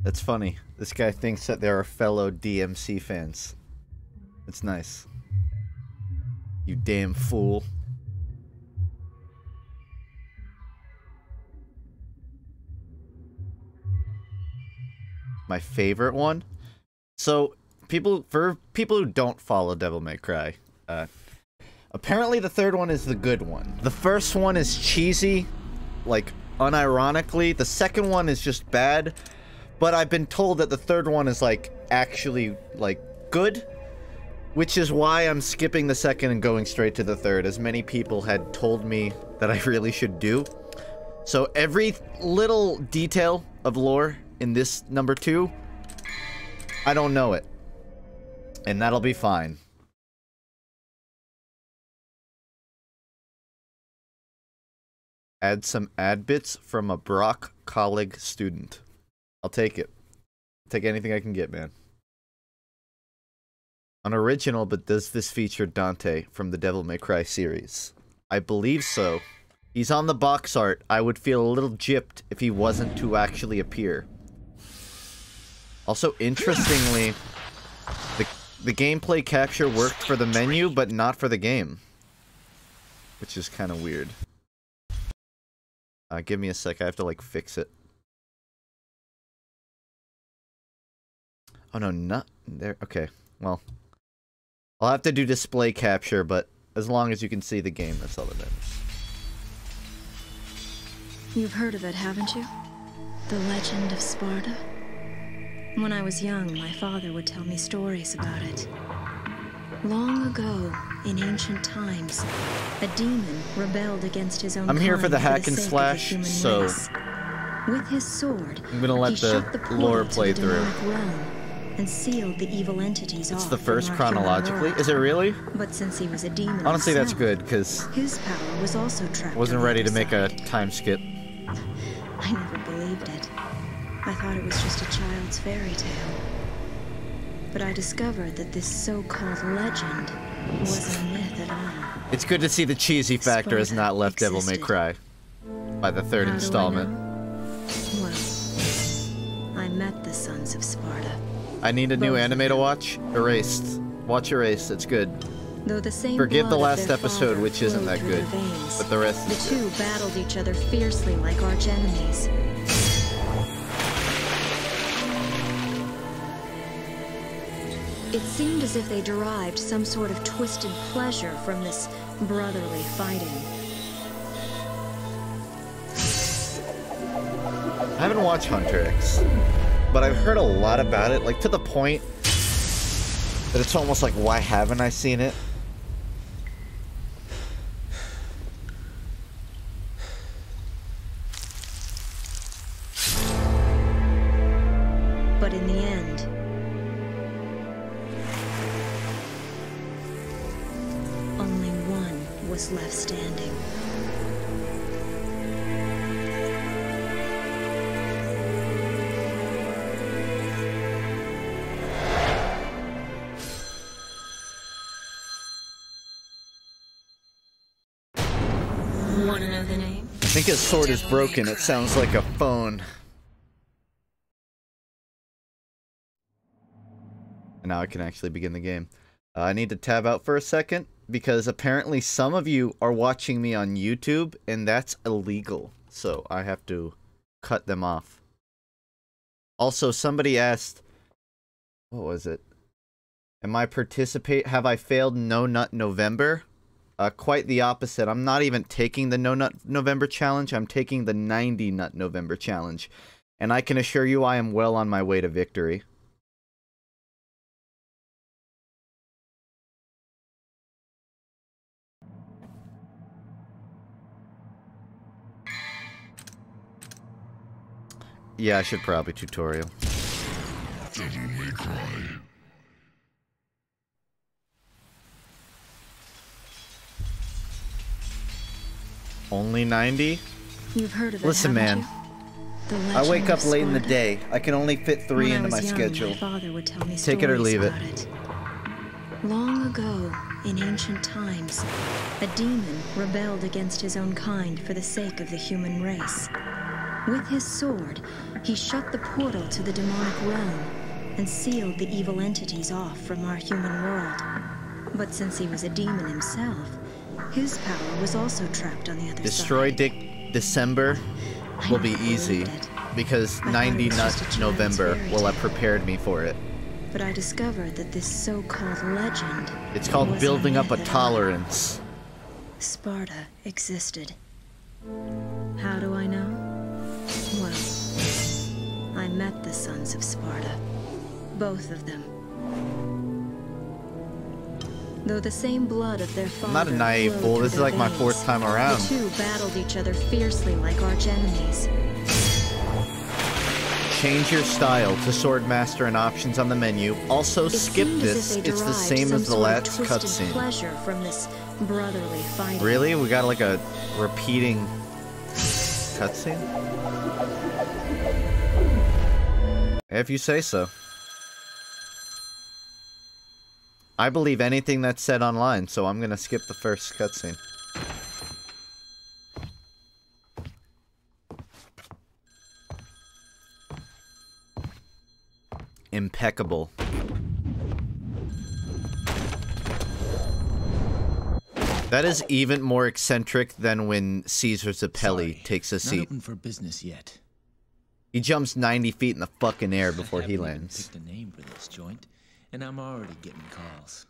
That's funny. This guy thinks that there are fellow DMC fans. It's nice. You damn fool. My favorite one? So, for people who don't follow Devil May Cry, apparently the third one is the good one. The first one is cheesy, like, unironically. The second one is just bad, but I've been told that the third one is, like, actually, like, good, which is why I'm skipping the second and going straight to the third, as many people had told me that I really should do. So every little detail of lore in this number 2, I don't know it. And that'll be fine. Add some ad bits from a Brock colleague student. I'll take it. I'll take anything I can get, man. Unoriginal, but does this feature Dante from the Devil May Cry series? I believe so. He's on the box art. I would feel a little gypped if he wasn't to actually appear. Also, interestingly, the gameplay capture worked for the menu, but not for the game. Which is kind of weird. Give me a sec, I have to, like, fix it. Oh no, not there. Okay, well. I'll have to do display capture, but as long as you can see the game, that's all that matters. You've heard of it, haven't you? The Legend of Sparta? When I was young, my father would tell me stories about it. Long ago, in ancient times, a demon rebelled against his own I'm here kind for the hack and sake of slash, human so race. With his sword, I'm gonna let he shut the portal lore to play the through. demonic realm and sealed the evil entities It's off the first from our human chronologically. world. Is it really? But since he was a demon Honestly, that's himself, good, because his power was also trapped. wasn't on the ready to other make a side. time skip. I never believed it. I thought it was just a child's fairy tale. But I discovered that this so-called legend wasn't a myth at all. It's good to see the cheesy factor has not left Devil May existed. Cry by the third How do I installment. know? Well, I met the sons of Sparta. I need a new Both of anime to them. watch. Erased. Watch Erased. It's good. Though the same Forgive the blood of last their episode, father which isn't flowed that through good, their veins. but the rest The is two good. battled each other fiercely like arch enemies. It seemed as if they derived some sort of twisted pleasure from this brotherly fighting. I haven't watched Hunter X, but I've heard a lot about it, like to the point that it's almost like, why haven't I seen it? But in the end, only one was left standing. Want to know the name? I think his sword is broken. It sounds like a phone. And now I can actually begin the game. I need to tab out for a second, because apparently some of you are watching me on YouTube, and that's illegal. So I have to cut them off. Also, somebody asked, what was it? Have I failed No Nut November? Quite the opposite. I'm not even taking the No Nut November challenge. I'm taking the 90 Nut November challenge. And I can assure you I am well on my way to victory. Yeah, I should probably tutorial. Devil May Cry. Only 90? You've heard of it, Listen, haven't man. you? The I wake Legend up of late in the Sparta? day. I can only fit 3 When I into my was young, schedule. My father would tell me Take it or stories leave it. about it. Long ago, in ancient times, a demon rebelled against his own kind for the sake of the human race. With his sword, he shut the portal to the demonic realm and sealed the evil entities off from our human world. But since he was a demon himself, his power was also trapped on the other Destroy side. December will be easy, because 90 November will have prepared me for it. But I discovered that this so-called legend... It's called building up a tolerance. Sparta existed. How do I know? Well, I met the sons of Sparta. Both of them. Though the same blood of their father... I'm not a naive fool. This is like my fourth time around. The two battled each other fiercely like arch enemies. Change your style to Swordmaster and options on the menu. Also, skip this. It's the same as the last cutscene. Pleasure from this brotherly fighting. Really? We got like a repeating cutscene? If you say so. I believe anything that's said online, so I'm gonna skip the first cutscene. Impeccable. That is even more eccentric than when Caesar Zappelli takes a seat. Not open for business yet. He jumps 90 feet in the fucking air before he lands. Picked a name for this joint, and I'm already getting calls.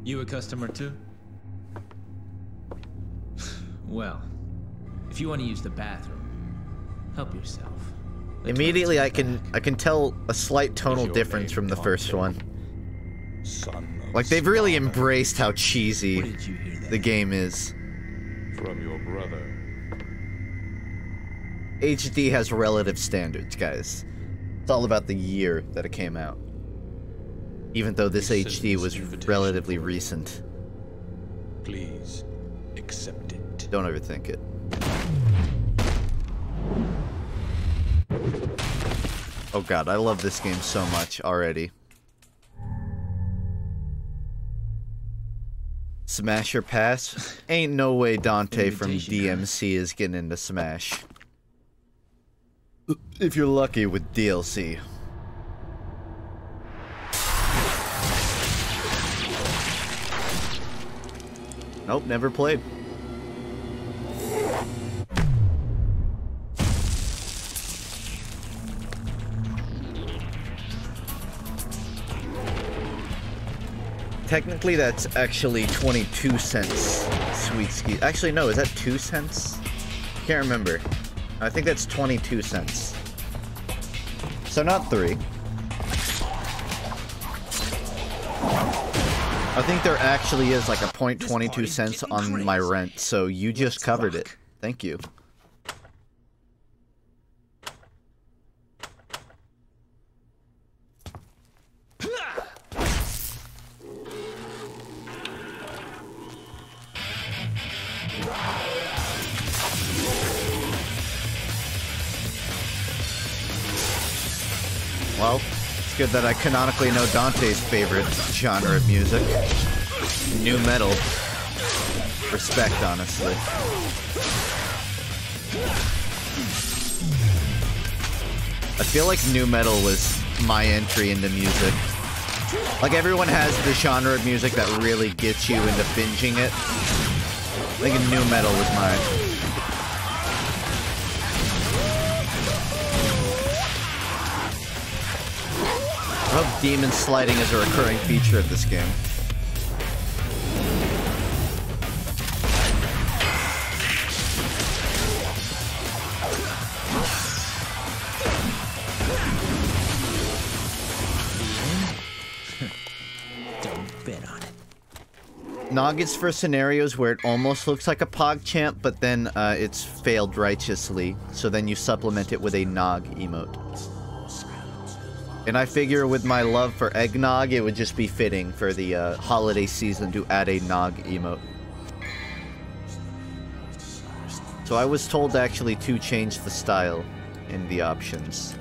You a customer too? Well, if you want to use the bathroom, help yourself. Immediately I can tell a slight tonal difference from the first one. Like they've really embraced how cheesy the game is. From your brother. HD has relative standards, guys. It's all about the year that it came out. Even though this HD was relatively recent. Please accept it. Don't overthink it. Oh god, I love this game so much already. Smash or pass? Ain't no way Dante from DMC is getting into Smash. If you're lucky with DLC. Nope, never played. Technically, that's actually 22 cents. Sweet ski. Actually, no, is that 2 cents? Can't remember. I think that's 22 cents. So not 3. I think there actually is like a 0.22 cents on my rent, so you just covered it. Thank you. Well, it's good that I canonically know Dante's favorite genre of music. Nu metal. Respect, honestly. I feel like nu metal was my entry into music. Like, everyone has the genre of music that really gets you into binging it. I think nu metal was mine. I hope demon sliding is a recurring feature of this game. Don't bet on it. Nog is for scenarios where it almost looks like a PogChamp, but then it's failed righteously, so then you supplement it with a Nog emote. And I figure with my love for eggnog, it would just be fitting for the holiday season to add a Nog emote. So I was told actually to change the style in the options.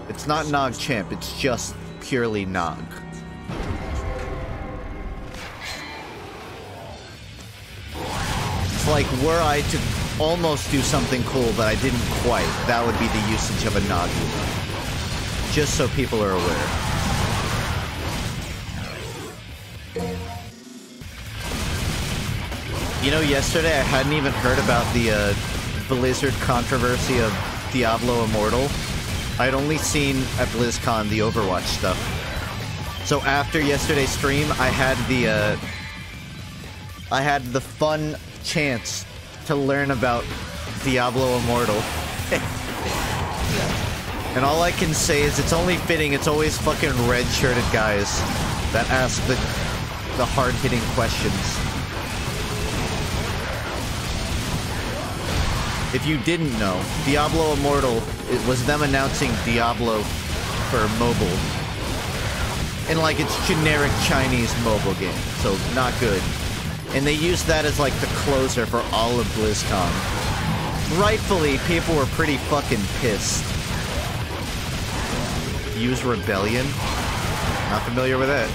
It's not Nog Champ, it's just purely Nog. It's like, were I to almost do something cool but I didn't quite, that would be the usage of a Nog emote. Just so people are aware. You know, yesterday I hadn't even heard about the Blizzard controversy of Diablo Immortal. I'd only seen at BlizzCon the Overwatch stuff. So after yesterday's stream, I had the fun chance to learn about Diablo Immortal. And all I can say is it's only fitting, it's always fucking red-shirted guys that ask the hard-hitting questions. If you didn't know, Diablo Immortal, it was them announcing Diablo for mobile. And like, it's generic Chinese mobile game, so not good. And they used that as like the closer for all of BlizzCon. Rightfully, people were pretty fucking pissed. Use Rebellion? Not familiar with it.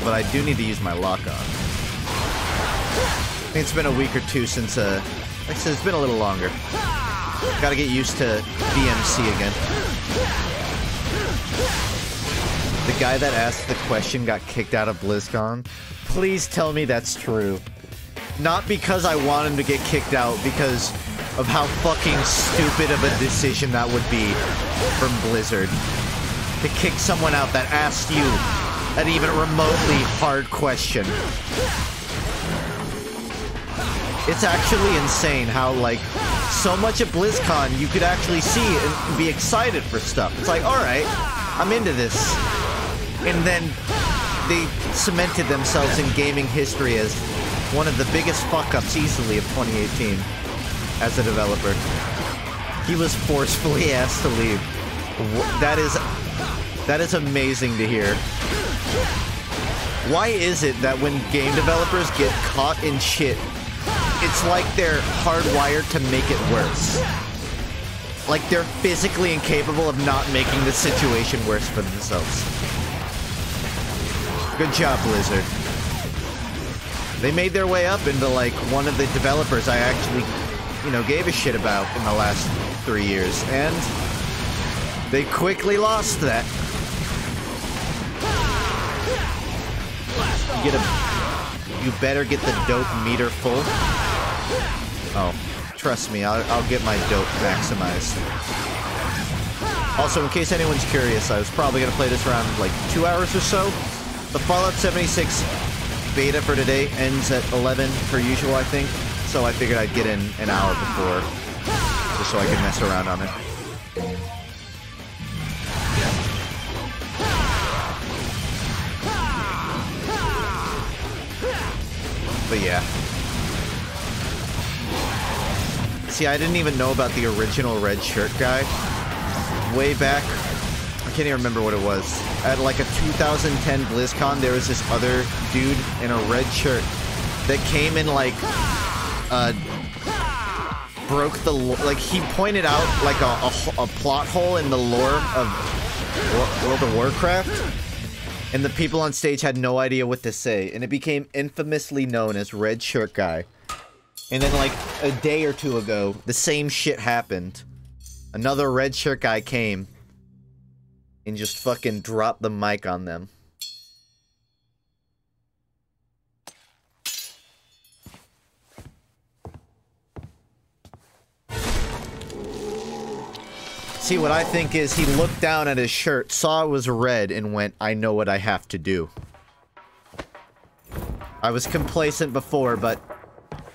But I do need to use my lock-on. I think it's been a week or two since, like I said, it's been a little longer. Gotta get used to DMC again. The guy that asked the question got kicked out of BlizzCon. Please tell me that's true. Not because I want him to get kicked out, because of how fucking stupid of a decision that would be from Blizzard. To kick someone out that asked you an even remotely hard question. It's actually insane how, like, so much at BlizzCon you could actually see and be excited for stuff. It's like, alright, I'm into this. And then they cemented themselves in gaming history as one of the biggest fuck-ups easily of 2018 as a developer. He was forcefully asked to leave. That is amazing to hear. Why is it that when game developers get caught in shit, it's like they're hardwired to make it worse? Like they're physically incapable of not making the situation worse for themselves. Good job, Blizzard. They made their way up into, like, one of the developers I actually, you know, gave a shit about in the last 3 years, and they quickly lost that. You better get the dope meter full. Oh, trust me, I'll get my dope maximized. Also, in case anyone's curious, I was probably gonna play this around, like, 2 hours or so. The Fallout 76 beta for today ends at 11 per usual, I think. So I figured I'd get in an hour before, just so I could mess around on it. But yeah. See, I didn't even know about the original red shirt guy. Way back, I can't even remember what it was. At like a 2010 BlizzCon, there was this other dude in a red shirt that came in like, broke the, like, he pointed out like a plot hole in the lore of World of Warcraft, and the people on stage had no idea what to say, and it became infamously known as Red Shirt Guy. And then like a day or two ago, the same shit happened. Another red shirt guy came and just fucking dropped the mic on them. See, what I think is he looked down at his shirt, saw it was red, and went, I know what I have to do. I was complacent before, but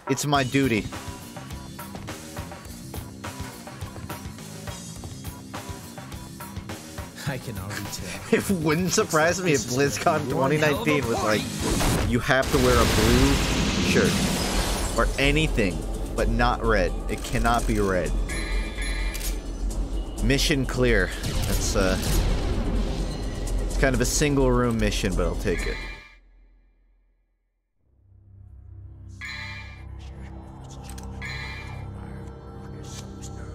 it's my duty. I can already tell. It wouldn't surprise me if BlizzCon 2019 was like, you have to wear a blue shirt. Or anything, but not red. It cannot be red. Mission clear. That's, it's kind of a single room mission, but I'll take it.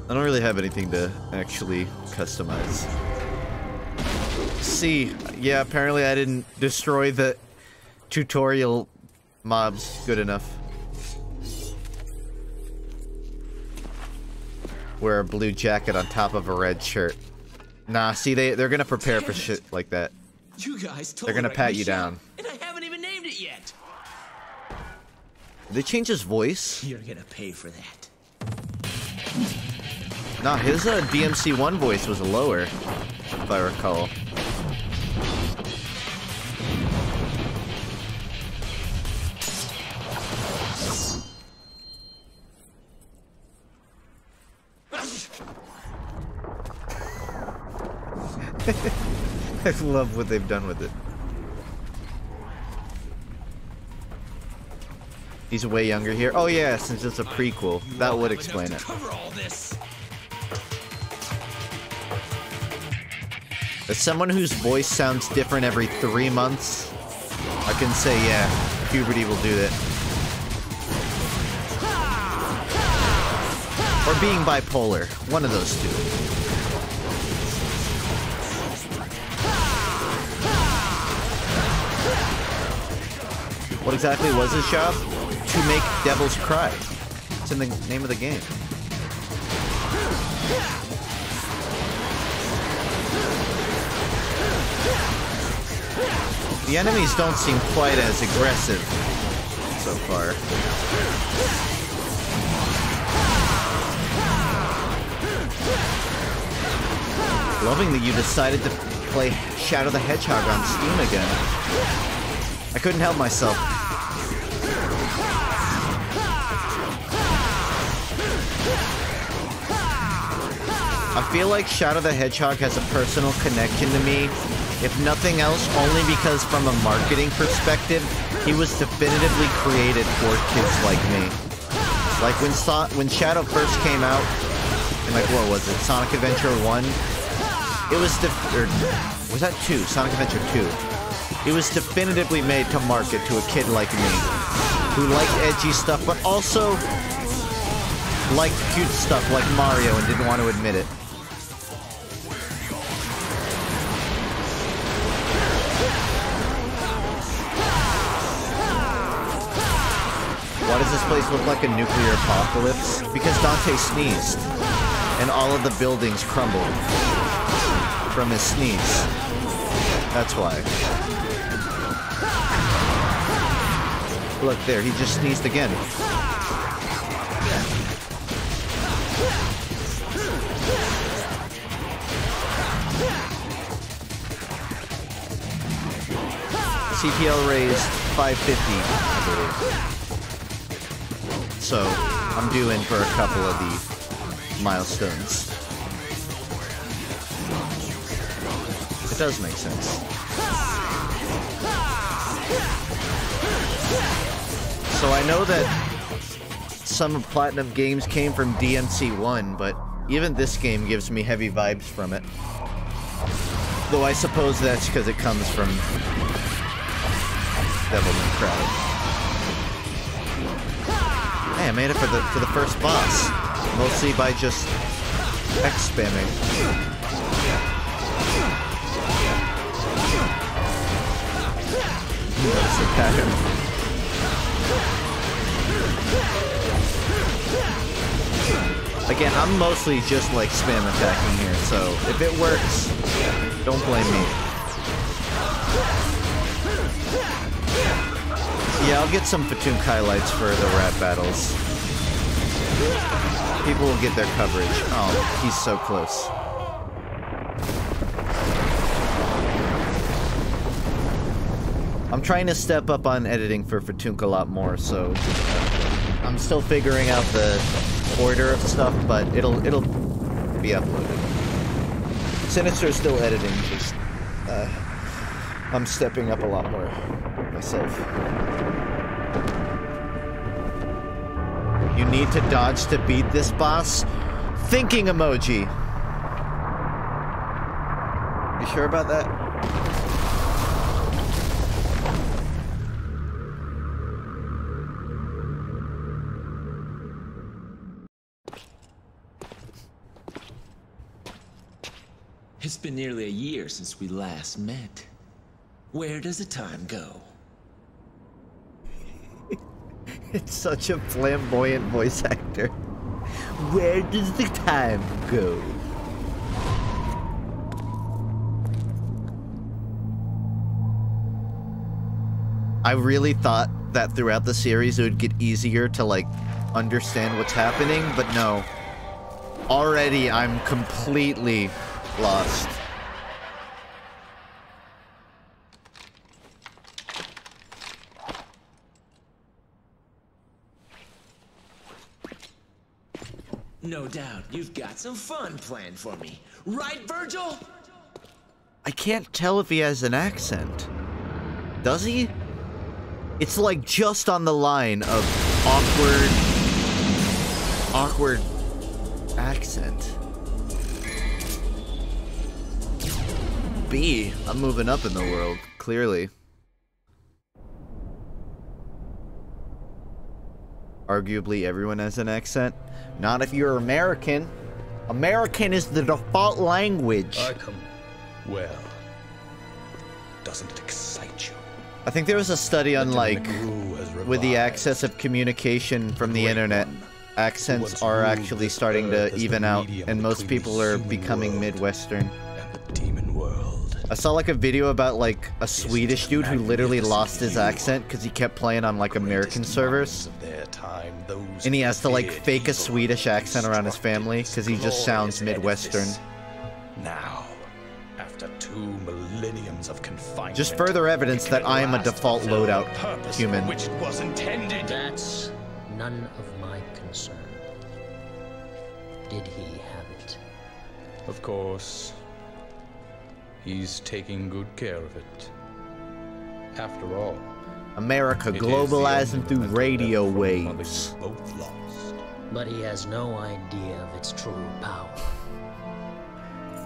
I don't really really have anything to actually customize. See, yeah, apparently I didn't destroy the tutorial mobs good enough. Wear a blue jacket on top of a red shirt. Nah, see, they're gonna prepare for shit like that. You guys They're gonna pat you down. And I haven't even named it yet. Did they change his voice? You're gonna pay for that. Nah, his DMC1 voice was lower, if I recall. I love what they've done with it. He's way younger here. Oh yeah, since it's a prequel, that would explain it. Cover all this. As someone whose voice sounds different every 3 months, I can say, yeah, puberty will do that. Or being bipolar, one of those two. What exactly was his job? To make devils cry. It's in the name of the game. The enemies don't seem quite as aggressive so far. Loving that you decided to play Shadow the Hedgehog on Steam again. I couldn't help myself. I feel like Shadow the Hedgehog has a personal connection to me, if nothing else, only because from a marketing perspective, he was definitively created for kids like me. Like when Shadow first came out, and like what was it, Sonic Adventure 1? It was was that 2? Sonic Adventure 2. It was definitively made to market to a kid like me, who liked edgy stuff, but also liked cute stuff like Mario and didn't want to admit it. Why does this place look like a nuclear apocalypse? Because Dante sneezed, and all of the buildings crumbled from his sneeze. That's why. Look there, he just sneezed again. CPL raised $550, I believe. So, I'm due in for a couple of the milestones. It does make sense. So I know that some of Platinum games came from DMC1, but even this game gives me heavy vibes from it. Though I suppose that's because it comes from Devil May Cry. Hey, I made it for the first boss, mostly by just X spamming. Let's attack him. Again, I'm mostly just like spam attacking here, so if it works, don't blame me. Yeah, I'll get some FUNKe highlights for the rap battles. People will get their coverage. Oh, he's so close. I'm trying to step up on editing for FUNKe a lot more, so I'm still figuring out the order of stuff, but it'll be uploaded. Sinister's still editing, just I'm stepping up a lot more myself. You need to dodge to beat this boss? Thinking emoji. You sure about that? It's been nearly a year since we last met. Where does the time go? It's such a flamboyant voice actor. Where does the time go? I really thought that throughout the series it would get easier to, like, understand what's happening, but no. Already I'm completely lost. No doubt you've got some fun planned for me. Right, Virgil? I can't tell if he has an accent. Does he? It's like just on the line of awkward accent. B, I'm moving up in the world, clearly. Arguably everyone has an accent. Not if you're American. American is the default language. Well, doesn't it excite you? I think there was a study on, like, with the access of communication from the internet, accents are actually starting to even out, and most people are becoming Midwestern. I saw, like, a video about, like, a Swedish dude who literally lost his accent because he kept playing on, like, American servers. And he has to, like, fake a Swedish accent around his family because he just sounds Midwestern. Now, after 2 millenniums of confinement, just further evidence that I am a default loadout human. Which it was intended. That's none of my concern. Did he have it? Of course. He's taking good care of it. After all, America globalizing through radio waves. Both lost. But he has no idea of its true power.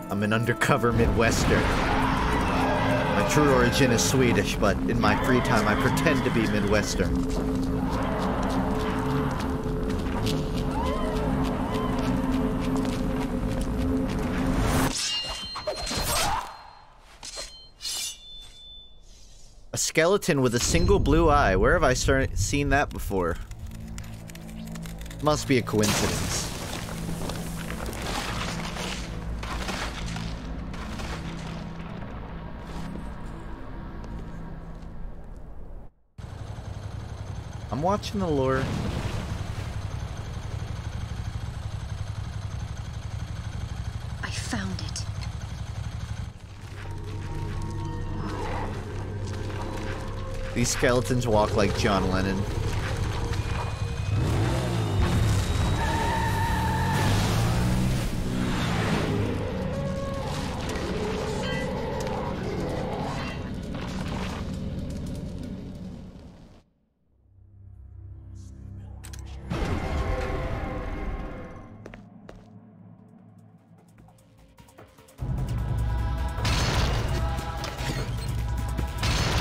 I'm an undercover Midwestern. My true origin is Swedish, but in my free time I pretend to be Midwestern. A skeleton with a single blue eye. Where have I seen that before? Must be a coincidence. I'm watching the lore. I found it. These skeletons walk like John Lennon.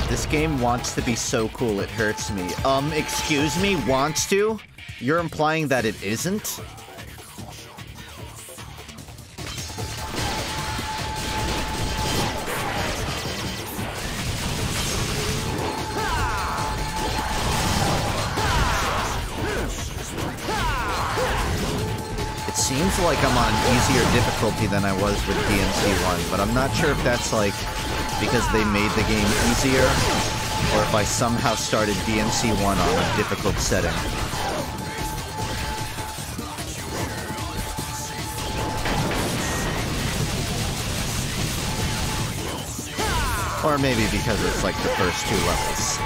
This game wants to be so cool, it hurts me. Excuse me, wants to? You're implying that it isn't? It seems like I'm on easier difficulty than I was with DMC1, but I'm not sure if that's like because they made the game easier, or if I somehow started DMC1 on a difficult setting. Or maybe because it's like the first 2 levels.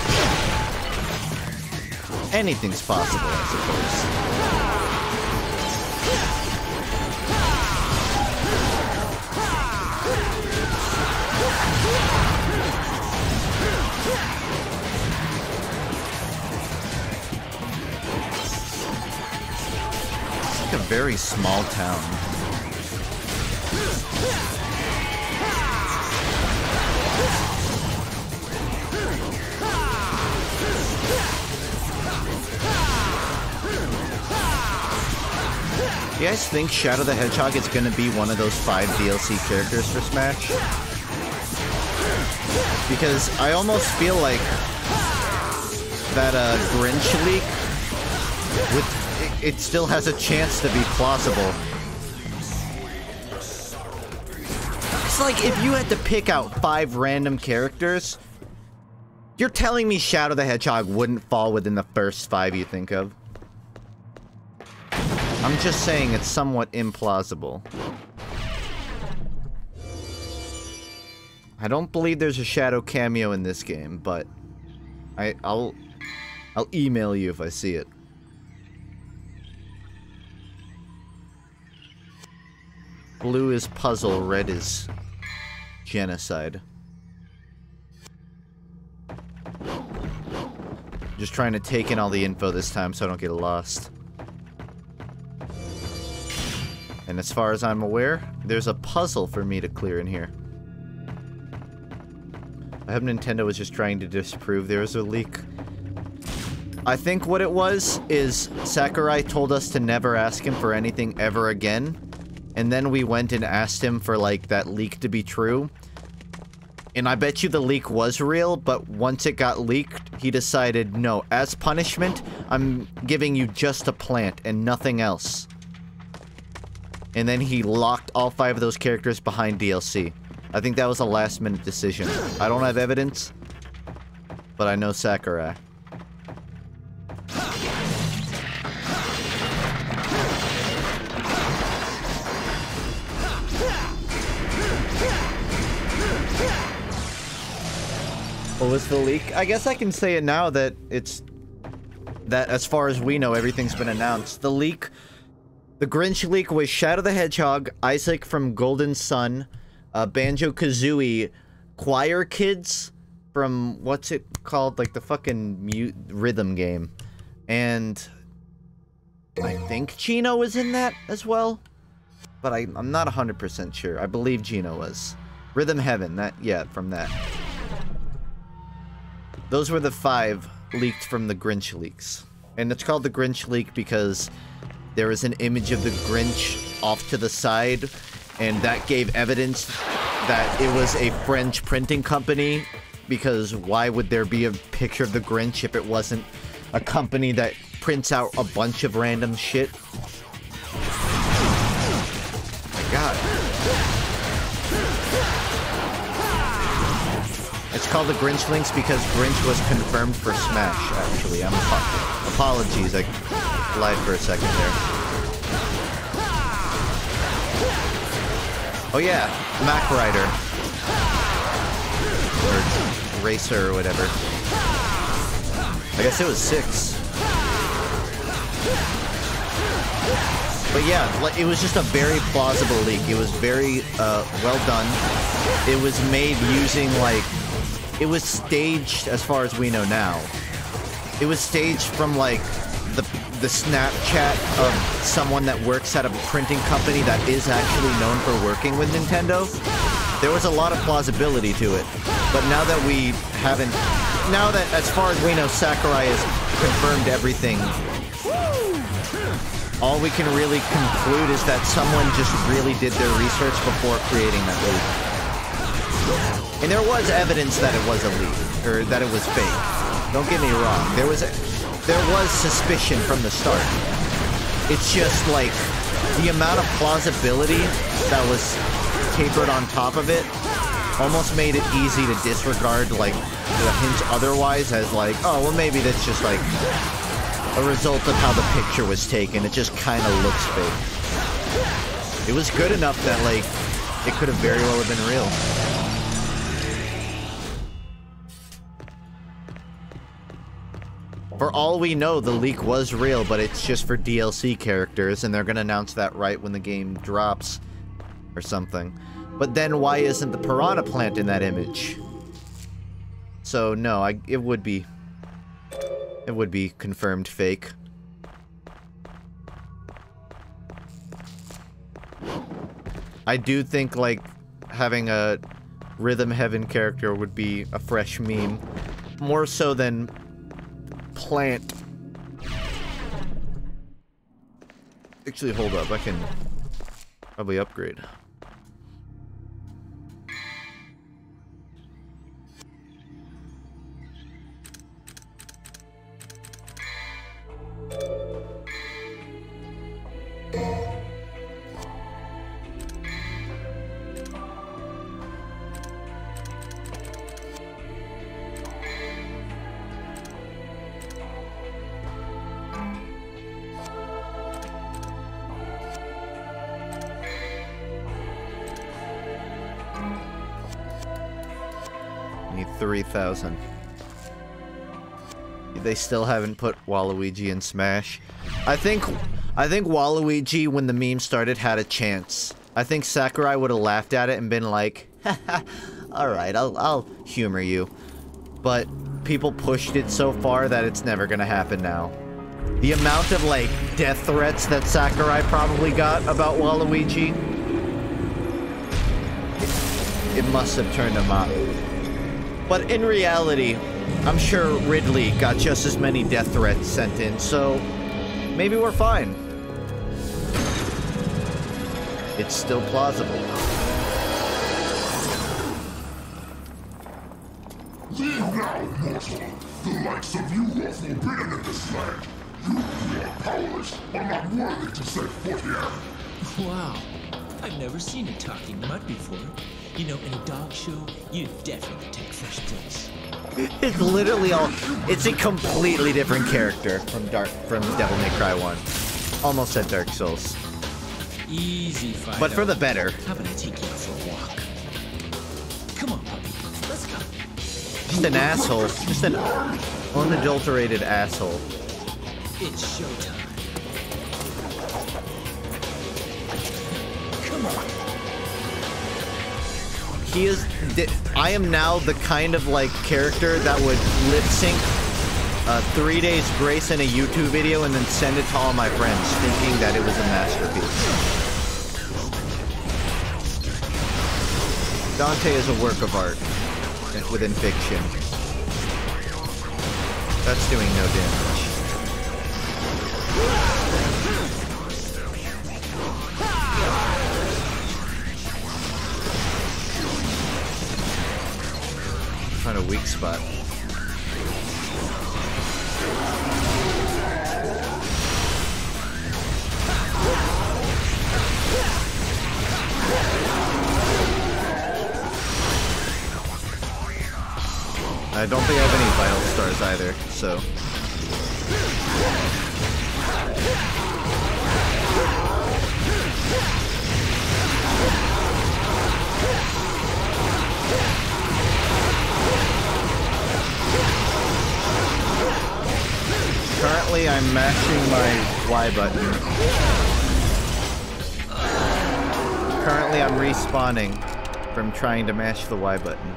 Anything's possible, I suppose. A very small town. You guys think Shadow the Hedgehog is gonna be one of those 5 DLC characters for Smash? Because I almost feel like that Grinch leak, it still has a chance to be plausible. It's like if you had to pick out 5 random characters, you're telling me Shadow the Hedgehog wouldn't fall within the first 5 you think of? I'm just saying it's somewhat implausible. I don't believe there's a Shadow cameo in this game, but I'll email you if I see it. Blue is puzzle, red is genocide. Just trying to take in all the info this time so I don't get lost. And as far as I'm aware, there's a puzzle for me to clear in here. I hope Nintendo was just trying to disprove there was a leak. I think what it was is Sakurai told us to never ask him for anything ever again. And then we went and asked him for, like, that leak to be true. And I bet you the leak was real, but once it got leaked, he decided, no, as punishment, I'm giving you just a plant and nothing else. And then he locked all 5 of those characters behind DLC. I think that was a last-minute decision. I don't have evidence, but I know Sakurai. What was the leak? I guess I can say it now that it's... that as far as we know, everything's been announced. The leak... the Grinch leak was Shadow the Hedgehog, Isaac from Golden Sun, Banjo-Kazooie, Choir Kids from... what's it called? Like the fucking rhythm game. And... I think Gino was in that as well? But I'm not 100% sure. I believe Gino was. Rhythm Heaven, that... yeah, from that. Those were the 5 leaked from the Grinch leaks. And it's called the Grinch leak because there was an image of the Grinch off to the side, and that gave evidence that it was a French printing company, because why would there be a picture of the Grinch if it wasn't a company that prints out a bunch of random shit? My god. It's called the Grinch links because Grinch was confirmed for Smash, actually. Apologies, I lied for a second there. Oh yeah, Mac Rider. Or Racer or whatever. I guess it was 6. But yeah, it was just a very plausible leak. It was very, well done. It was made using, like... it was staged, as far as we know now. It was staged from, like, the Snapchat of someone that works at a printing company that is actually known for working with Nintendo. There was a lot of plausibility to it. But now that we haven't... now that, as far as we know, Sakurai has confirmed everything, all we can really conclude is that someone just really did their research before creating that leak. And there was evidence that it was a leak, or that it was fake. Don't get me wrong. There was suspicion from the start. It's just like the amount of plausibility that was tapered on top of it almost made it easy to disregard like the hints otherwise as like, oh well, maybe that's just like a result of how the picture was taken. It just kind of looks fake. It was good enough that like it could have very well have been real. For all we know, the leak was real, but it's just for DLC characters, and they're gonna announce that right when the game drops, or something. But then why isn't the piranha plant in that image? So no, it would be confirmed fake. I do think like having a Rhythm Heaven character would be a fresh meme, more so than plant. Actually, hold up. I can probably upgrade. Need 3,000. They still haven't put Waluigi in Smash. I think Waluigi, when the meme started, had a chance. I think Sakurai would have laughed at it and been like, haha, alright, I'll humor you. But people pushed it so far that it's never gonna happen now. The amount of, like, death threats that Sakurai probably got about Waluigi, it must have turned him on. But in reality, I'm sure Ridley got just as many death threats sent in, so maybe we're fine. It's still plausible. Leave now, mortal! The likes of you are forbidden in this land! You are powerless, are not worthy to set foot here! Wow. I've never seen a talking mud before. You know, in a dog show, you definitely take first place. It's literally all... It's a completely different character from Devil May Cry 1. Almost said Dark Souls. Easy, Fido. But for the better. How about I take you for a walk? Come on, puppy. Let's go. Just an asshole. Just an unadulterated asshole. It's showtime. Come on. He is... I am now the kind of, like, character that would lip-sync 3 Days Grace in a YouTube video and then send it to all my friends, thinking that it was a masterpiece. Dante is a work of art within fiction. That's doing no damage. Find a weak spot. I don't think I have any vital stars either, so. Currently, I'm mashing my Y button. Currently, I'm respawning from trying to mash the Y button.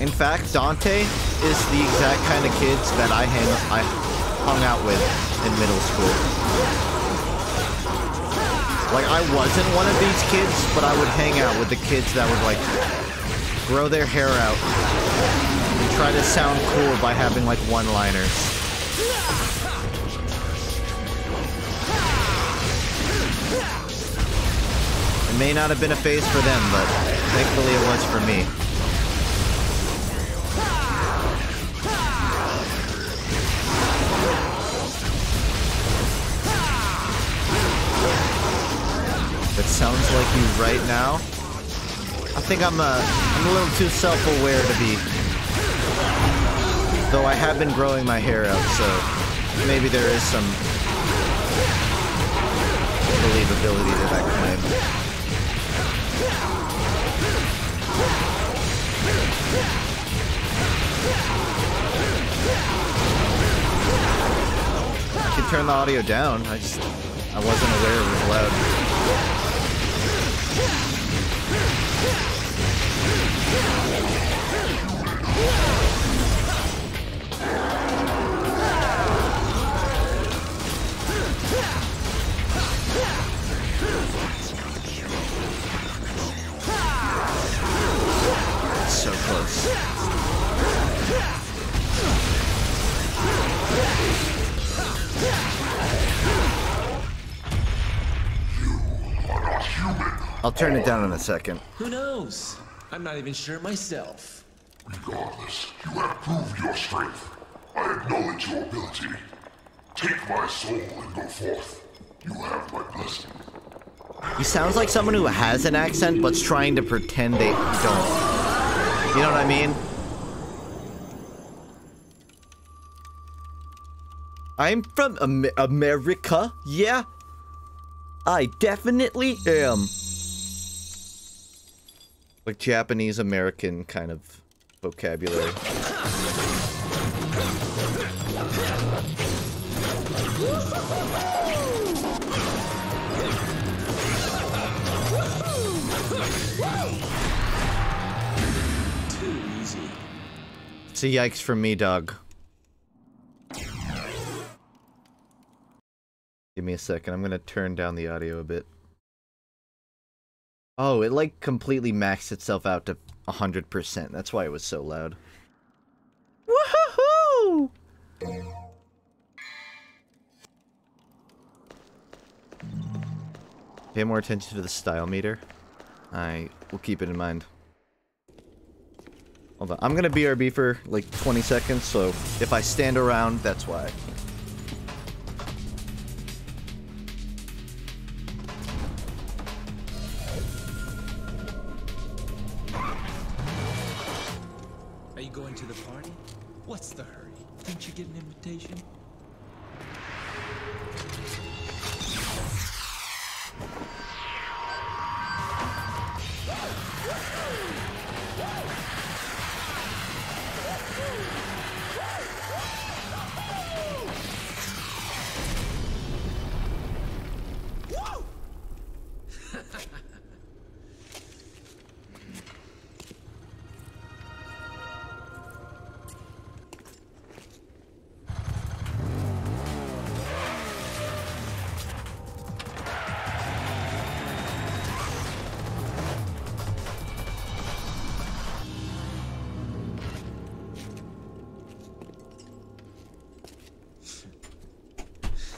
In fact, Dante is the exact kind of kids that I hung out with in middle school. Like, I wasn't one of these kids, but I would hang out with the kids that would, like, grow their hair out and try to sound cool by having, like, one-liners. It may not have been a phase for them, but thankfully it was for me. That sounds like you right now. I think I'm a little too self-aware to be. Though I have been growing my hair out, so maybe there is some believability to that claim. You can turn the audio down. I wasn't aware it was loud. turn it down in a second. Who knows? I'm not even sure myself. Regardless, you have proved your strength. I acknowledge your ability. Take my soul and go forth. You have my blessing. He sounds like someone who has an accent but's trying to pretend they don't. You know what I mean? I'm from America, yeah? I definitely am. Like Japanese American kind of vocabulary. Too easy. It's a yikes from me, dog. Give me a second, I'm gonna turn down the audio a bit. Oh, it like completely maxed itself out to 100%. That's why it was so loud. Woohoo! Pay more attention to the style meter. I will keep it in mind. Hold on, I'm gonna BRB for like 20 seconds, so if I stand around, that's why. Are you going to the party? What's the hurry? Didn't you get an invitation?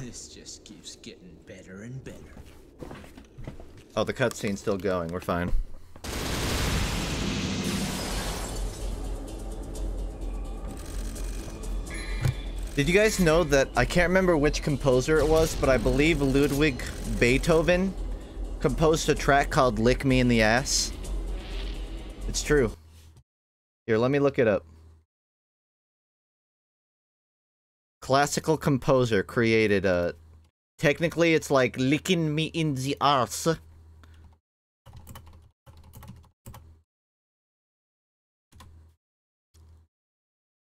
This just keeps getting better and better. Oh, the cutscene's still going. We're fine. Did you guys know that I can't remember which composer it was, but I believe Ludwig Beethoven composed a track called Lick Me in the Ass? It's true. Here, let me look it up. Classical composer created a... Technically, it's like licking me in the arse.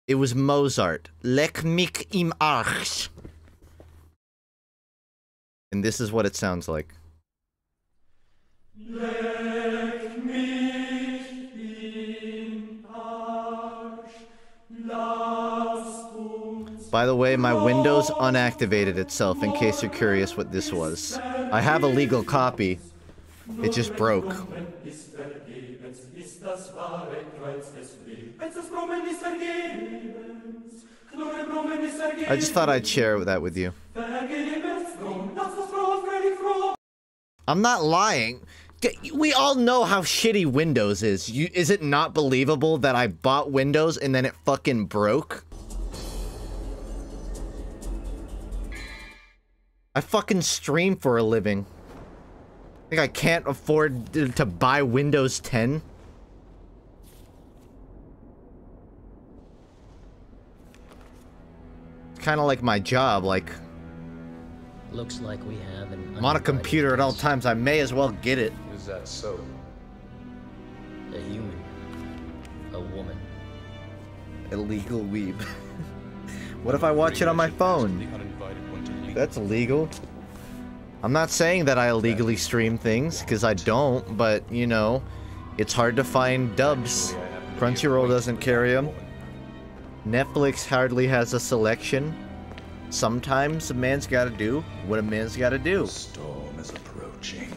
It was Mozart. Leck mich im Arsch. And this is what it sounds like. Leck mich im Arsch. Lass uns. By the way, my Windows unactivated itself in case you're curious what this was. I have a legal copy. It just broke. I just thought I'd share that with you. I'm not lying. We all know how shitty Windows is. Is it not believable that I bought Windows and then it fucking broke? I fucking stream for a living. Think I can't afford to buy Windows 10? It's kind of like my job, like... Looks like we have an... I'm on a computer at all times, I may as well get it. Is that so? A human. A woman. Illegal weeb. What if I watch it on my phone? That's illegal. I'm not saying that I illegally stream things, because I don't, but, you know, it's hard to find dubs. Crunchyroll doesn't carry them. Netflix hardly has a selection. Sometimes a man's gotta do what a man's gotta do. Storm is approaching.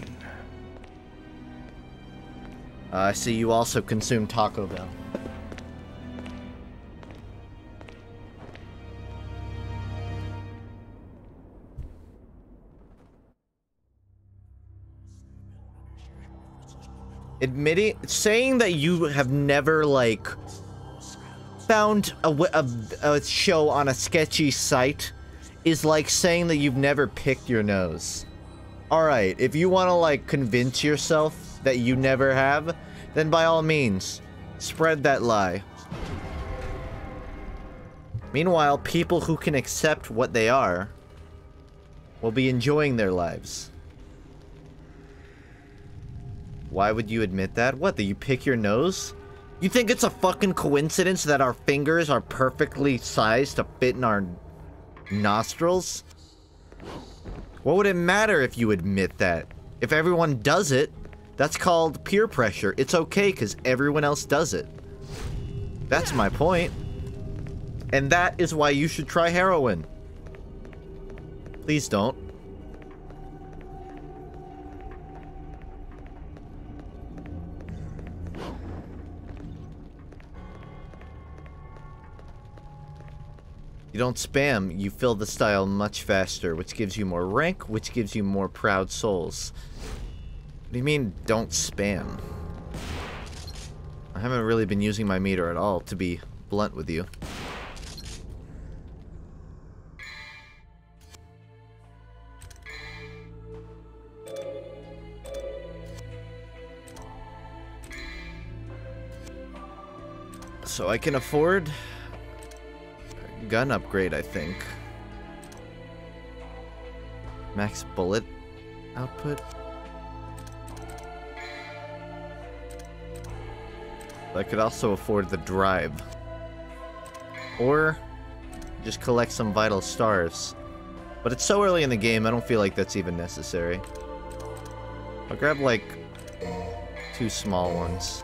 I see you also consume Taco Bell. saying that you have never, like, found a show on a sketchy site is like saying that you've never picked your nose. Alright, if you want to, like, convince yourself that you never have, then by all means, spread that lie. Meanwhile, people who can accept what they are will be enjoying their lives. Why would you admit that? What, that you pick your nose? You think it's a fucking coincidence that our fingers are perfectly sized to fit in our nostrils? What would it matter if you admit that? If everyone does it, that's called peer pressure. It's okay because everyone else does it. That's my point. And that is why you should try heroin. Please don't. You don't spam, you fill the style much faster, which gives you more rank, which gives you more proud souls. What do you mean, don't spam? I haven't really been using my meter at all, to be blunt with you. So I can afford a gun upgrade, I think. Max bullet output. I could also afford the drive. Or just collect some vital stars. But it's so early in the game, I don't feel like that's even necessary. I'll grab like 2 small ones.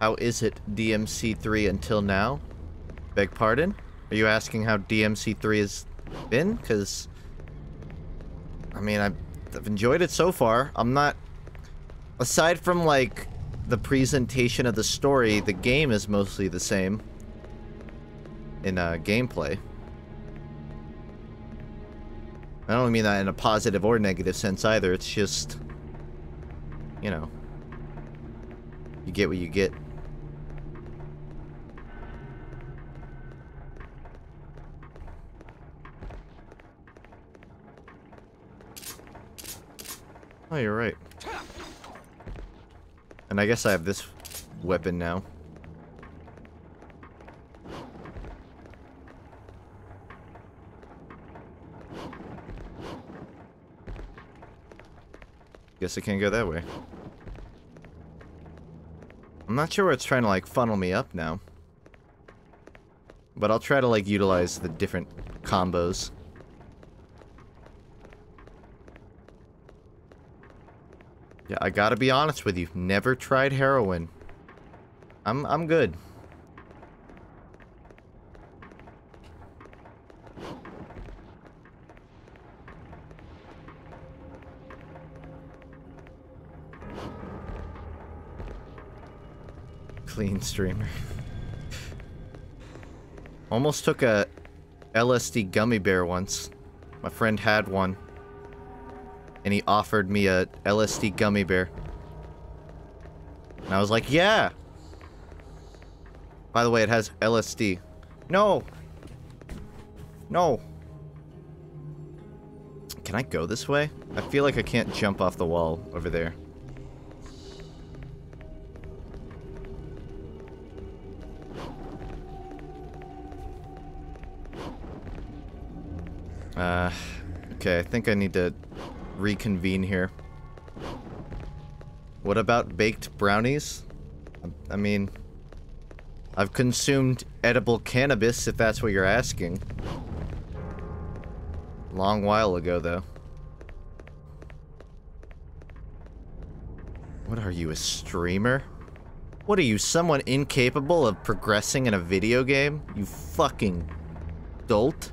How is it DMC3 until now? Beg pardon? Are you asking how DMC3 has been? Because, I mean, I've enjoyed it so far. I'm not... Aside from, like, the presentation of the story, the game is mostly the same. In, gameplay. I don't mean that in a positive or negative sense either. It's just... You know. You get what you get. Oh, you're right. And I guess I have this weapon now. Guess I can't go that way. I'm not sure where it's trying to, like, funnel me up now. But I'll try to, like, utilize the different combos. Yeah, I gotta be honest with you. Never tried heroin. I'm good. Clean streamer. Almost took a LSD gummy bear once. My friend had one. And he offered me a LSD gummy bear. And I was like, yeah! By the way, it has LSD. No! No! Can I go this way? I feel like I can't jump off the wall over there. Okay, I think I need to reconvene here. What about baked brownies? I mean, I've consumed edible cannabis, if that's what you're asking. Long while ago, though. What are you, a streamer? What are you, someone incapable of progressing in a video game? You fucking dolt.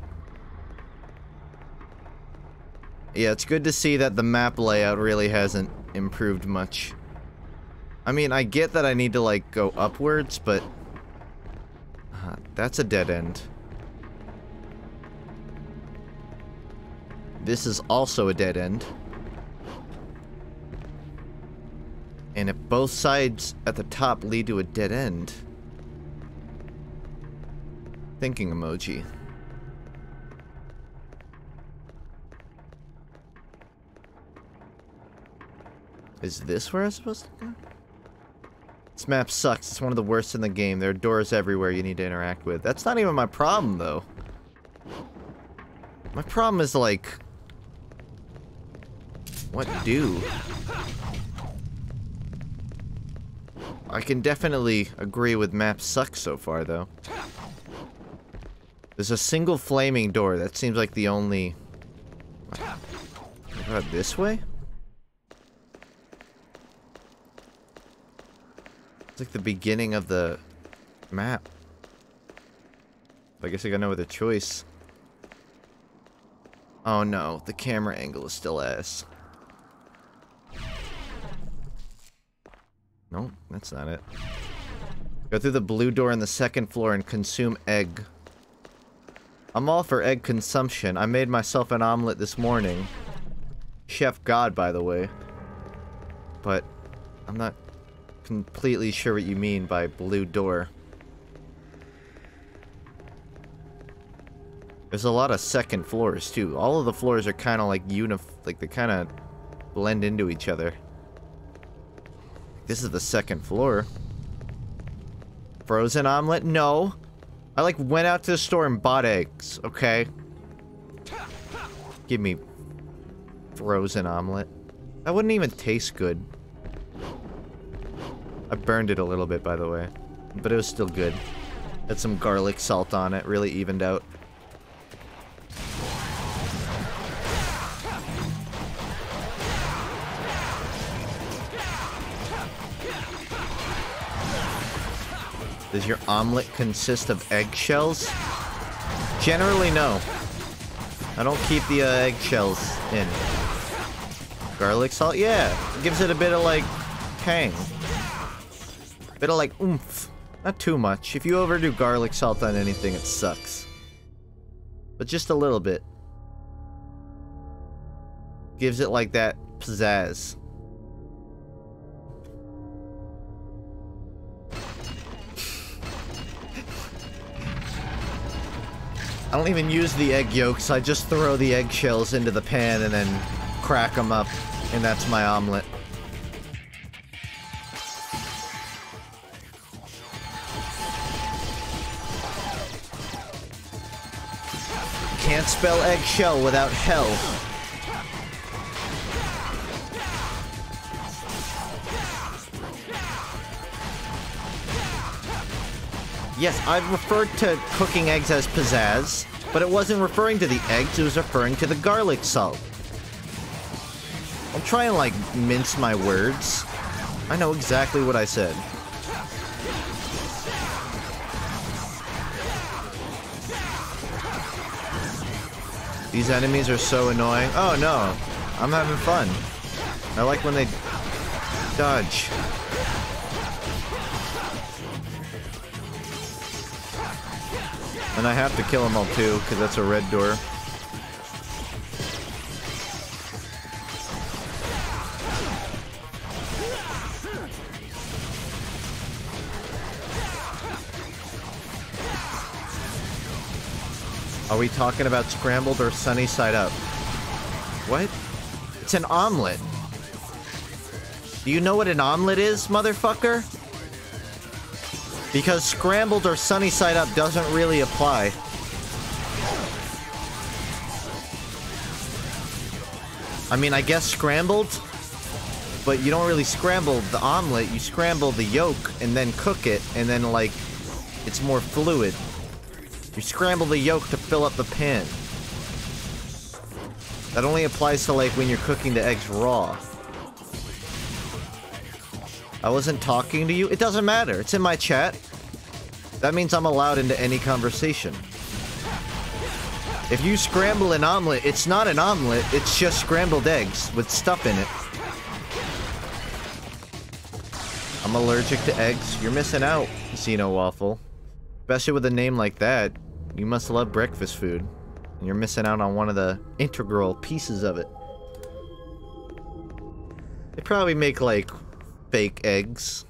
Yeah, it's good to see that the map layout really hasn't improved much. I mean, I get that I need to, like, go upwards, but... that's a dead end. This is also a dead end. And if both sides at the top lead to a dead end... Thinking emoji. Is this where I'm supposed to go? This map sucks. It's one of the worst in the game. There are doors everywhere you need to interact with. That's not even my problem, though. My problem is, like... What do? I can definitely agree with map sucks so far, though. There's a single flaming door. That seems like the only... What about this way? It's like the beginning of the map. I guess I got no other choice. Oh no, the camera angle is still ass. Nope, that's not it. Go through the blue door on the second floor and consume egg. I'm all for egg consumption. I made myself an omelet this morning. Chef God, by the way. But I'm not completely sure what you mean by blue door. There's a lot of second floors too. All of the floors are kind of like they kind of blend into each other. This is the second floor. Frozen omelet? No. I like went out to the store and bought eggs, okay? Give me frozen omelet. That wouldn't even taste good. I burned it a little bit, by the way. But it was still good. Had some garlic salt on it, really evened out. Does your omelet consist of eggshells? Generally, no. I don't keep the eggshells in. Garlic salt? Yeah. It gives it a bit of, like, tang. Bit of, like, oomph. Not too much. If you overdo garlic salt on anything, it sucks. But just a little bit. Gives it, like, that pizzazz. I don't even use the egg yolks, I just throw the eggshells into the pan and then crack them up, and that's my omelet. Can't spell eggshell without hell. Yes, I've referred to cooking eggs as pizzazz, but it wasn't referring to the eggs, it was referring to the garlic salt. I'll try and, like, mince my words. I know exactly what I said. These enemies are so annoying. Oh no, I'm having fun. I like when they dodge. And I have to kill them all too, because that's a red door. Are we talking about scrambled or sunny side up? What? It's an omelet. Do you know what an omelet is, motherfucker? Because scrambled or sunny side up doesn't really apply. I mean, I guess scrambled, but you don't really scramble the omelet. You scramble the yolk and then cook it, and then, like, it's more fluid. You scramble the yolk to fill up the pan. That only applies to, like, when you're cooking the eggs raw. I wasn't talking to you? It doesn't matter. It's in my chat. That means I'm allowed into any conversation. If you scramble an omelet, it's not an omelet. It's just scrambled eggs with stuff in it. I'm allergic to eggs. You're missing out, Casino Waffle. Especially with a name like that. You must love breakfast food. And you're missing out on one of the integral pieces of it. They probably make, like, fake eggs.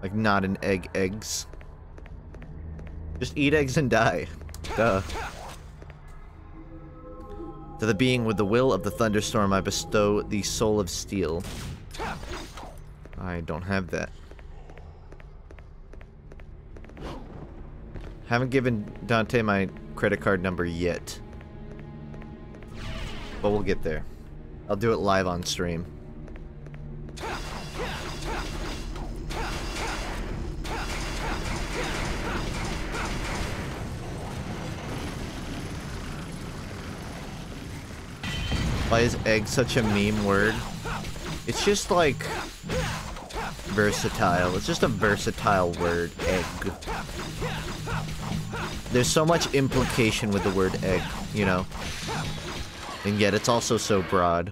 Like, not an egg eggs. Just eat eggs and die. Duh. To the being with the will of the thunderstorm, I bestow the soul of steel. I don't have that. Haven't given Dante my credit card number yet. But we'll get there. I'll do it live on stream. Why is egg such a meme word? It's just like versatile. It's just a versatile word, egg. There's so much implication with the word egg, you know? And yet it's also so broad.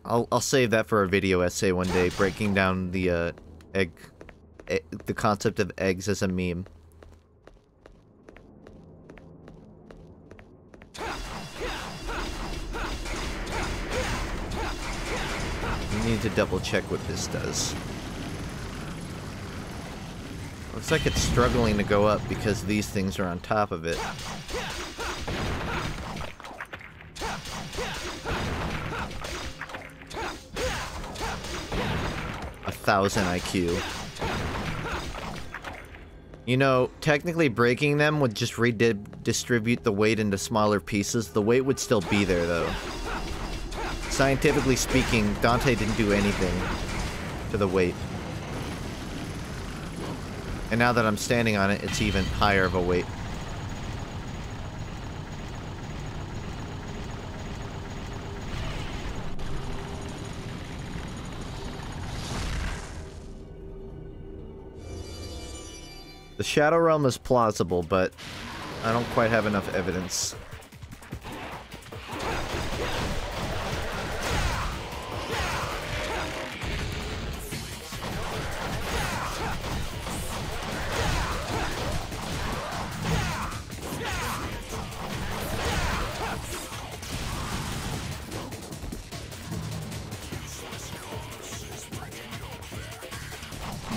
I'll save that for a video essay one day, breaking down the the concept of eggs as a meme. Need to double check what this does. Looks like it's struggling to go up because these things are on top of it. 1,000 IQ. You know, technically breaking them would just redistribute the weight into smaller pieces. The weight would still be there, though. Scientifically speaking, Dante didn't do anything to the weight. And now that I'm standing on it, it's even higher of a weight. The Shadow Realm is plausible, but I don't quite have enough evidence.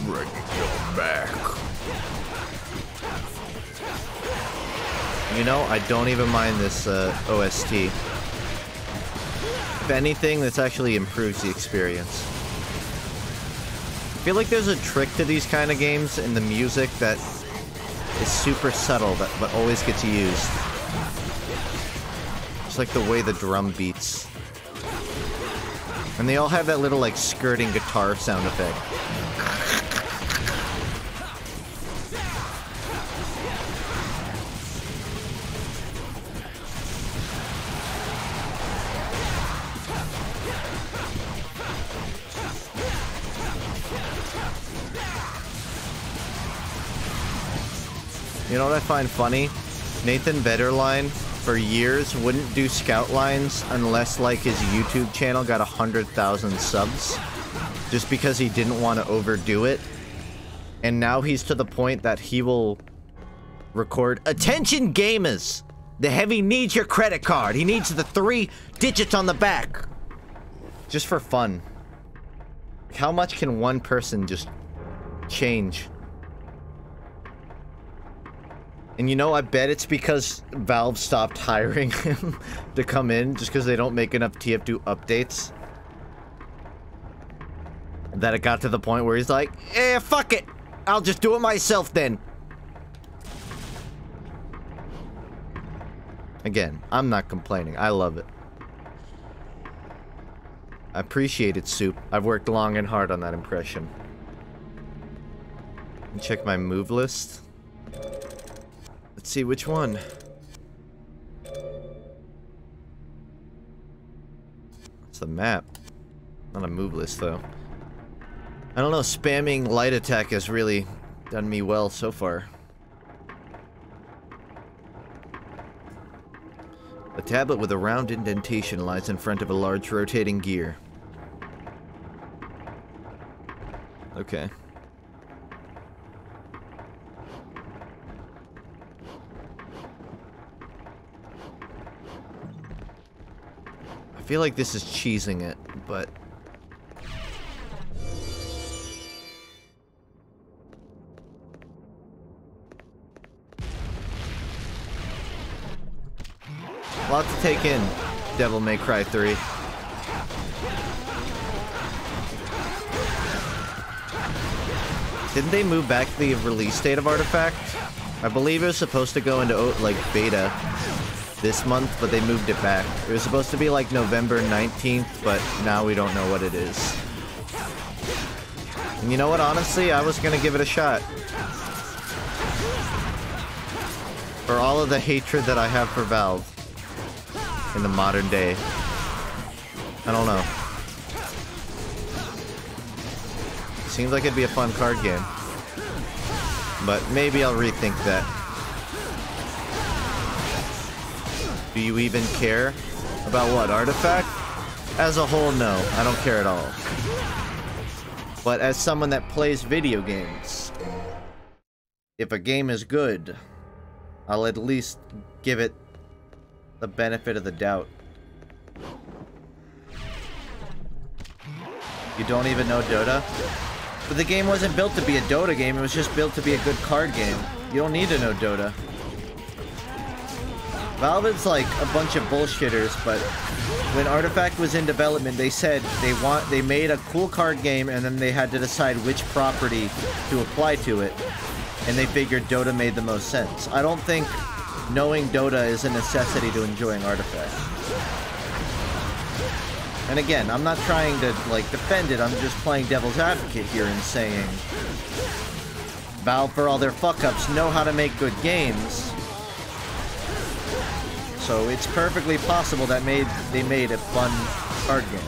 Bring your back. You know, I don't even mind this OST. If anything, this actually improves the experience. I feel like there's a trick to these kind of games in the music that is super subtle, but always gets used. It's like the way the drum beats. And they all have that little, like, skirting guitar sound effect. You know what I find funny? Nathan Vetterline, for years, wouldn't do scout lines unless, like, his YouTube channel got 100,000 subs. Just because he didn't want to overdo it. And now he's to the point that he will record, "Attention gamers! The heavy needs your credit card. He needs the 3 digits on the back." Just for fun. How much can one person just change? And you know, I bet it's because Valve stopped hiring him to come in just because they don't make enough TF2 updates. That it got to the point where he's like, eh, fuck it! I'll just do it myself then. Again, I'm not complaining. I love it. I appreciate it, Soup. I've worked long and hard on that impression. Check my move list. Let's see which one. It's the map. Not a move list, though. I don't know, spamming light attack has really done me well so far. A tablet with a round indentation lies in front of a large rotating gear. Okay. feel like this is cheesing it, but... a lot to take in, Devil May Cry 3. Didn't they move back the release date of Artifact? I believe it was supposed to go into, like, beta this month, but they moved it back. It was supposed to be, like, November 19th, but now we don't know what it is. And you know what, honestly, I was gonna give it a shot. For all of the hatred that I have for Valve in the modern day. I don't know. Seems like it'd be a fun card game. But maybe I'll rethink that. Do you even care about what? Artifact? As a whole, no. I don't care at all. But as someone that plays video games, if a game is good, I'll at least give it the benefit of the doubt. You don't even know Dota? But the game wasn't built to be a Dota game, it was just built to be a good card game. You don't need to know Dota. Valve is like a bunch of bullshitters, but when Artifact was in development, they said they made a cool card game and then they had to decide which property to apply to it. And they figured Dota made the most sense. I don't think knowing Dota is a necessity to enjoying Artifact. And again, I'm not trying to, like, defend it, I'm just playing devil's advocate here and saying Valve, for all their fuck-ups, know how to make good games. So it's perfectly possible that they made a fun card game.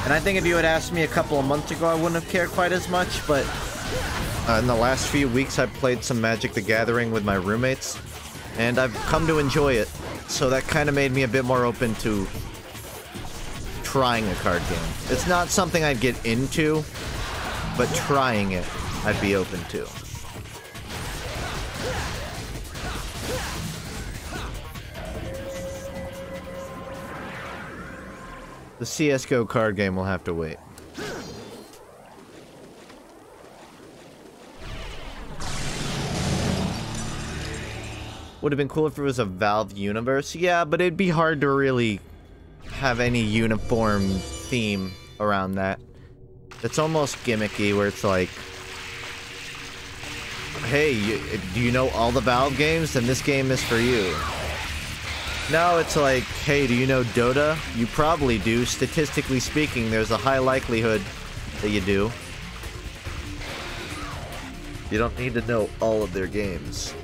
And I think if you had asked me a couple of months ago, I wouldn't have cared quite as much, but in the last few weeks, I've played some Magic the Gathering with my roommates, and I've come to enjoy it. So that kind of made me a bit more open to trying a card game. It's not something I'd get into, but trying it, I'd be open to. The CSGO card game will have to wait. Would have been cool if it was a Valve universe. Yeah, but it'd be hard to really have any uniform theme around that. It's almost gimmicky where it's like, hey, do you know all the Valve games? Then this game is for you. No, it's like, hey, do you know Dota? You probably do. Statistically speaking, there's a high likelihood that you do. You don't need to know all of their games.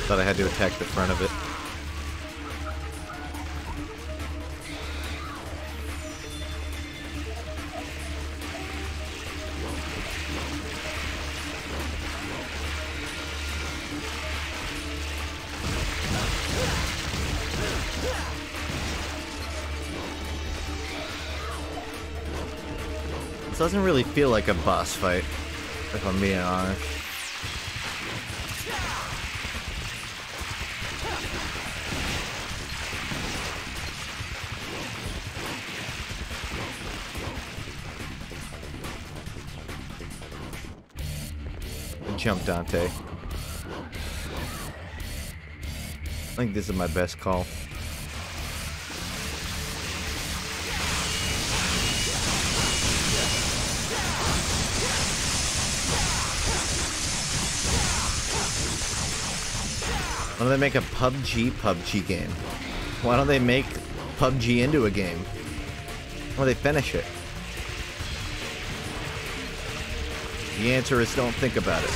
Thought I had to attack the front of it. This doesn't really feel like a boss fight, if I'm being honest. Jump Dante. I think this is my best call. Why don't they make a PUBG game? Why don't they make PUBG into a game? Why don't they finish it? The answer is don't think about it.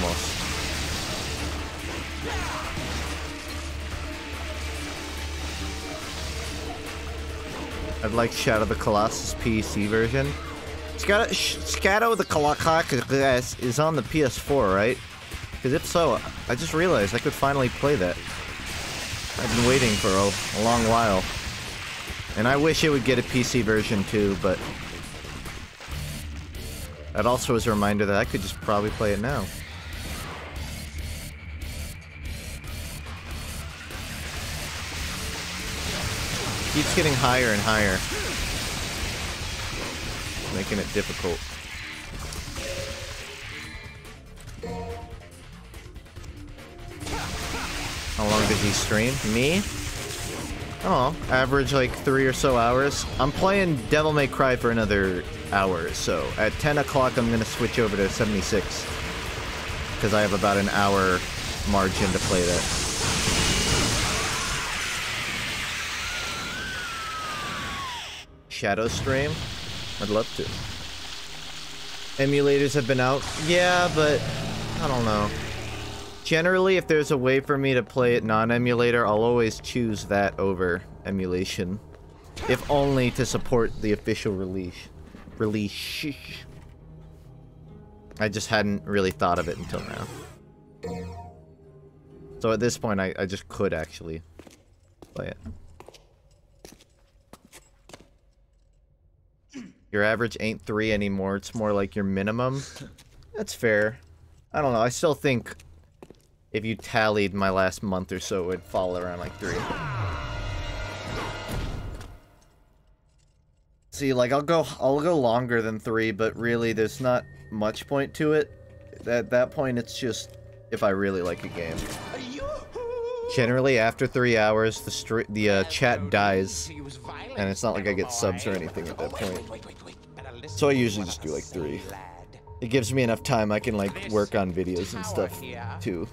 almost. I'd like Shadow the Colossus PC version. Shadow the Colossus is on the PS4, right? Because if so, I just realized I could finally play that. I've been waiting for a long while. And I wish it would get a PC version too, but... that also is a reminder that I could just probably play it now. Keeps getting higher and higher. Making it difficult. How long does he stream? Me? Oh, average like 3 or so hours. I'm playing Devil May Cry for another hour, so at 10 o'clock I'm gonna switch over to 76. Because I have about an hour margin to play that. Shadow stream? I'd love to. Emulators have been out. Yeah, but I don't know. Generally, if there's a way for me to play it non-emulator, I'll always choose that over emulation. If only to support the official release. I just hadn't really thought of it until now. So at this point, I just could actually play it. Your average ain't 3 anymore, it's more like your minimum. That's fair. I don't know, I still think if you tallied my last month or so, it would fall around like 3. See, like, I'll go longer than 3, but really there's not much point to it. At that point, it's just if I really like a game. Generally, after 3 hours, the chat dies, and it's not like I get subs or anything at that point. So I usually just do like 3. It gives me enough time I can like work on videos and stuff too.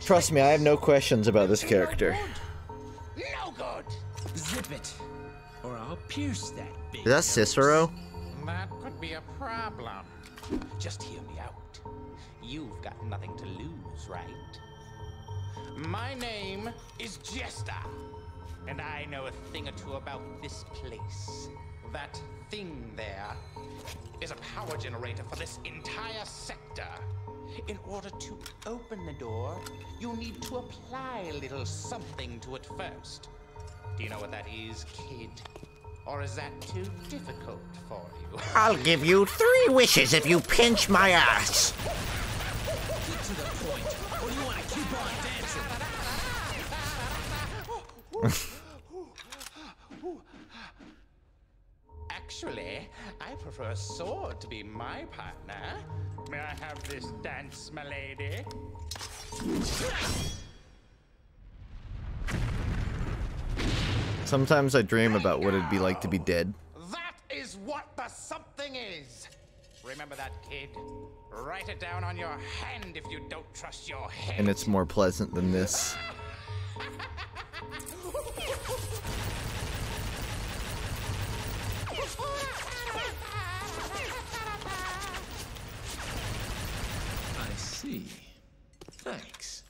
Trust me, I have no questions about this character. No good. Zip it, or I'll pierce that big. Is that Cicero? That could be a problem. Just hear me out. You've got nothing to lose, right? My name is Jester, and I know a thing or two about this place. That thing there is a power generator for this entire sector. In order to open the door, you'll need to apply a little something to it first. Do you know what that is, kid? Or is that too difficult for you? I'll give you 3 wishes if you pinch my ass. Get to the point, or do you want to keep on dancing? Actually, I prefer a sword to be my partner. May I have this dance, my lady? Sometimes I dream about what it'd be like to be dead. That is what the something is. Remember that, kid? Write it down on your hand if you don't trust your head. And it's more pleasant than this. I see. Thanks.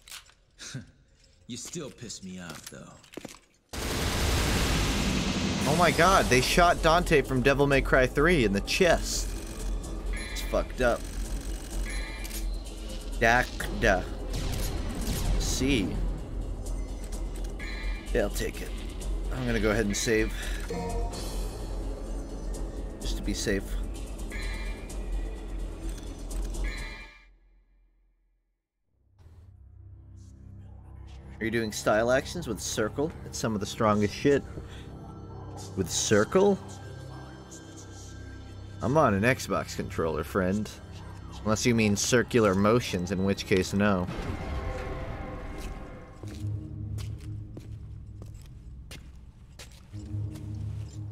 You still piss me off, though. Oh my god, they shot Dante from Devil May Cry 3 in the chest. It's fucked up. Dakda. C. Yeah, I'll take it. I'm gonna go ahead and save. Just to be safe. Are you doing style actions with circle? It's some of the strongest shit. With circle? I'm on an Xbox controller, friend. Unless you mean circular motions, in which case, no.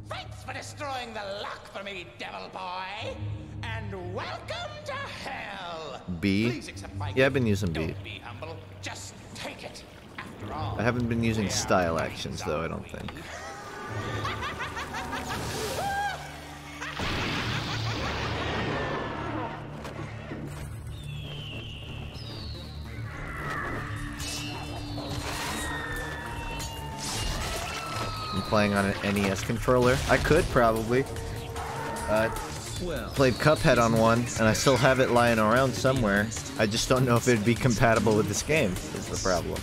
Thanks for destroying the lock for me, devil boy. And welcome to hell. B? Please accept my Yeah, I've been gift. using B. Don't be humble. Just take it. After all, I haven't been using style actions, though, I don't think. playing on an NES controller. I could probably. Well, Played Cuphead on one, and I still have it lying around somewhere. I just don't know if it'd be compatible with this game, is the problem.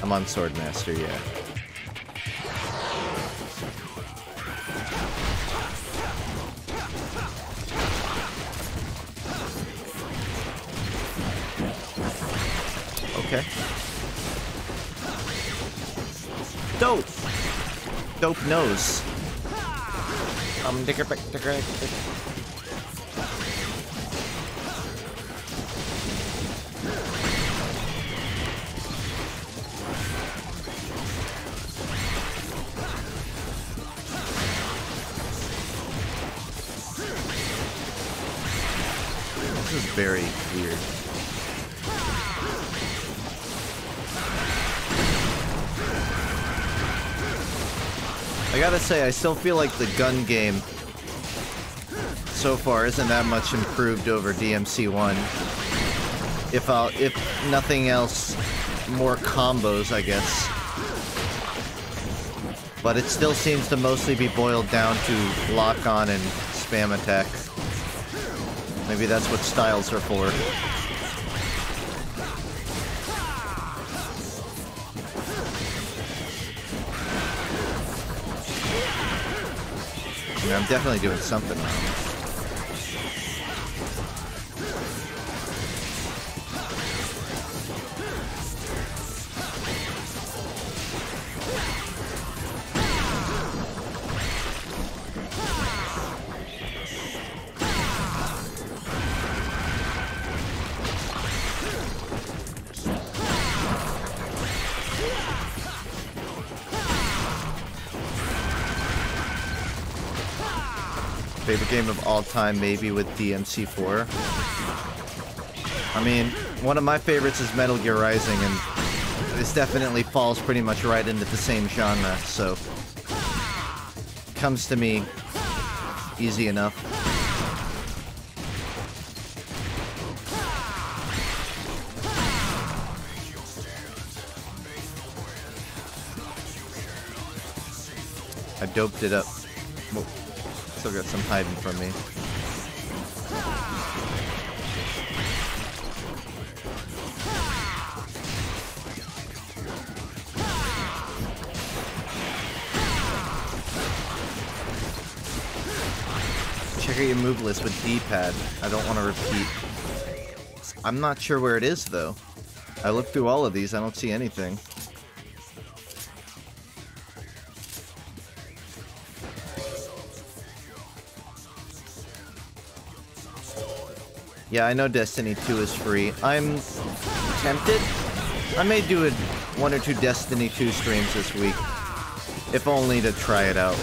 I'm on Swordmaster, yeah. Okay. Dope! Dope nose. Digger. This is very weird. I gotta say, I still feel like the gun game so far isn't that much improved over DMC1. If nothing else, more combos, I guess. But it still seems to mostly be boiled down to lock on and spam attack. Maybe that's what styles are for. I mean, I'm definitely doing something wrong. Favorite game of all time, maybe with DMC4. I mean, one of my favorites is Metal Gear Rising, and this definitely falls pretty much right into the same genre, so comes to me easy enough. I doped it up. Whoa. Still got some hiding from me. Check out your move list with D-pad. I don't want to repeat. I'm not sure where it is, though. I looked through all of these. I don't see anything. Yeah, I know Destiny 2 is free. I'm tempted. I may do 1 or 2 Destiny 2 streams this week, if only to try it out.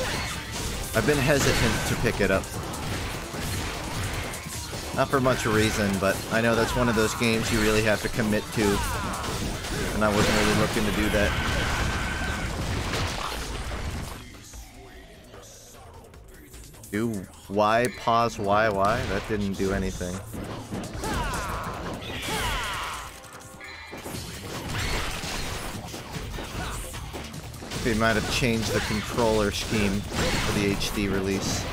I've been hesitant to pick it up. Not for much reason, but I know that's one of those games you really have to commit to, and I wasn't really looking to do that. Do Y pause YY? That didn't do anything. They might have changed the controller scheme for the HD release.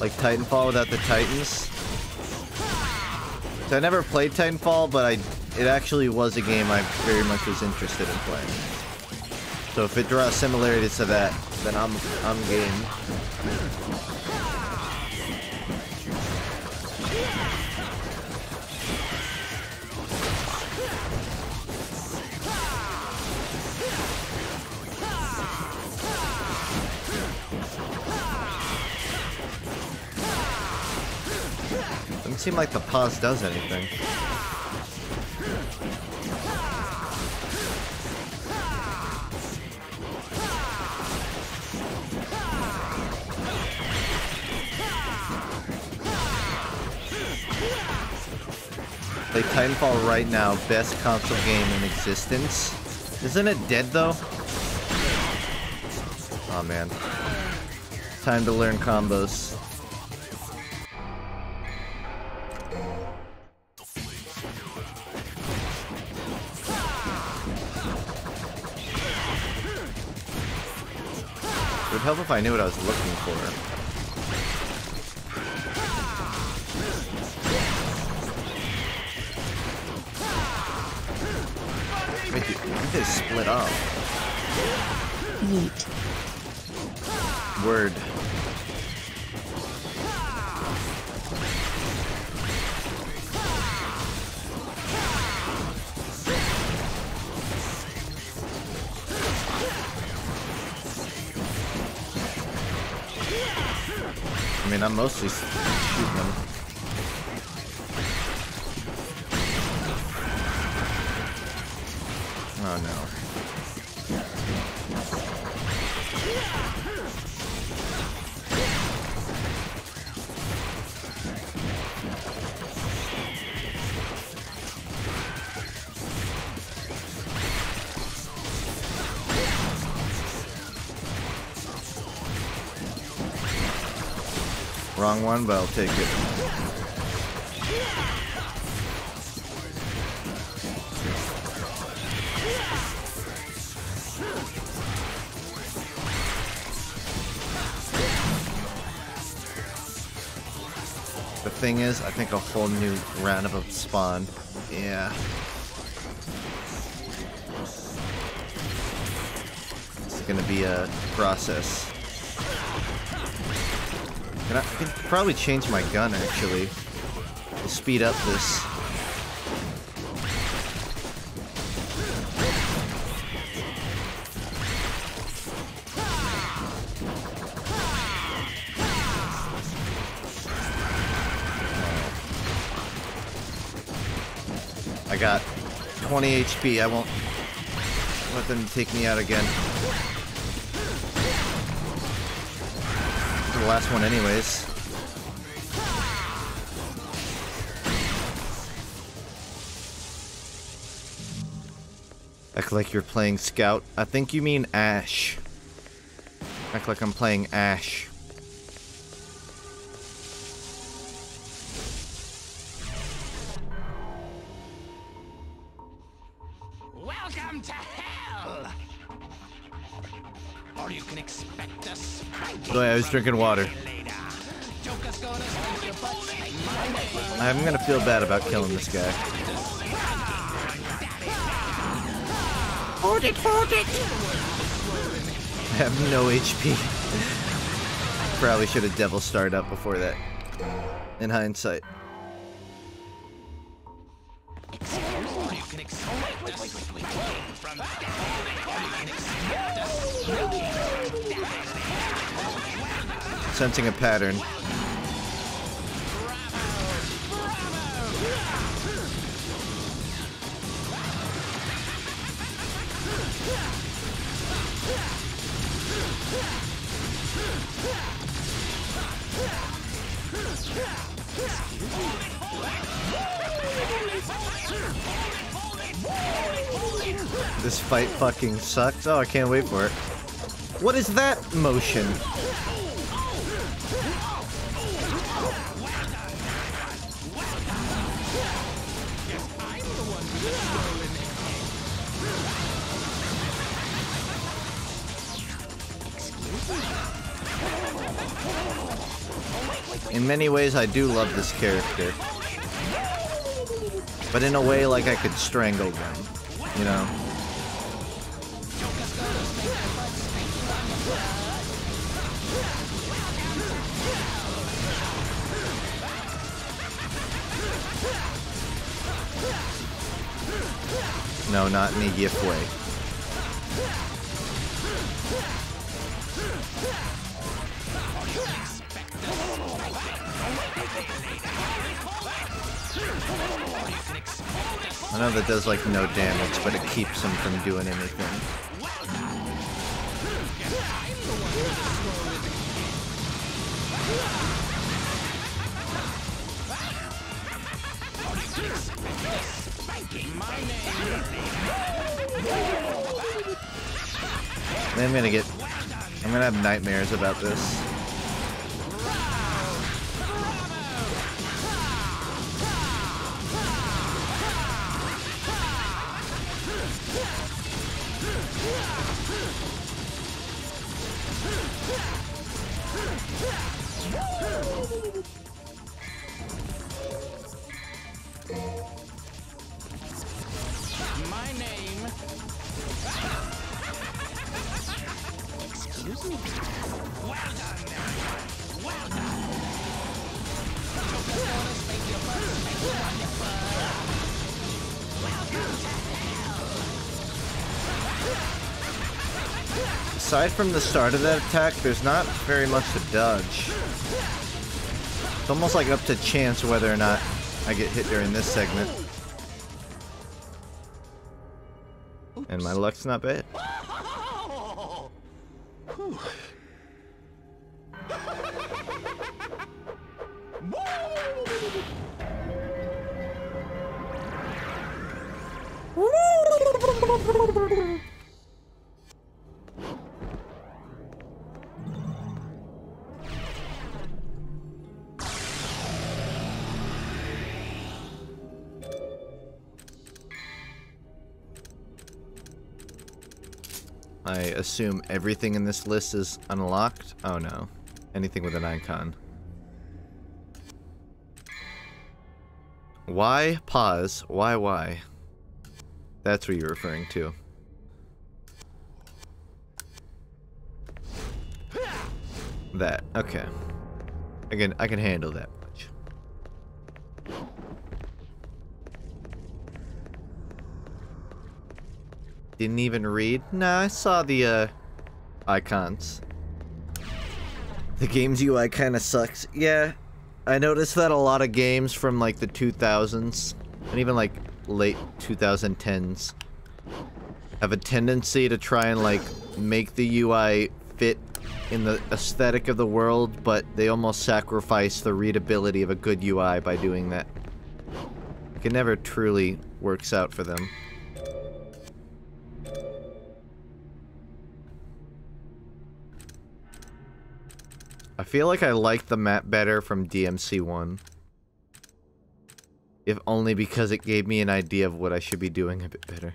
Like Titanfall without the Titans. So I never played Titanfall, but it actually was a game I very much was interested in playing. So if it draws similarities to that, then I'm game. Doesn't seem like the pause does anything. Play Titanfall right now, best console game in existence. Isn't it dead though? Oh man. Time to learn combos. would help if I knew what I was looking for. Wait, I think they split up. Yeet. Word. I mean, I'm mostly shooting them. Oh no. Wrong one, but I'll take it. The thing is, I think a whole new round of them spawn. Yeah. It's gonna be a process. I can probably change my gun, actually, to speed up this. I got 20 HP. I won't let them take me out again. The last one anyways. Act like you're playing Scout. I think you mean Ash. Act like I'm playing Ash. Welcome to hell! Or you can expect a spanking. Oh yeah, I was drinking water. I'm gonna feel bad about killing this guy. Hold it, hold it! I have no HP. Probably should have Devil Starred up before that. In hindsight. Sensing a pattern. This fight fucking sucks. Oh, I can't wait for it. What is that motion? In many ways, I do love this character. But in a way, like I could strangle them, you know? No, not in a GIF way. I know that does like no damage, but it keeps him from doing anything. Then I'm gonna have nightmares about this. My name. Excuse me. Well done, everyone. Well done. Bonus make your birth make wonderful. Welcome to hell. Aside from the start of that attack, there's not very much to dodge. It's almost like up to chance whether or not I get hit during this segment. And my luck's not bad. I assume everything in this list is unlocked? Oh no. Anything with an icon. Why? Pause. Why? That's what you're referring to. That. Okay. Again, I can handle that much. Didn't even read? Nah, I saw the, icons. The game's UI kinda sucks. Yeah, I noticed that a lot of games from, like, the 2000s, and even, like, late 2010s, have a tendency to try and, like, make the UI fit in the aesthetic of the world, but they almost sacrifice the readability of a good UI by doing that. It never truly works out for them. I feel like I like the map better from DMC1. If only because it gave me an idea of what I should be doing a bit better.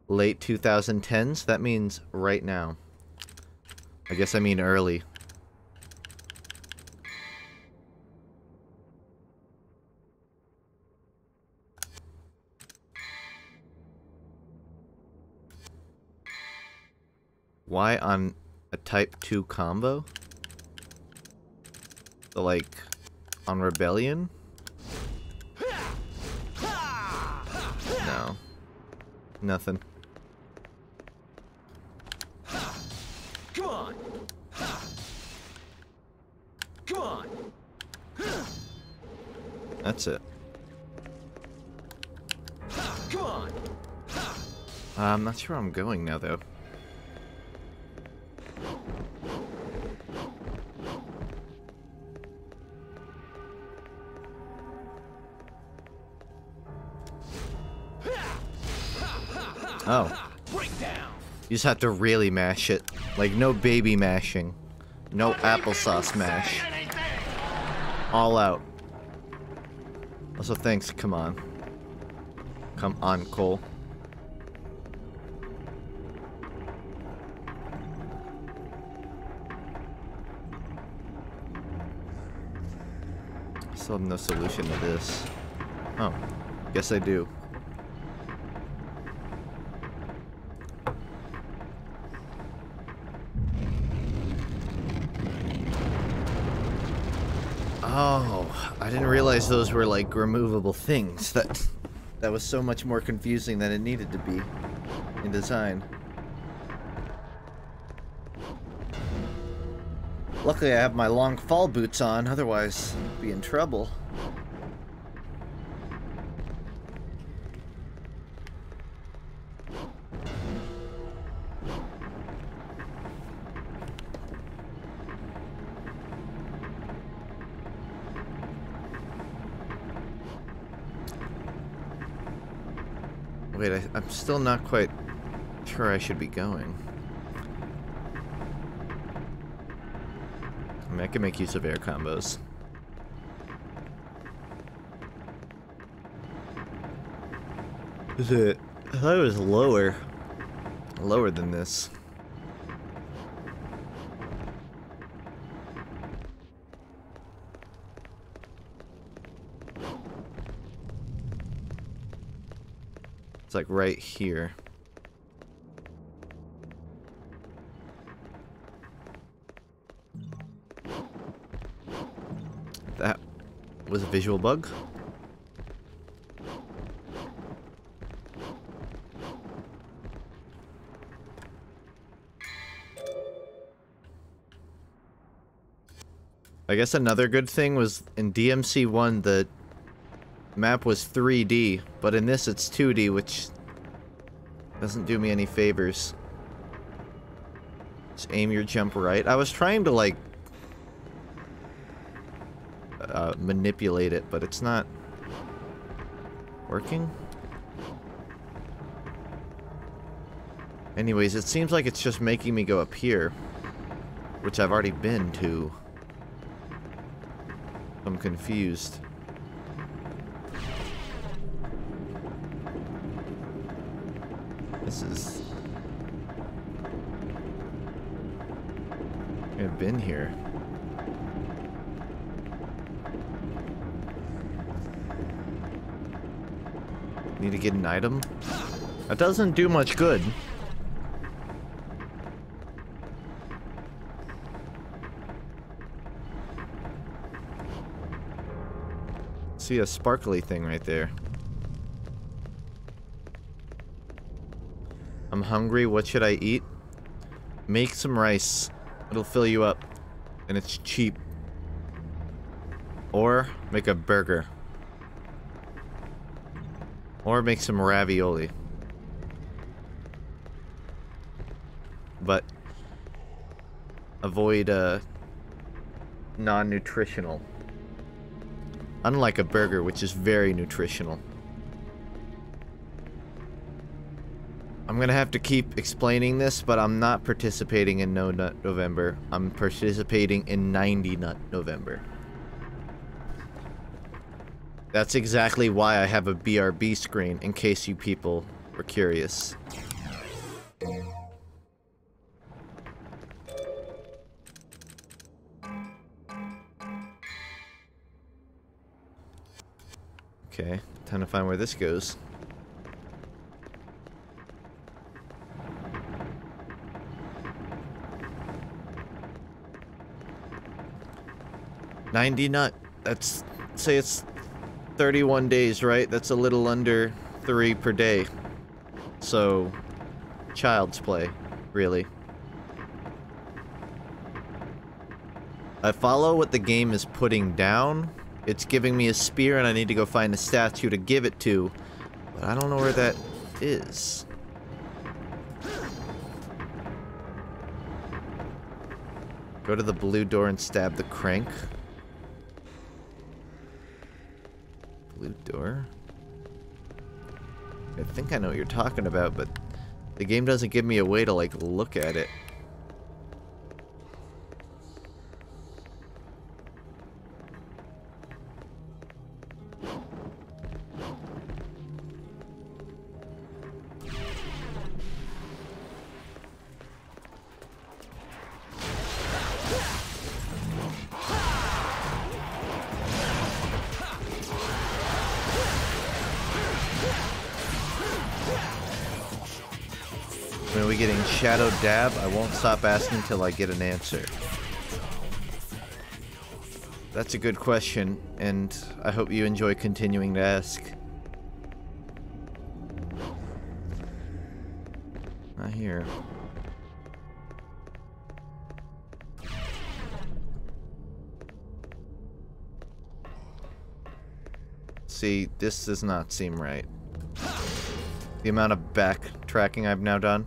Late 2010s? That means right now. I guess I mean early. Why on a type 2 combo? So, like, on Rebellion? No. Nothing. Come on. Come on. That's it. Come on. I'm not sure I'm going now, though. Oh. You just have to really mash it. Like, no baby mashing. No applesauce mash. All out. Also, thanks. Come on. Come on, Cole. Still have no solution to this. Oh. Guess I do. Oh, I didn't realize those were like removable things. That was so much more confusing than it needed to be in design. Luckily I have my long fall boots on, otherwise I'd be in trouble. Wait, I'm still not quite sure I should be going. I mean, I can make use of air combos. Is it? I thought it was lower. Lower than this. It's like right here. That was a visual bug. I guess another good thing was in DMC1 the map was 3D, but in this it's 2D, which doesn't do me any favors. Just aim your jump right. I was trying to like manipulate it, but it's not working. Anyways, it seems like it's just making me go up here, which I've already been to. I'm confused. This is... I've been here. Need to get an item? That doesn't do much good. See a sparkly thing right there. I'm hungry. What should I eat? Make some rice. It'll fill you up. And it's cheap. Or make a burger. Or make some ravioli. But avoid non-nutritional. Unlike a burger, which is very nutritional. I'm gonna have to keep explaining this, but I'm not participating in No Nut November. I'm participating in 90 Nut November. That's exactly why I have a BRB screen, in case you people were curious. Okay, time to find where this goes. $90 nut. That's, say it's 31 days, right? That's a little under 3 per day. So, child's play, really. I follow what the game is putting down. It's giving me a spear and I need to go find a statue to give it to. But I don't know where that is. Go to the blue door and stab the crank. Blue door? I think I know what you're talking about, but the game doesn't give me a way to, like, look at it. When are we getting Shadow Dab? I won't stop asking till I get an answer. That's a good question, and I hope you enjoy continuing to ask. Not here. See, this does not seem right. The amount of backtracking I've now done.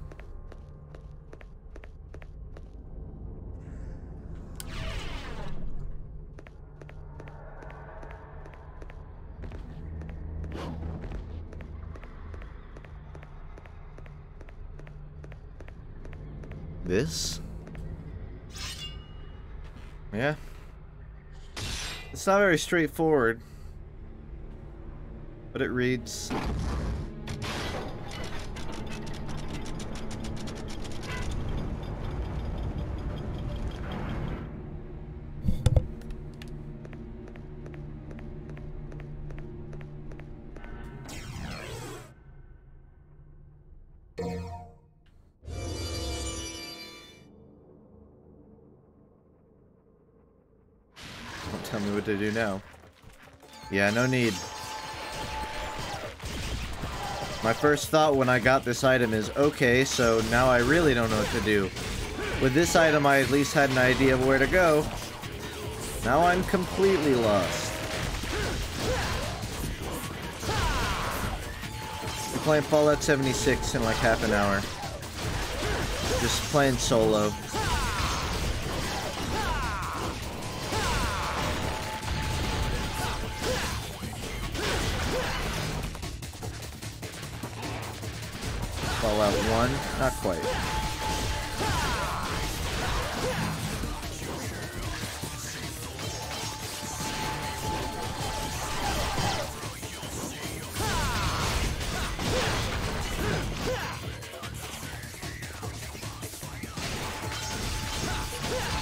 This? Yeah. It's not very straightforward, but it reads. Tell me what to do now. Yeah, no need. My first thought when I got this item is, okay, so now I really don't know what to do. With this item, I at least had an idea of where to go. Now I'm completely lost. I'm playing Fallout 76 in like half an hour. Just playing solo. Fallout 1? Not quite.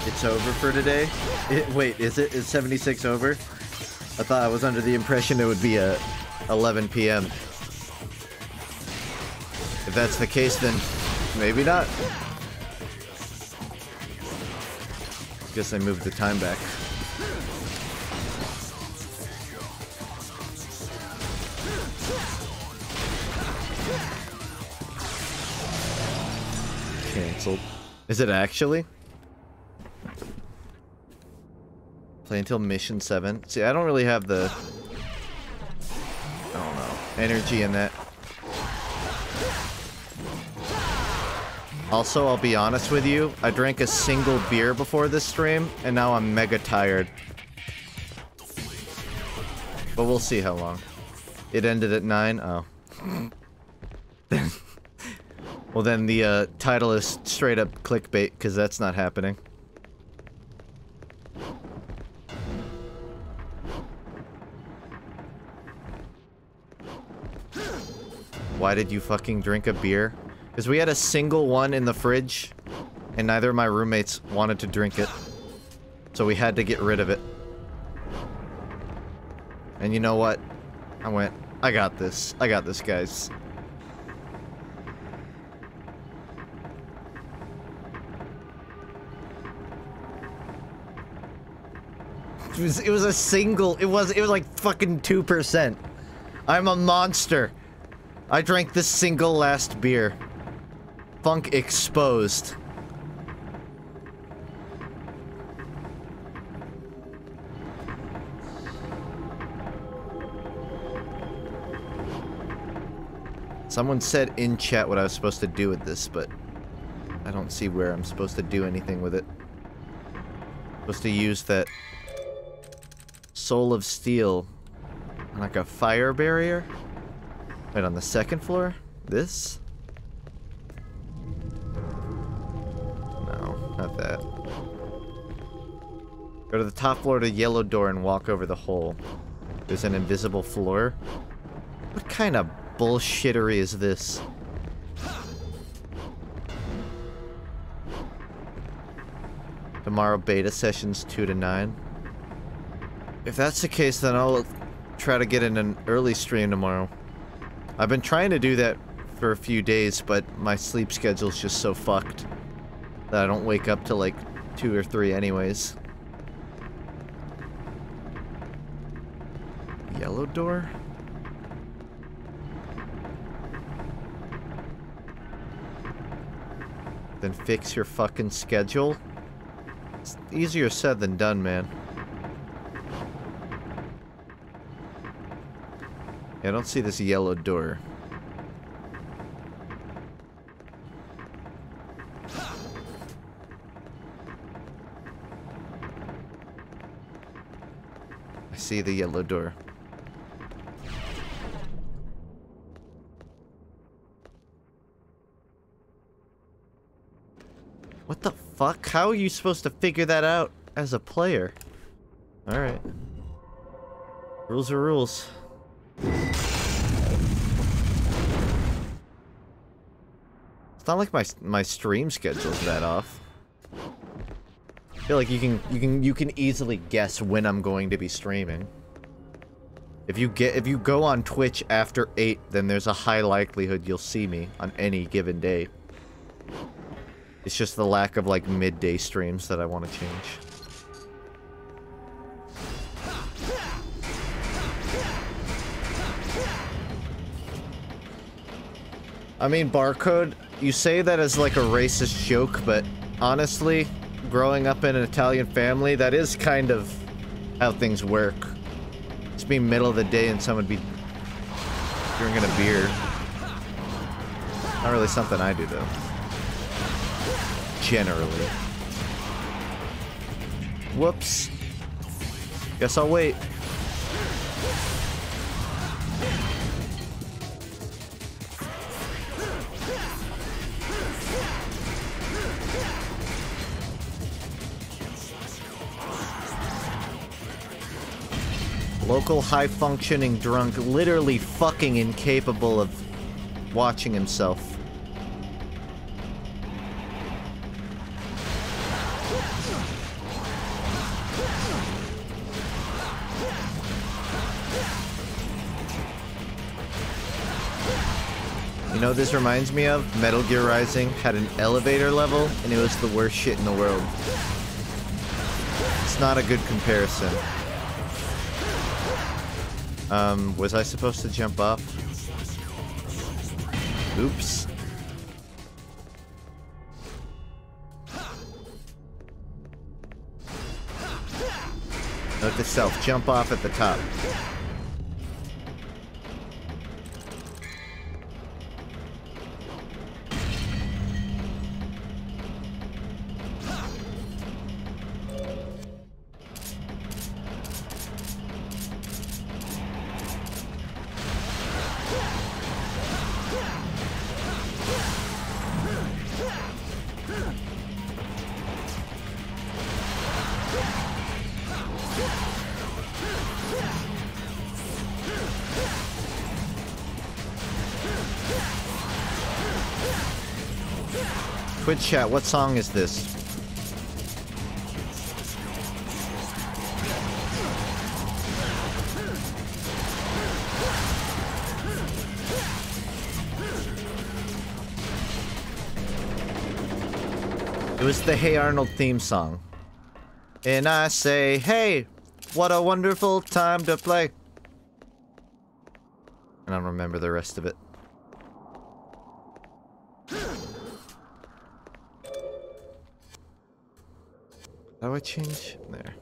It's over for today? Wait, is it? Is 76 over? I thought I was under the impression it would be at 11 p.m. If that's the case, then maybe not. Guess I moved the time back. Cancelled. Is it actually? Play until mission 7. See, I don't really have the... I don't know. Energy in that. Also, I'll be honest with you, I drank a single beer before this stream, and now I'm mega tired. But we'll see how long. It ended at 9? Oh. Well then the title is straight up clickbait, because that's not happening. Why did you fucking drink a beer? Because we had a single one in the fridge, and neither of my roommates wanted to drink it. So we had to get rid of it. And you know what? I went, I got this, guys. It was a single, it was like fucking 2%. I'm a monster. I drank the single last beer. FUNKe exposed. Someone said in chat what I was supposed to do with this, but I don't see where I'm supposed to do anything with it. I'm supposed to use that Soul of Steel on like a fire barrier? Wait, on the second floor? This? No, not that. Go to the top floor to the yellow door and walk over the hole. There's an invisible floor? What kind of bullshittery is this? Tomorrow beta sessions 2 to 9. If that's the case, then I'll try to get in an early stream tomorrow. I've been trying to do that for a few days, but my sleep schedule's just so fucked that I don't wake up till like 2 or 3 anyways. Yellow door? Then fix your fucking schedule? It's easier said than done, man. Yeah, I don't see this yellow door. I see the yellow door. What the fuck? How are you supposed to figure that out as a player? Alright. Rules are rules. It's not like my stream schedule's that off. I feel like you can easily guess when I'm going to be streaming. If you go on Twitch after 8, then there's a high likelihood you'll see me on any given day. It's just the lack of like midday streams that I want to change. I mean, barcode, you say that as like a racist joke, but honestly, growing up in an Italian family, that is kind of how things work. It's be middle of the day and someone would be drinking a beer. Not really something I do, though. Generally. Whoops. Guess I'll wait. Local high-functioning drunk, literally fucking incapable of watching himself. You know what this reminds me of? Metal Gear Rising had an elevator level, and it was the worst shit in the world. It's not a good comparison. Was I supposed to jump off? Oops. Note to self, jump off at the top. Twitch chat, what song is this? It was the Hey Arnold theme song. And I say, hey, what a wonderful time to play. I don't remember the rest of it. How do I change? There.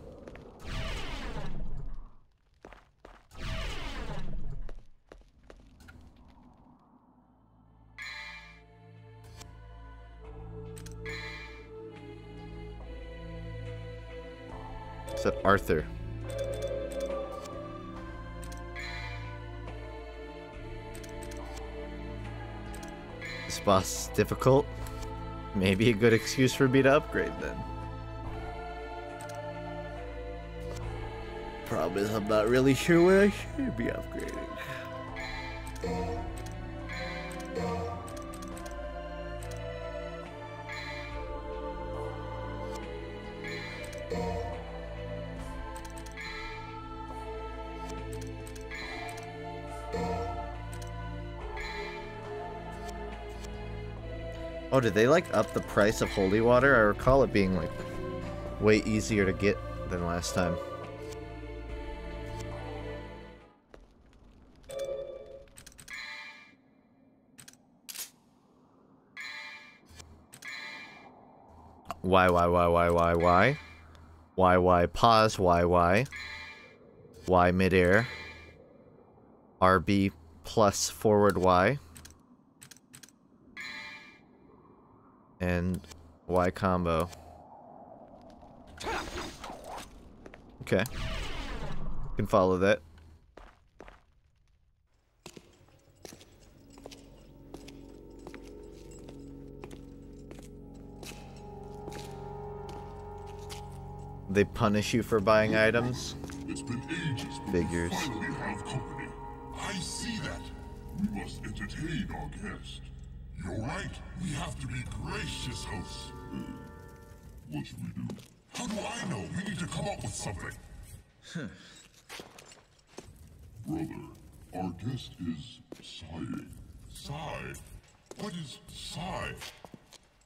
Is that Arthur? This boss is difficult. Maybe a good excuse for me to upgrade then. Problem is, I'm not really sure where I should be upgrading. Oh, did they like up the price of holy water? I recall it being like way easier to get than last time. Why, pause, Y midair, RB plus forward Y, and Y combo. Okay. Can follow that. They punish you for buying items? It's been ages. Figures. Finally have company. I see that. We must entertain our guest. You're right. We have to be gracious hosts. What should we do? How do I know? We need to come up with something. Brother, our guest is sighing. Sigh? What is sigh?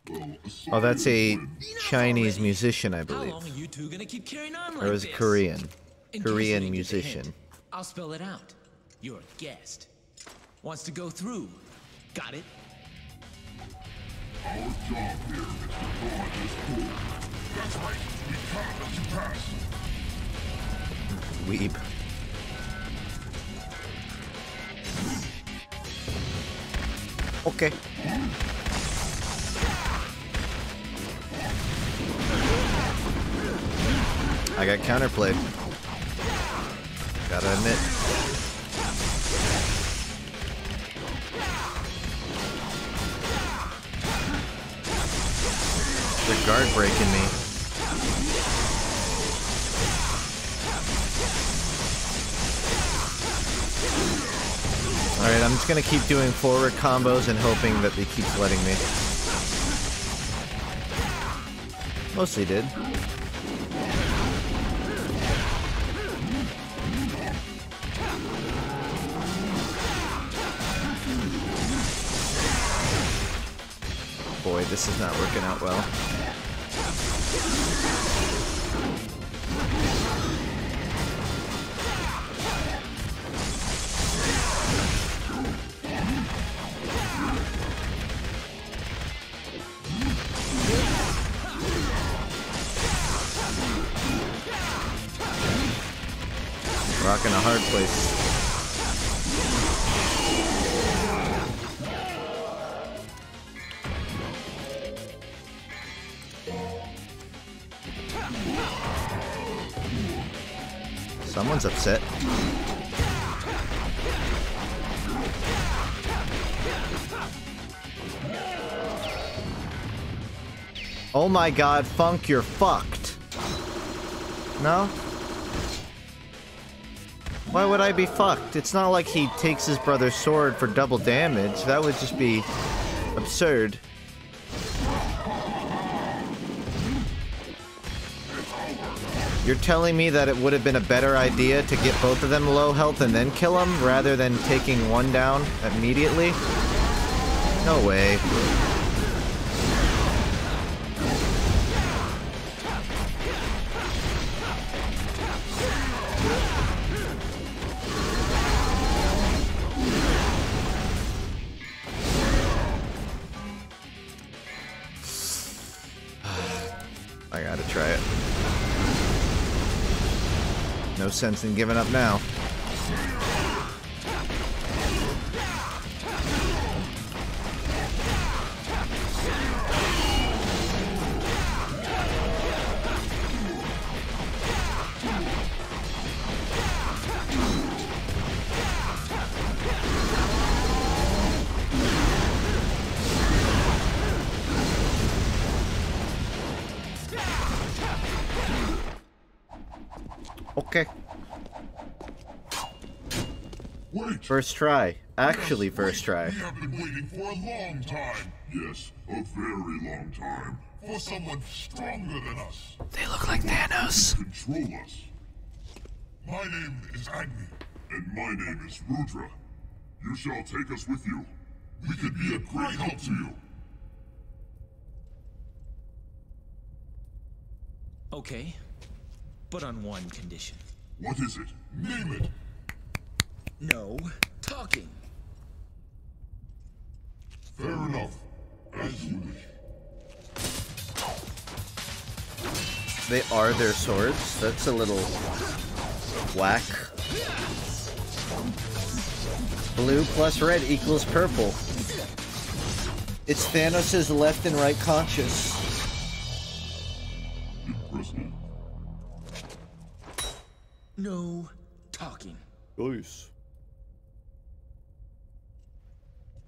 Well, Oh, that's a Chinese musician, I How believe. long are you two gonna keep carrying on like Or was this? it Korean? In case you Korean didn't get the musician. hint, I'll spell it out. Your guest wants to go through. Got it? Our job here is to guard this pool. That's right. We can't let you pass. Weeb. Okay. I got counterplayed. Gotta admit. They're guard breaking me. Alright, I'm just gonna keep doing forward combos and hoping that he keeps letting me. Mostly did. Boy, this is not working out well. Rocking a hard place. Someone's upset. Oh my god, Funk, you're fucked. No? Why would I be fucked? It's not like he takes his brother's sword for double damage. That would just be absurd. You're telling me that it would have been a better idea to get both of them low health and then kill them, rather than taking one down immediately? No way. I gotta try it. No sense in giving up now. Okay. Wait! First try. Actually, first try. We have been waiting for a long time. Yes, a very long time. For someone stronger than us. They look like Thanos. Control us. My name is Agni. And my name is Rudra. You shall take us with you. We could be a great help to you. Okay, but on one condition. What is it? Name it. No talking. Fair enough. As you wish. They are their swords? That's a little whack. Blue plus red equals purple. It's Thanos' left and right conscious. Impressive. No talking. Nice.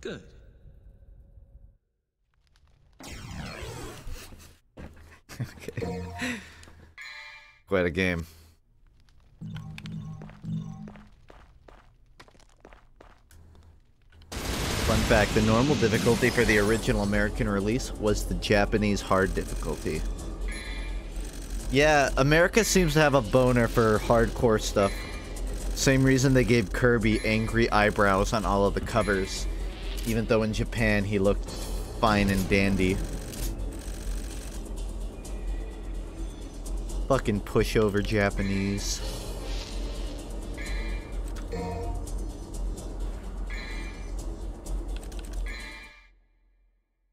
Good. Okay. Quite a game. Fun fact, the normal difficulty for the original American release was the Japanese hard difficulty. Yeah, America seems to have a boner for hardcore stuff. Same reason they gave Kirby angry eyebrows on all of the covers, even though in Japan he looked fine and dandy. Fucking pushover Japanese.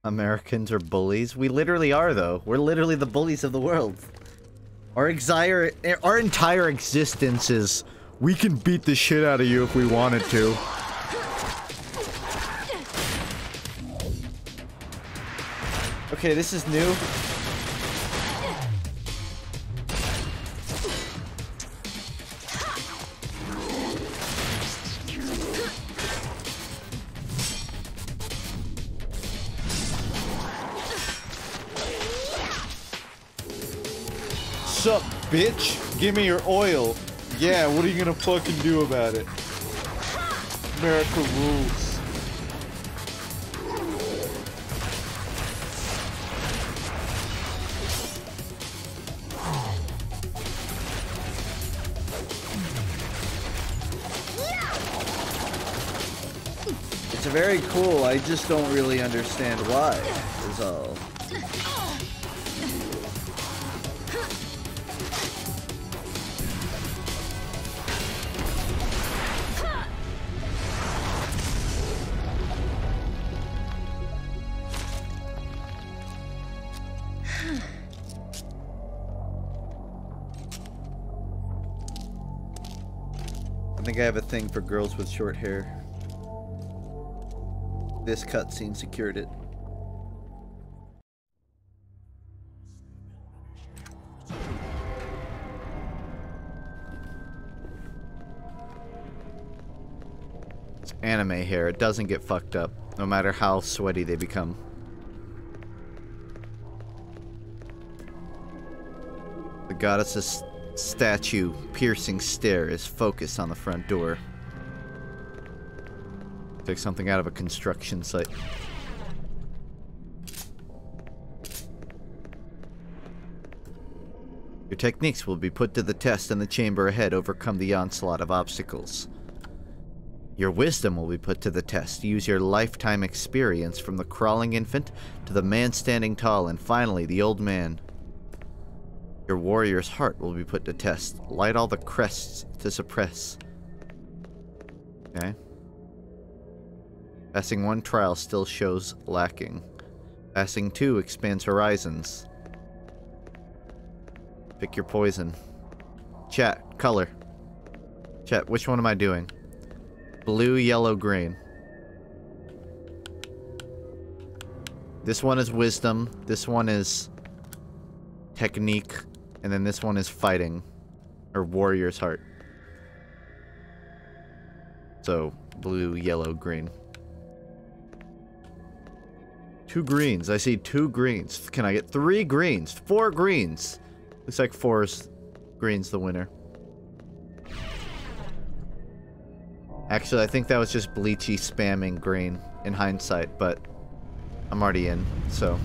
Americans are bullies. We literally are, though. We're literally the bullies of the world. Our entire existence is, we can beat the shit out of you if we wanted to. Okay, this is new. Sup, bitch? Give me your oil. Yeah, what are you gonna fucking do about it? America rules. It's very cool, I just don't really understand why, is all. I think I have a thing for girls with short hair. This cutscene secured it. It's anime hair. It doesn't get fucked up, no matter how sweaty they become. The goddess's statue piercing stare is focused on the front door. Like something out of a construction site. Your techniques will be put to the test in the chamber ahead. Overcome the onslaught of obstacles. Your wisdom will be put to the test. Use your lifetime experience from the crawling infant to the man standing tall and finally the old man. Your warrior's heart will be put to test. Light all the crests to suppress. Okay. Passing one trial still shows lacking. Passing two expands horizons. Pick your poison. Chat, color. Chat, which one am I doing? Blue, yellow, green. This one is wisdom. This one is technique. And then this one is fighting. Or warrior's heart. So, blue, yellow, green. 2 greens. I see 2 greens. Can I get 3 greens? 4 greens. Looks like 4 green's the winner. Actually, I think that was just Bleachy spamming green in hindsight, but I'm already in, so.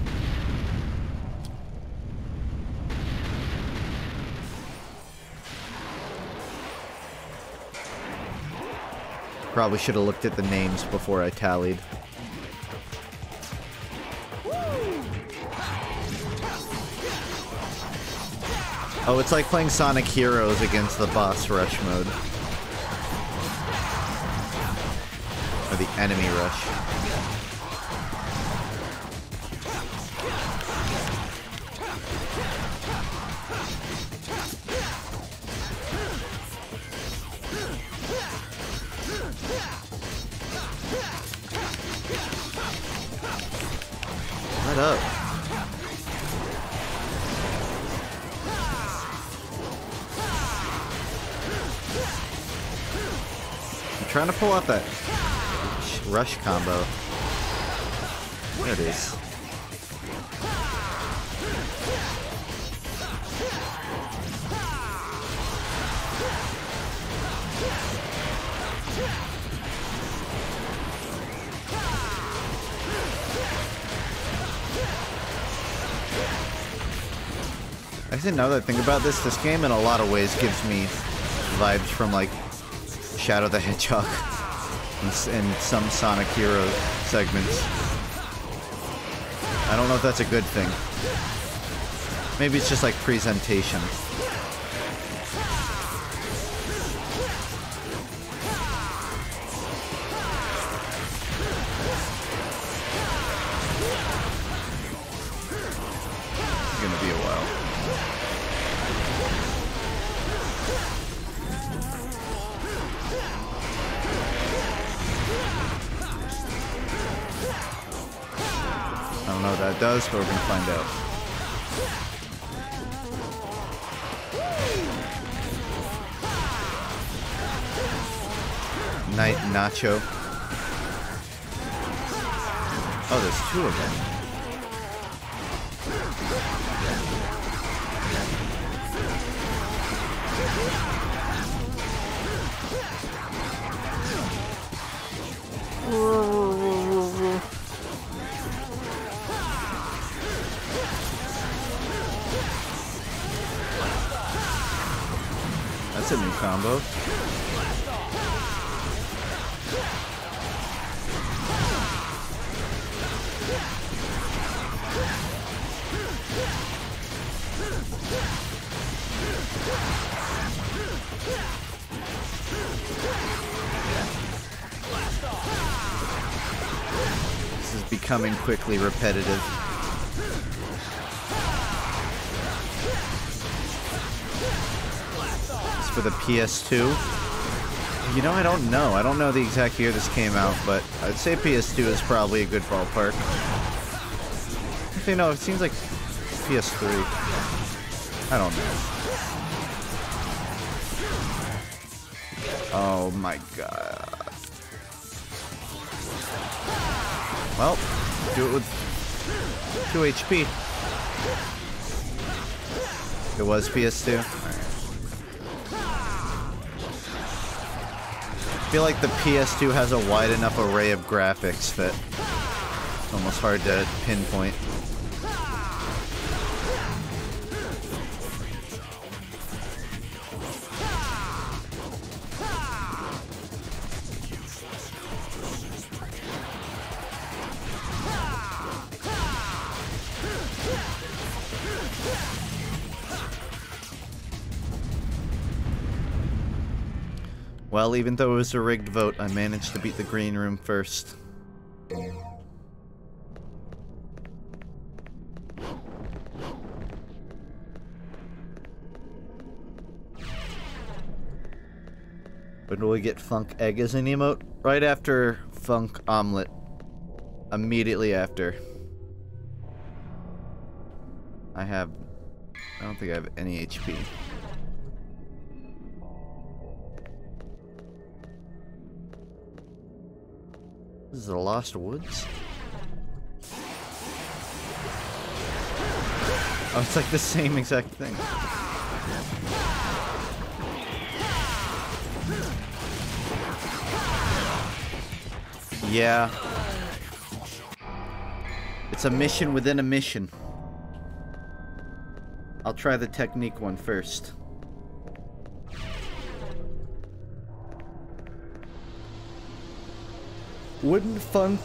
Probably should have looked at the names before I tallied. Oh, it's like playing Sonic Heroes against the boss rush mode. Or the enemy rush. Shut up. Trying to pull off that rush combo. There it is. Actually, now that I think about this, this game in a lot of ways gives me vibes from like Shadow the Hedgehog and some Sonic Hero segments. I don't know if that's a good thing. Maybe it's just like presentation. don't know what that does, but we're gonna find out. Night Nacho. Oh, there's two of them. That's a new combo. This is becoming quickly repetitive. It's for the PS2. You know, I don't know. I don't know the exact year this came out, but I'd say PS2 is probably a good ballpark. Actually, no, it seems like PS3. I don't know. Oh my god. Well, do it with 2 HP. It was PS2. I feel like the PS2 has a wide enough array of graphics that it's almost hard to pinpoint. Well, even though it was a rigged vote, I managed to beat the green room first. When do we get Funk Egg as an emote? Right after Funk Omelet. Immediately after. I don't think I have any HP. This is the Lost Woods? Oh, it's like the same exact thing. Yeah. It's a mission within a mission. I'll try the technique one first. Wouldn't Funk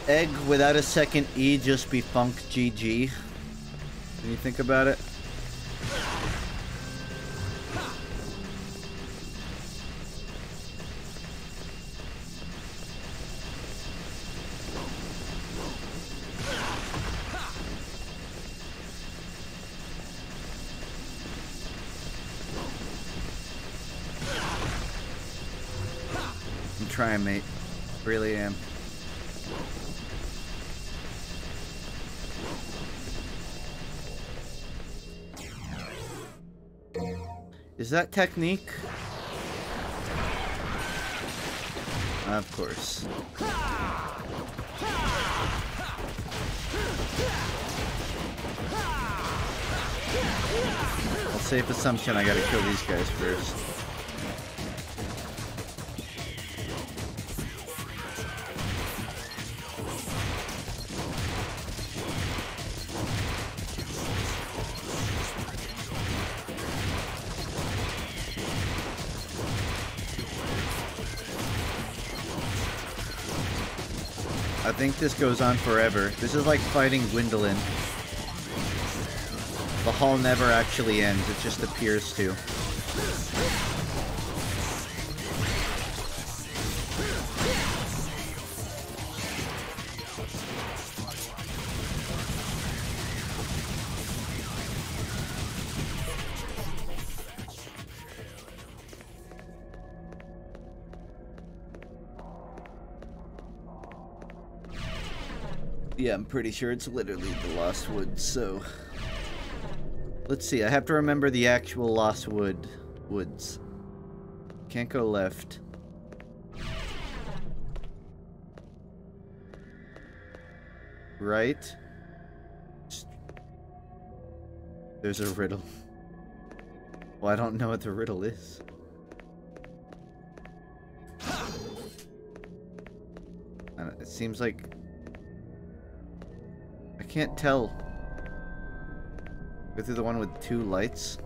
Egg without a second E just be Funk GG? When you think about it? I'm trying, mate. Really am. Is that technique? Of course. I'll safe assumption I gotta kill these guys first. I think this goes on forever. This is like fighting Gwendolyn. The hall never actually ends, it just appears to. Yeah, I'm pretty sure it's literally the Lost Woods, so... Let's see, I have to remember the actual Lost Woods. Can't go left. Right? There's a riddle. Well, I don't know what the riddle is. It seems like... I can't tell. Go through the one with 2 lights.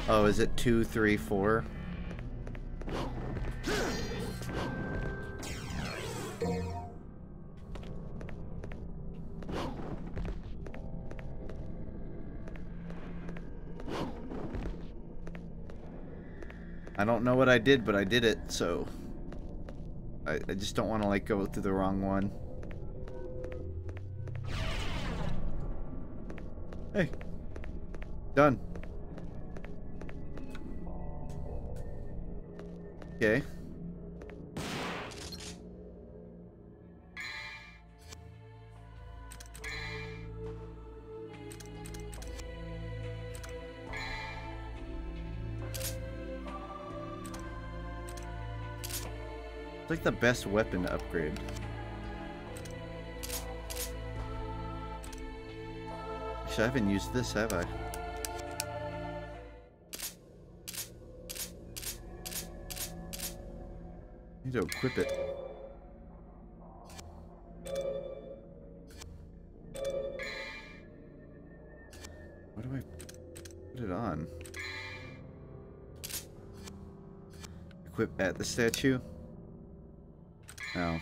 Oh, is it 2, 3, 4? I don't know what I did, but I did it, so... I just don't want to, like, go through the wrong one. Hey. Done. Okay. It's like the best weapon to upgrade. Actually, I haven't used this, have I? Need to equip it. What do I put it on? Equip at the statue? No.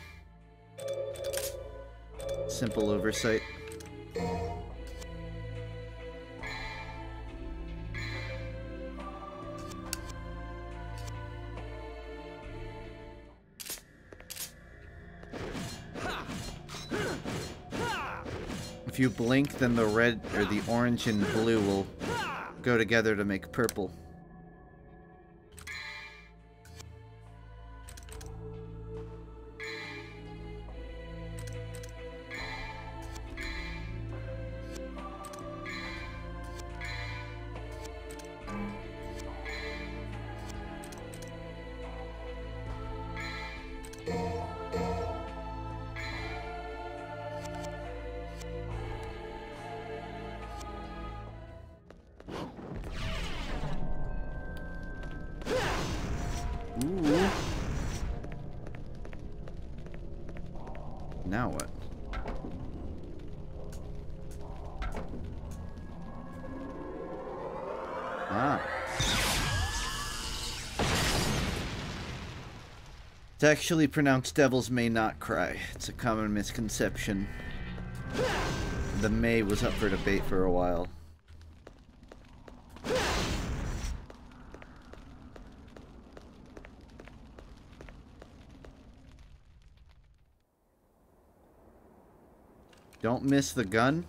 Simple oversight. If you blink, then the red or the orange and blue will go together to make purple. Ooh. Now what? Ah. It's actually pronounced devils may not cry. It's a common misconception. The may was up for debate for a while. Don't miss the gun.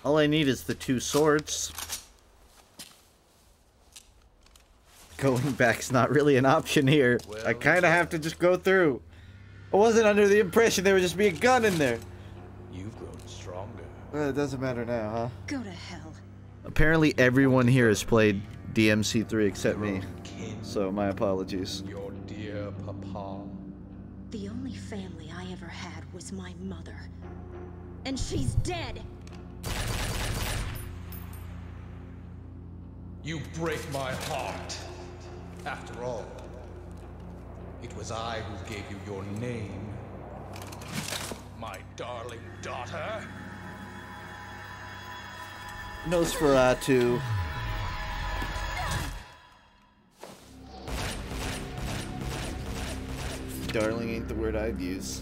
All I need is the 2 swords. Going back's not really an option here. Well, I kind of have to just go through. I wasn't under the impression there would just be a gun in there. You've grown stronger. Well, it doesn't matter now, huh? Go to hell. Apparently everyone here has played DMC3 except me. So my apologies. Your dear papa. The only family I ever had was my mother. And she's dead! You break my heart. After all, it was I who gave you your name. My darling daughter. Nosferatu. Darling ain't the word I'd use.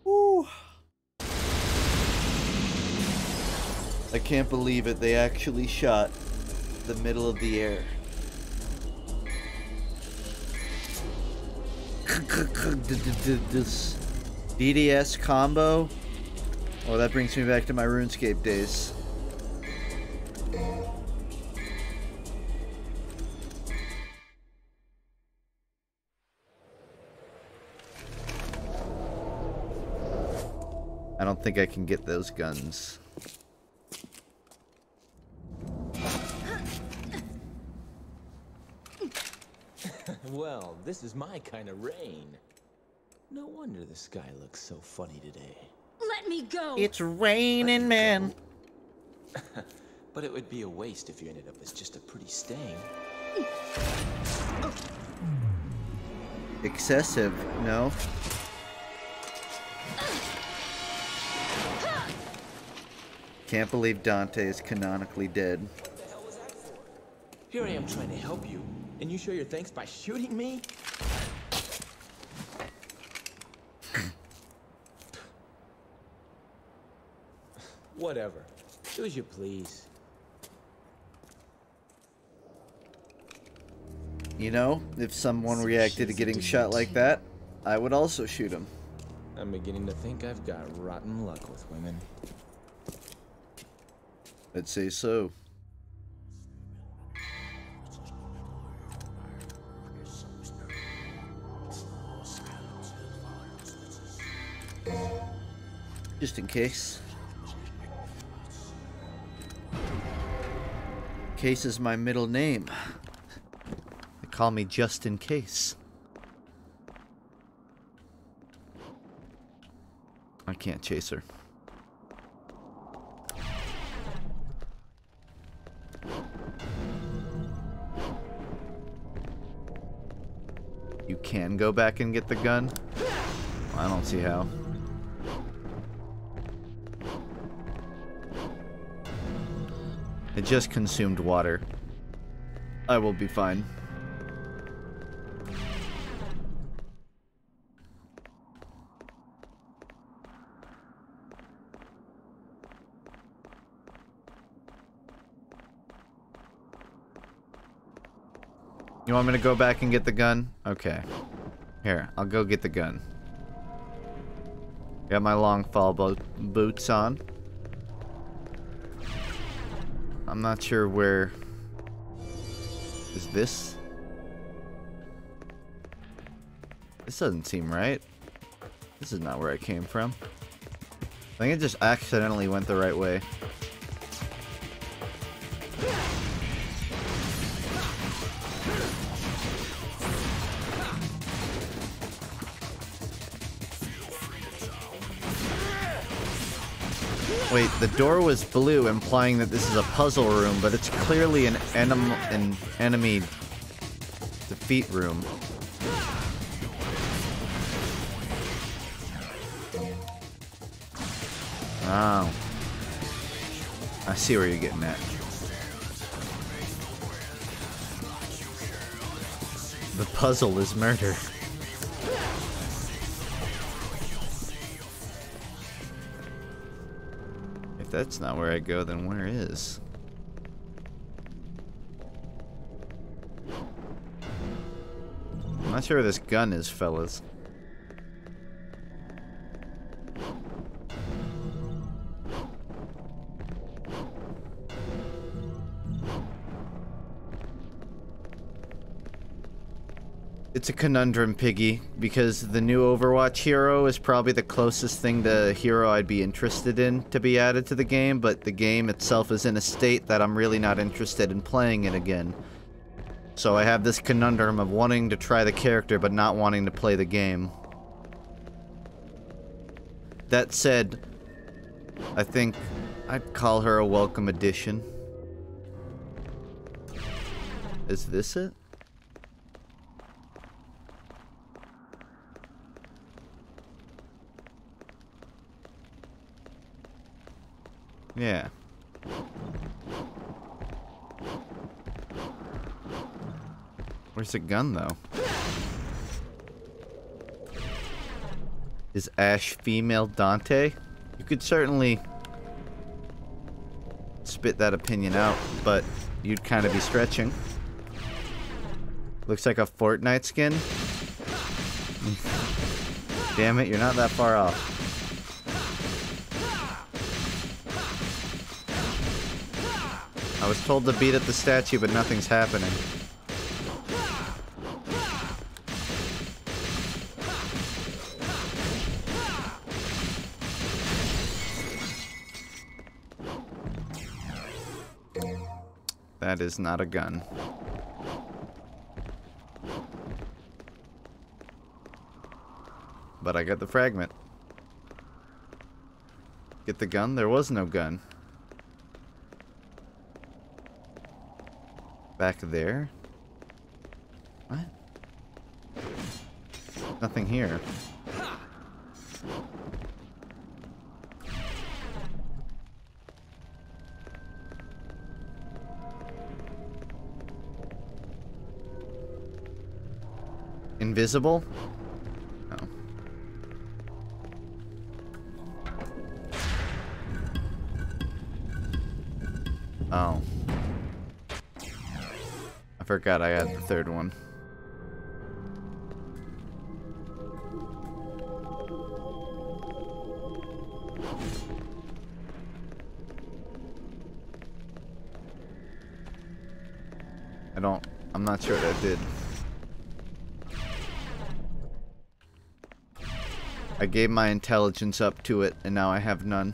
Woo. I can't believe it, they actually shot the middle of the air. This. BDS combo? Oh, that brings me back to my RuneScape days. I don't think I can get those guns. Well, this is my kind of rain. No wonder the sky looks so funny today. Let me go! It's raining, man. But it would be a waste if you ended up as just a pretty stain. Excessive, no? Can't believe Dante is canonically dead. What the hell was that for? Here I am trying to help you, and you show your thanks by shooting me? Whatever. Do as you please. You know, if someone reacted to getting shot like that, I would also shoot him. I'm beginning to think I've got rotten luck with women. I'd say so. Just in case. Case is my middle name. They call me just in case. I can't chase her. You can go back and get the gun? I don't see how. It just consumed water. I will be fine. You want me to go back and get the gun? Okay. Here, I'll go get the gun. Got my long fall boots on. I'm not sure where... Is this? This doesn't seem right. This is not where I came from. I think it just accidentally went the right way. Wait, the door was blue, implying that this is a puzzle room, but it's clearly an enemy defeat room. Oh. I see where you're getting at. The puzzle is murder. If that's not where I go, then where is? I'm not sure where this gun is, fellas. It's a conundrum, Piggy, because the new Overwatch hero is probably the closest thing to hero I'd be interested in to be added to the game, but the game itself is in a state that I'm really not interested in playing it again. So I have this conundrum of wanting to try the character but not wanting to play the game. That said, I think I'd call her a welcome addition. Is this it? Yeah. Where's the gun, though? Is Ash female Dante? You could certainly spit that opinion out, but you'd kind of be stretching. Looks like a Fortnite skin. Damn it, you're not that far off. I was told to beat at the statue, but nothing's happening. That is not a gun. But I got the fragment. Get the gun? There was no gun. Back there? What? Nothing here. Invisible? No. Oh. I forgot I had the third one. I'm not sure what I did. I gave my intelligence up to it, and now I have none.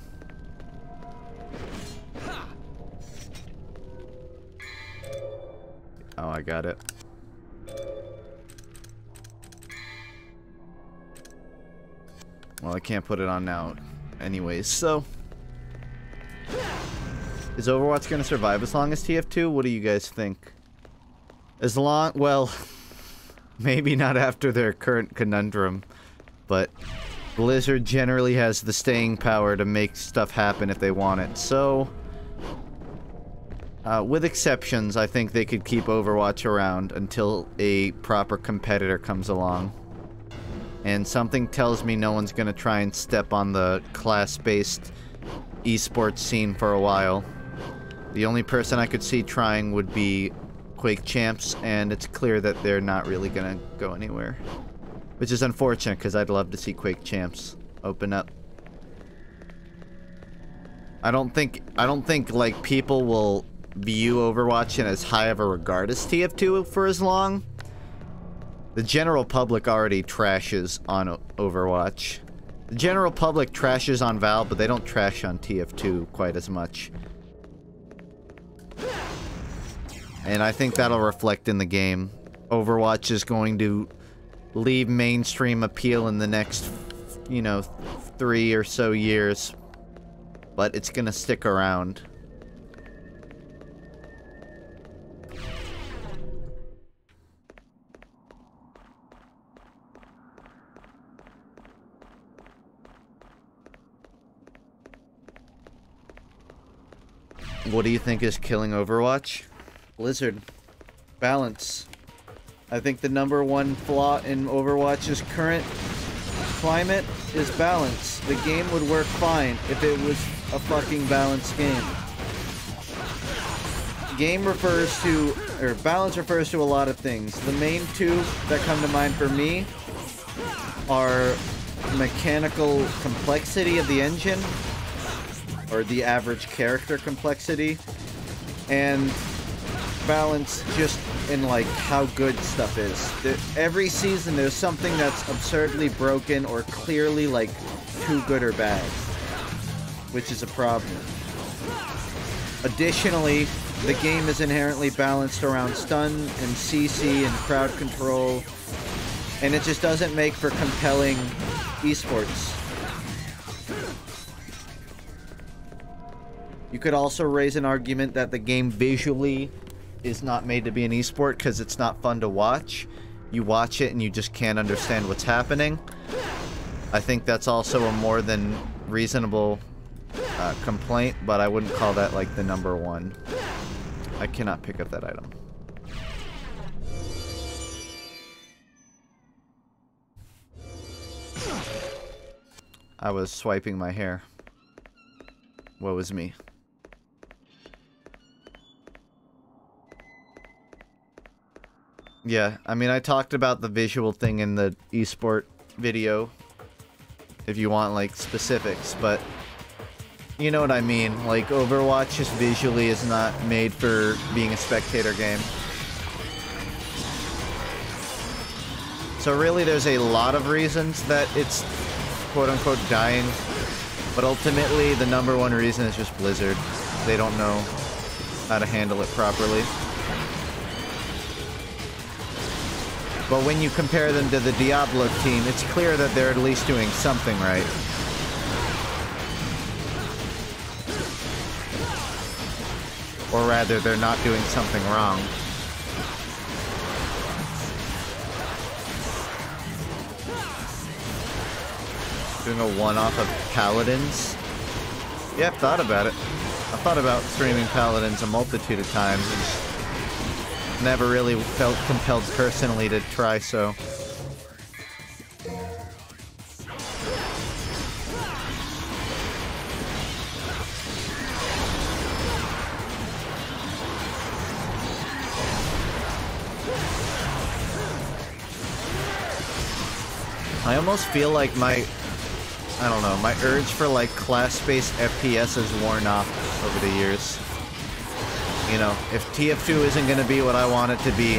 Oh, I got it. Well, I can't put it on now anyways, so... Is Overwatch gonna survive as long as TF2? What do you guys think? As long... Well... Maybe not after their current conundrum, but... Blizzard generally has the staying power to make stuff happen if they want it, so... with exceptions, I think they could keep Overwatch around until a proper competitor comes along. And something tells me no one's gonna try and step on the class-based esports scene for a while. The only person I could see trying would be Quake Champs, and it's clear that they're not really gonna go anywhere. Which is unfortunate, because I'd love to see Quake Champs open up. I don't think, like, people will view Overwatch in as high of a regard as TF2 for as long. The general public already trashes on Overwatch. The general public trashes on Valve, but they don't trash on TF2 quite as much. And I think that'll reflect in the game. Overwatch is going to leave mainstream appeal in the next, you know, 3 or so years. But it's gonna stick around. What do you think is killing Overwatch? Blizzard. Balance. I think the #1 flaw in Overwatch's current climate is balance. The game would work fine if it was a fucking balanced game. Game refers to, or balance refers to a lot of things. The main two that come to mind for me are mechanical complexity of the engine, or the average character complexity, and balance just in, like, how good stuff is. Every season there's something that's absurdly broken or clearly, like, too good or bad, which is a problem. Additionally, the game is inherently balanced around stun and CC and crowd control, and it just doesn't make for compelling esports. You could also raise an argument that the game visually is not made to be an esport because it's not fun to watch. You watch it and you just can't understand what's happening. I think that's also a more than reasonable complaint, but I wouldn't call that like the #1. I cannot pick up that item. I was swiping my hair. Woe is me. Yeah, I mean, I talked about the visual thing in the esport video, if you want, like, specifics, but you know what I mean. Like, Overwatch just visually is not made for being a spectator game. So really, there's a lot of reasons that it's quote-unquote dying, but ultimately, the #1 reason is just Blizzard. They don't know how to handle it properly. But when you compare them to the Diablo team, it's clear that they're at least doing something right. Or rather, they're not doing something wrong. Doing a one-off of Paladins? Yeah, I've thought about it. I've thought about streaming Paladins a multitude of times. And never really felt compelled personally to try so. I almost feel like my urge for, like, class-based FPS has worn off over the years. You know, if TF2 isn't gonna be what I want it to be,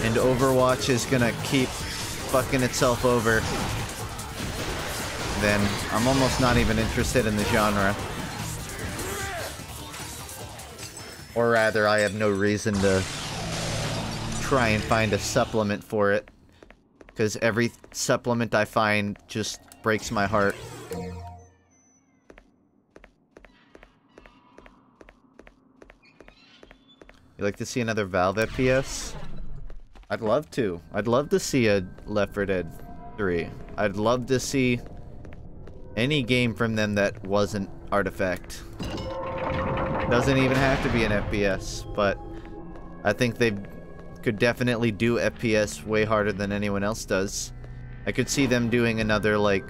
and Overwatch is gonna keep fucking itself over, then I'm almost not even interested in the genre. Or rather, I have no reason to try and find a supplement for it, because every supplement I find just breaks my heart. You like to see another Valve FPS? I'd love to. I'd love to see a Left 4 Dead 3. I'd love to see any game from them that wasn't Artifact. Doesn't even have to be an FPS, but I think they could definitely do FPS way harder than anyone else does. I could see them doing another, like,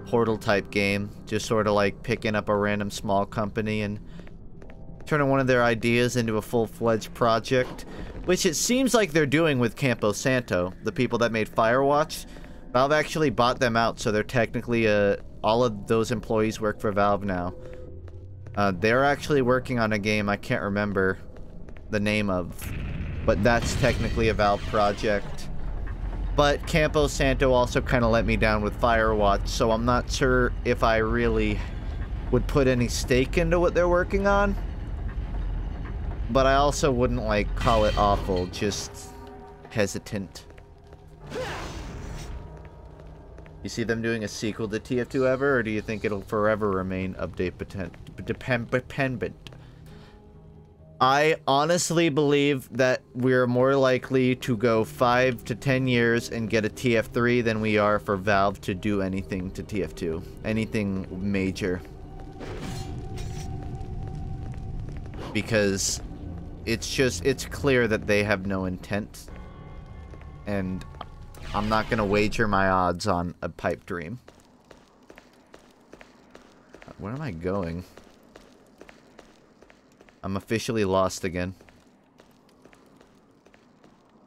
Portal type game, just sort of like picking up a random small company and turning one of their ideas into a full-fledged project, which it seems like they're doing with Campo Santo, the people that made Firewatch. Valve actually bought them out, so they're technically, all of those employees work for Valve now. They're actually working on a game I can't remember the name of, but that's technically a Valve project. But Campo Santo also kind of let me down with Firewatch, so I'm not sure if I really would put any stake into what they're working on. But I also wouldn't, like, call it awful, just hesitant. You see them doing a sequel to TF2 ever, or do you think it'll forever remain update dependent? I honestly believe that we're more likely to go 5 to 10 years and get a TF3 than we are for Valve to do anything to TF2. Anything major. Because it's clear that they have no intent. And I'm not gonna wager my odds on a pipe dream. Where am I going? I'm officially lost again.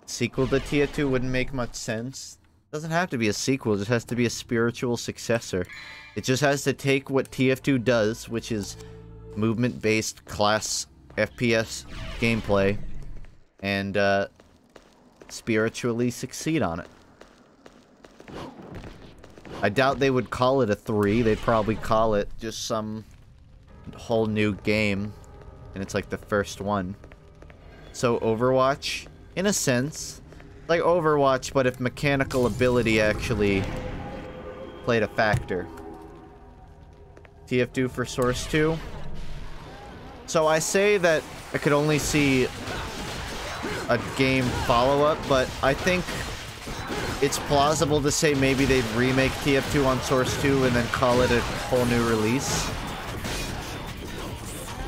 Sequel to TF2 wouldn't make much sense. Doesn't have to be a sequel, it just has to be a spiritual successor. It just has to take what TF2 does, which is movement-based class FPS gameplay, and spiritually succeed on it. I doubt they would call it a 3, they'd probably call it just some whole new game. And it's like the first one. So Overwatch, in a sense, like Overwatch, but if mechanical ability actually played a factor. TF2 for Source 2. So I say that I could only see a game follow-up, but I think it's plausible to say maybe they'd remake TF2 on Source 2 and then call it a whole new release.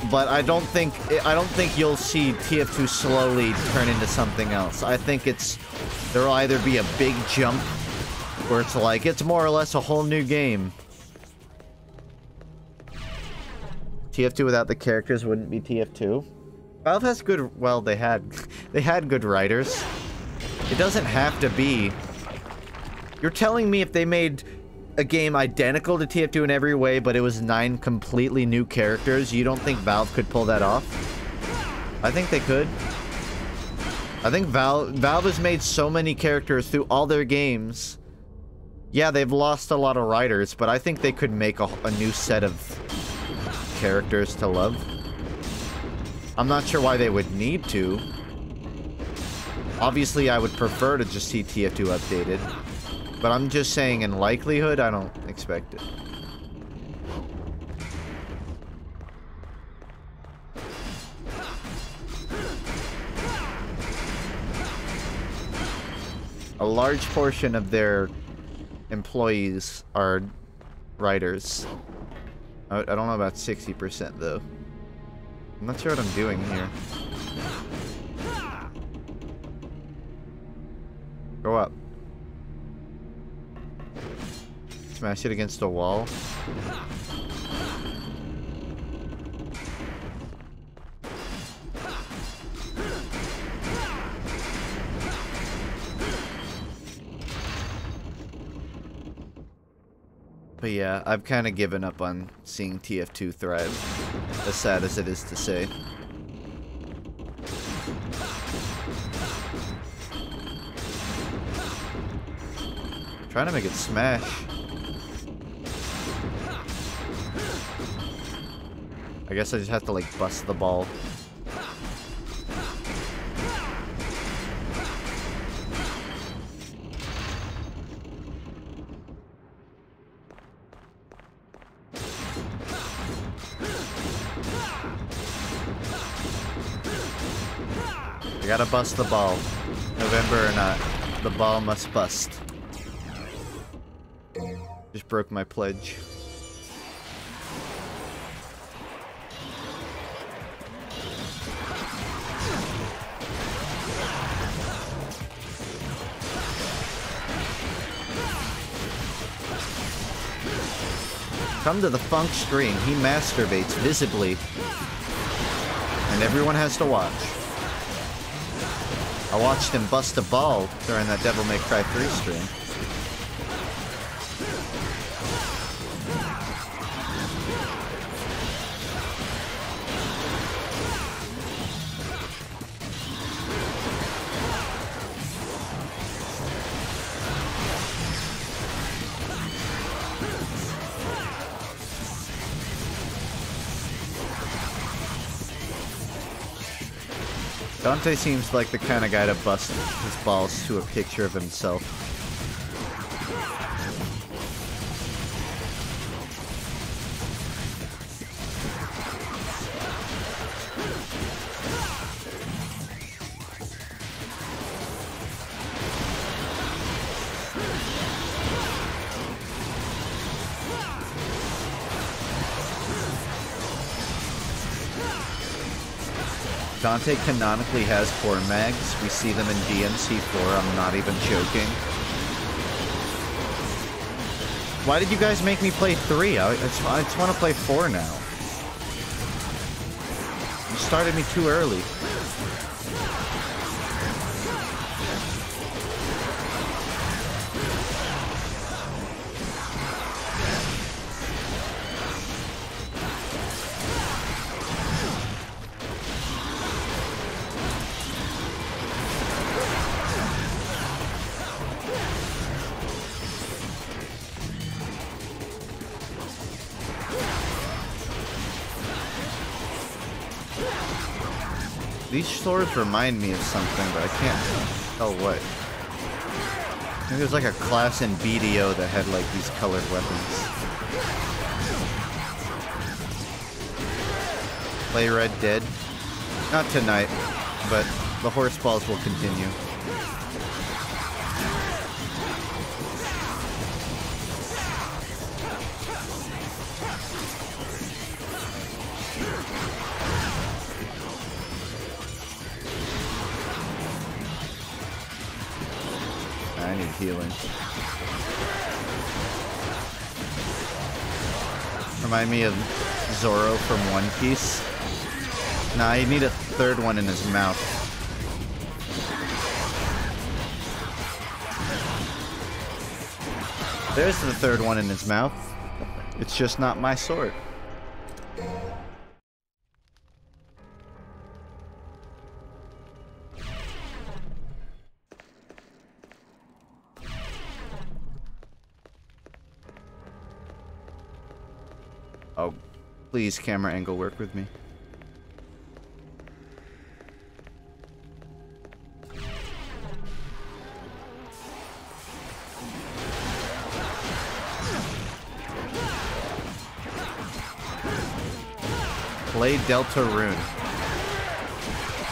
But I don't think you'll see TF2 slowly turn into something else. I think there'll either be a big jump where it's like it's more or less a whole new game. TF2 without the characters wouldn't be TF2. Valve has good, well, they had good writers. It doesn't have to be. You're telling me if they made a game identical to TF2 in every way, but it was 9 completely new characters, you don't think Valve could pull that off? I think they could. I think Valve has made so many characters through all their games. Yeah, they've lost a lot of writers, but I think they could make a new set of characters to love. I'm not sure why they would need to. Obviously, I would prefer to just see TF2 updated. But I'm just saying, in likelihood, I don't expect it. A large portion of their employees are writers. I don't know about 60% though. I'm not sure what I'm doing here. Go up. Smash it against a wall. But yeah, I've kind of given up on seeing TF2 thrive, as sad as it is to say. Trying to make it smash. I guess I just have to like bust the ball. I gotta bust the ball. November or not, the ball must bust. Just broke my pledge. Come to the Funk stream. He masturbates visibly. And everyone has to watch. I watched him bust a ball during that Devil May Cry 3 stream. Dante seems like the kind of guy to bust his balls to a picture of himself. Dante canonically has core mags. We see them in DMC4. I'm not even joking. Why did you guys make me play 3? I just want to play 4 now. You started me too early. These swords remind me of something, but I can't tell what. I think there's like a class in BDO that had like these colored weapons. Play Red Dead? Not tonight, but the horse balls will continue. I need healing. Remind me of Zoro from One Piece. Nah, you need a third one in his mouth. There's the third one in his mouth. It's just not my sort. Oh, please, camera angle, work with me. Play Delta Rune.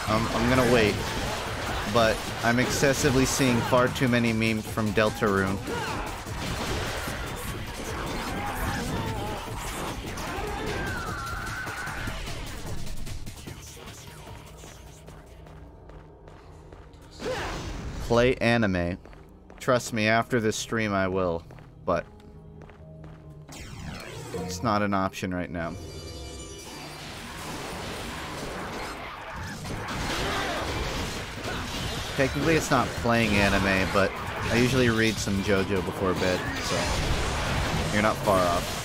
I'm gonna wait, but I'm excessively seeing far too many memes from Delta Rune. Play anime. Trust me, after this stream I will, but it's not an option right now. Technically it's not playing anime, but I usually read some JoJo before bed, so you're not far off.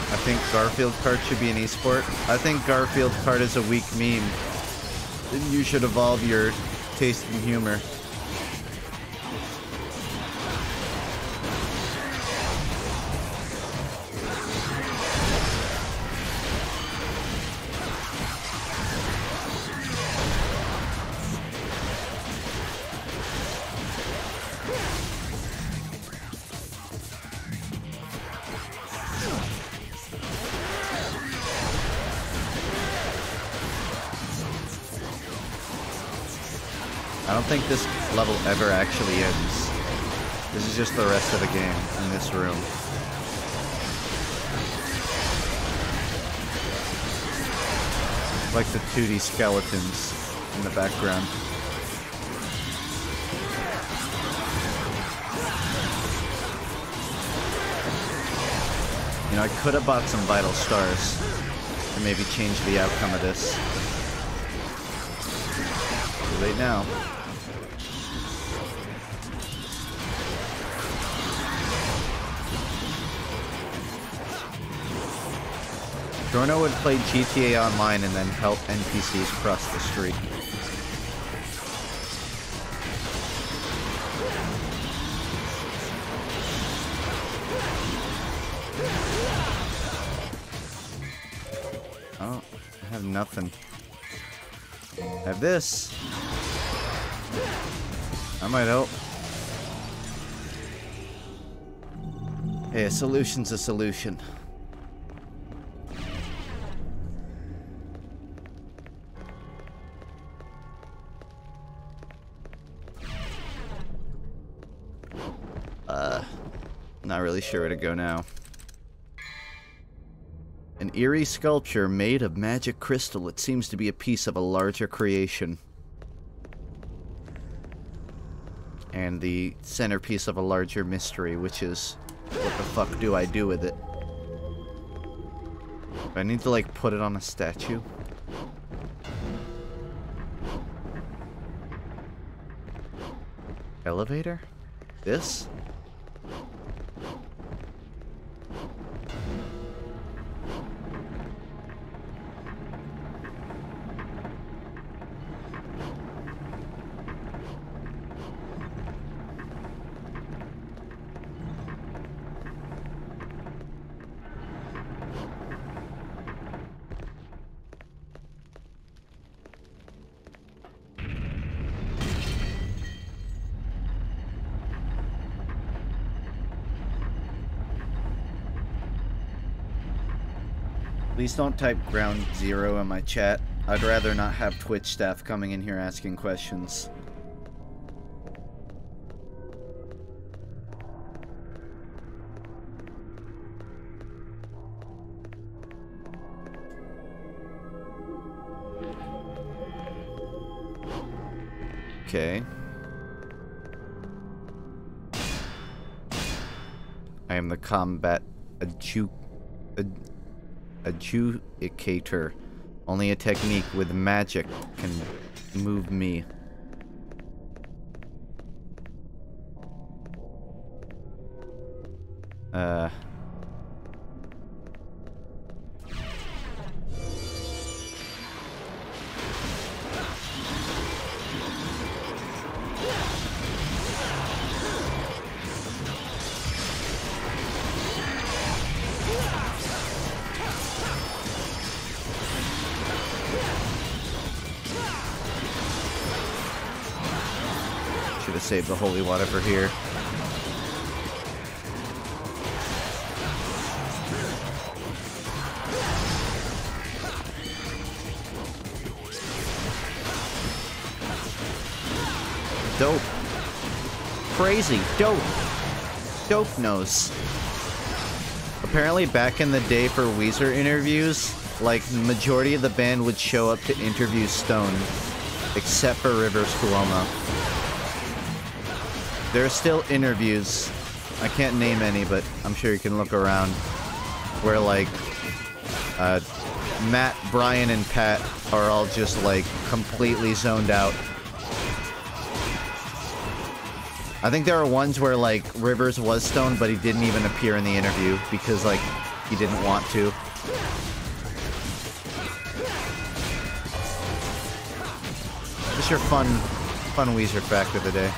I think Garfield Kart should be an esport. I think Garfield Kart is a weak meme. You should evolve your taste in humor. I don't think this level ever actually ends. This is just the rest of the game in this room. Like the 2D skeletons in the background. You know, I could have bought some vital stars and maybe change the outcome of this. Too late now. Jorno would play GTA Online and then help NPCs cross the street. Oh, I have nothing. I have this. That might help. Hey, a solution's a solution. Not really sure where to go now. An eerie sculpture made of magic crystal. It seems to be a piece of a larger creation. And the centerpiece of a larger mystery, which is, what the fuck do I do with it? Do I need to, like, put it on a statue? Elevator? This? Please don't type ground zero in my chat. I'd rather not have Twitch staff coming in here asking questions. Okay. I am the combat adjudicator. Only a technique with magic can move me. Should have saved the holy water for here. Dope. Crazy. Dope. Dope nose. Apparently back in the day for Weezer interviews, like, the majority of the band would show up to interview Stone, except for Rivers Cuomo. There are still interviews, I can't name any, but I'm sure you can look around, where, like, Matt, Brian, and Pat are all just, like, completely zoned out. I think there are ones where, like, Rivers was stoned, but he didn't even appear in the interview because, like, he didn't want to. Just your fun Weezer fact of the day.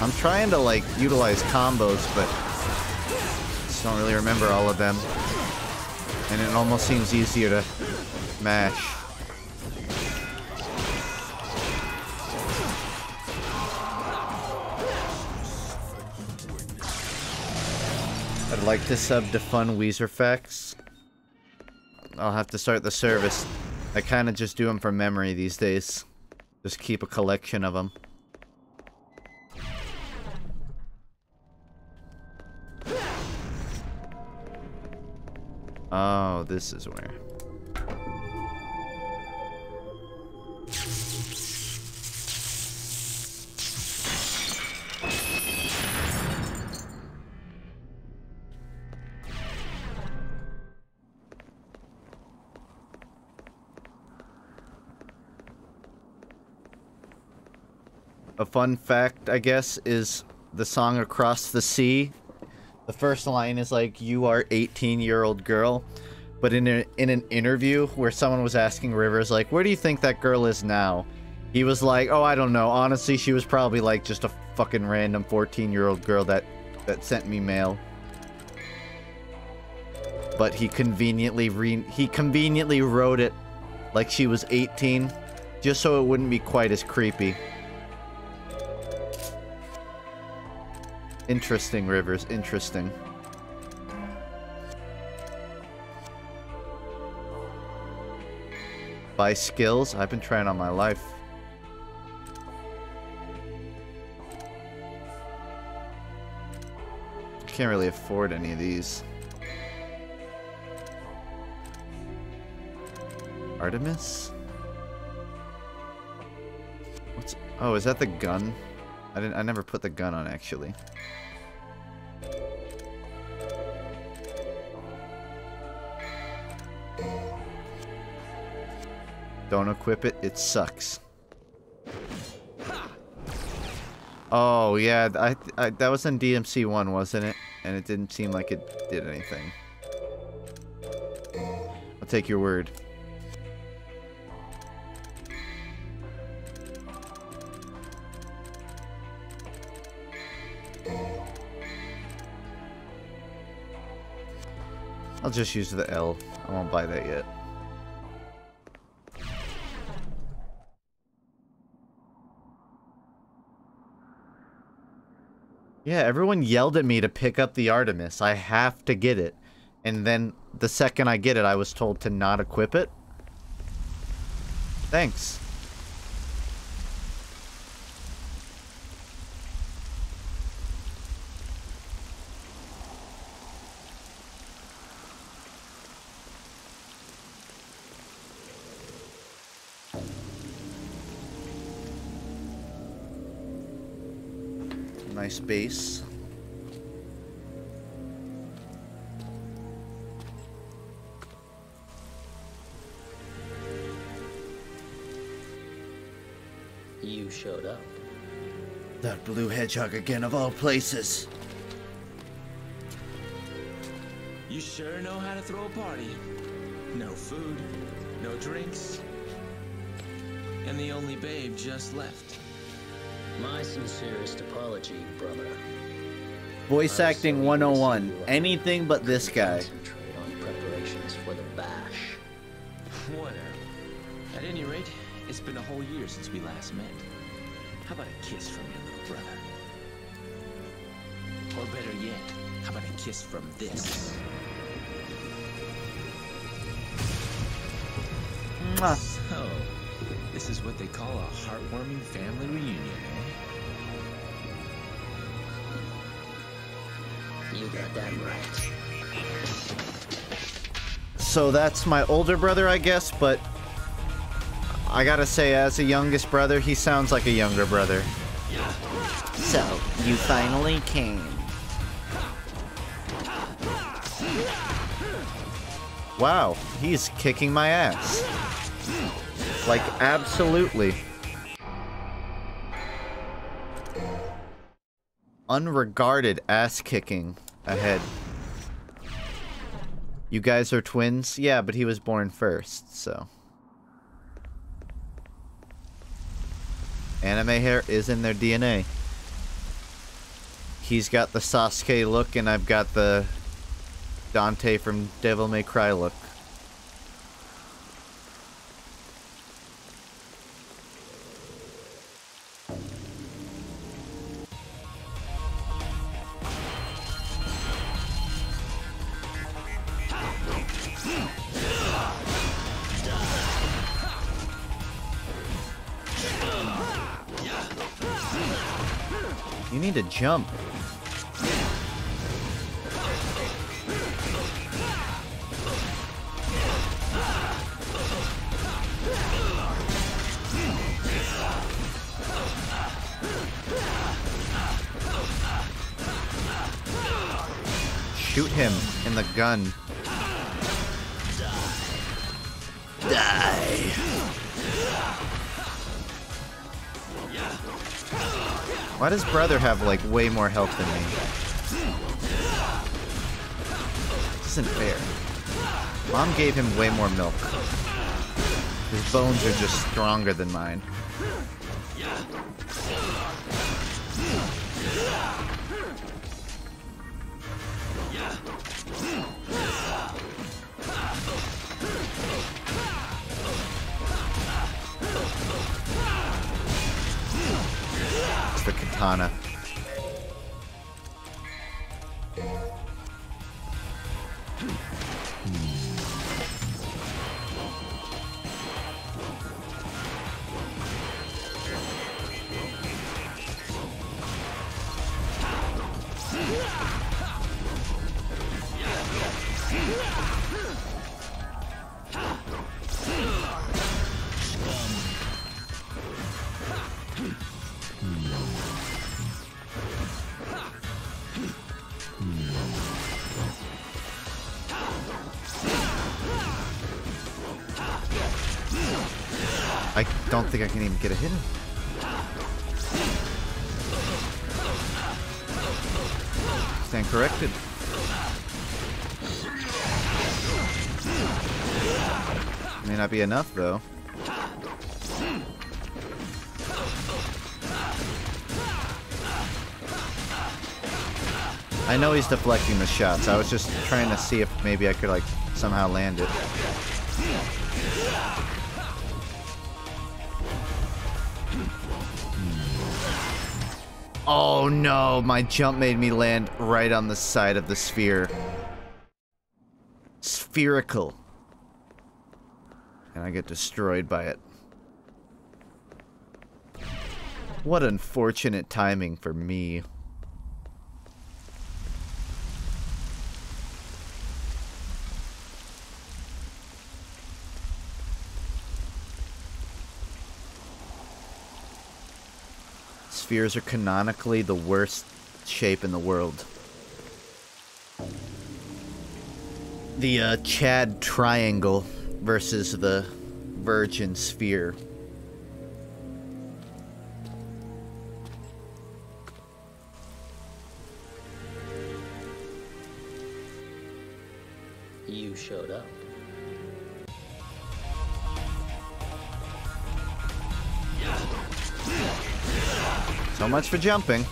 I'm trying to, like, utilize combos, but just don't really remember all of them. And it almost seems easier to mash. I'd like to sub to fun Weezer facts. I'll have to start the service. I kind of just do them from memory these days. Just keep a collection of them. Oh, this is where. A fun fact, I guess, is the song Across the Sea. The first line is like, "You are 18-year-old girl," but in an interview where someone was asking Rivers, like, "Where do you think that girl is now?" He was like, "Oh, I don't know. Honestly, she was probably like just a fucking random 14-year-old girl that sent me mail." But he conveniently wrote it like she was 18, just so it wouldn't be quite as creepy. Interesting, Rivers. Interesting. Buy skills? I've been trying all my life. Can't really afford any of these. Artemis? What's... Oh, is that the gun? I never put the gun on, actually. Don't equip it, it sucks. Oh, yeah, that was in DMC 1, wasn't it? And it didn't seem like it did anything. I'll take your word. I'll just use the L. I won't buy that yet. Yeah, everyone yelled at me to pick up the Artemis. I have to get it. And then the second I get it, I was told to not equip it. Thanks. Nice base. You showed up. That blue hedgehog again, of all places. You sure know how to throw a party. No food, no drinks, and the only babe just left. My sincerest apology, brother. Voice acting 101. Anything but this guy. Concentrate on preparations for the bash. Whatever. At any rate, it's been a whole year since we last met. How about a kiss from your little brother? Or better yet, how about a kiss from this? Mwah. So, this is what they call a heartwarming family reunion, eh? You got that right. So that's my older brother, I guess, but I gotta say, as a youngest brother, he sounds like a younger brother. So, you finally came. Wow, he's kicking my ass. Like, absolutely. Unregarded ass kicking ahead. You guys are twins? Yeah, but he was born first, so. Anime hair is in their DNA. He's got the Sasuke look, and I've got the Dante from Devil May Cry look. You need to jump. Shoot him in the gun. Die. Why does brother have, like, way more health than me? This isn't fair. Mom gave him way more milk. His bones are just stronger than mine. It's the katana. I don't think I can even get a hit in. Stand corrected. May not be enough, though. I know he's deflecting the shots. I was just trying to see if maybe I could, like, somehow land it. Oh no, my jump made me land right on the side of the sphere. Spherical. And I get destroyed by it. What unfortunate timing for me. spheres are canonically the worst shape in the world. The Chad triangle versus the Virgin sphere. You showed up. So much for jumping.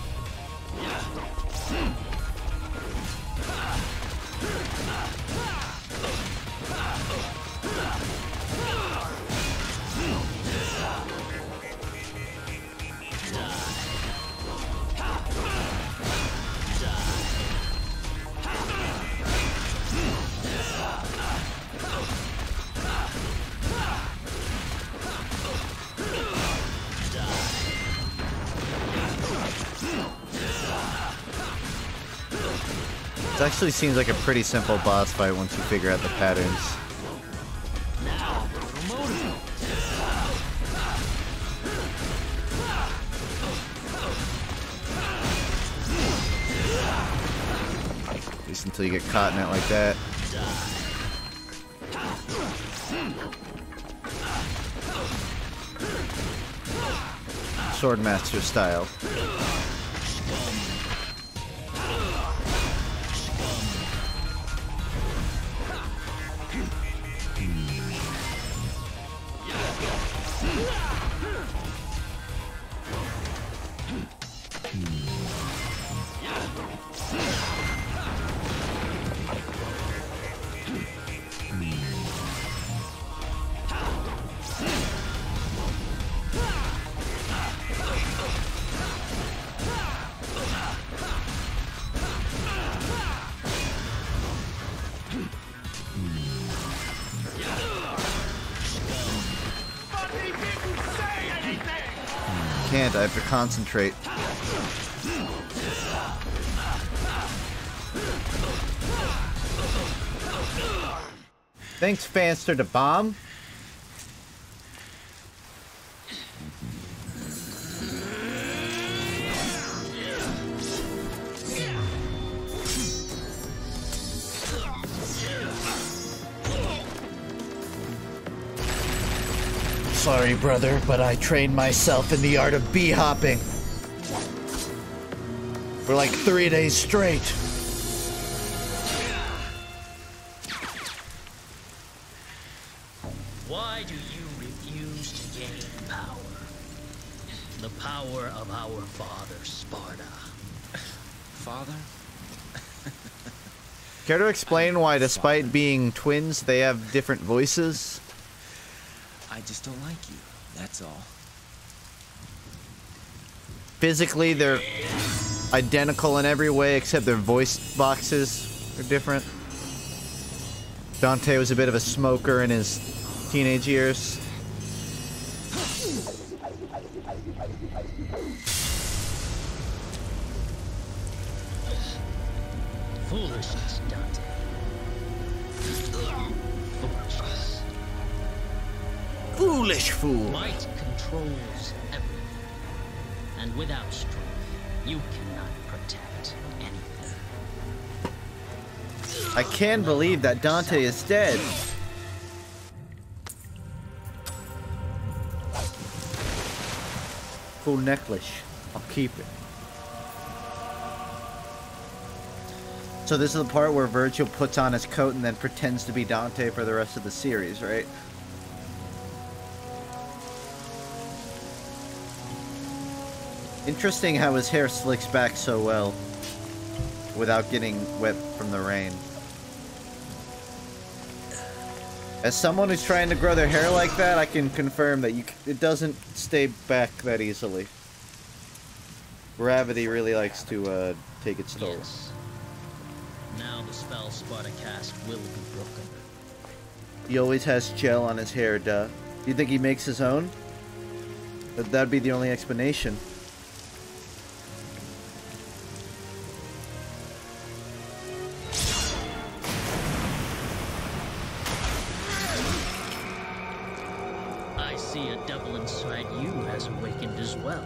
It actually seems like a pretty simple boss fight once you figure out the patterns. At least until you get caught in it like that. Swordmaster style. Can't, I have to concentrate. Thanks, Fanster, to bomb. Sorry, brother, but I trained myself in the art of bee hopping for like 3 days straight. Why do you refuse to gain power? The power of our father, Sparta. Father? Care to explain why, despite being twins, they have different voices? I just don't like you, that's all. Physically, they're identical in every way, except their voice boxes are different. Dante was a bit of a smoker in his teenage years. Foolishness, Dante. Foolishness. Foolish fool. Might controls everything. And without strength, you cannot protect anything. I can't believe that Dante is dead. Cool necklace. I'll keep it. So this is the part where Virgil puts on his coat and then pretends to be Dante for the rest of the series, right? Interesting how his hair slicks back so well without getting wet from the rain. As someone who's trying to grow their hair like that, I can confirm that it doesn't stay back that easily. Gravity really likes to take its toll. Yes. Now the spell Sparta cast will be broken. He always has gel on his hair, duh. You think he makes his own? That'd be the only explanation. I see a devil inside you has awakened as well.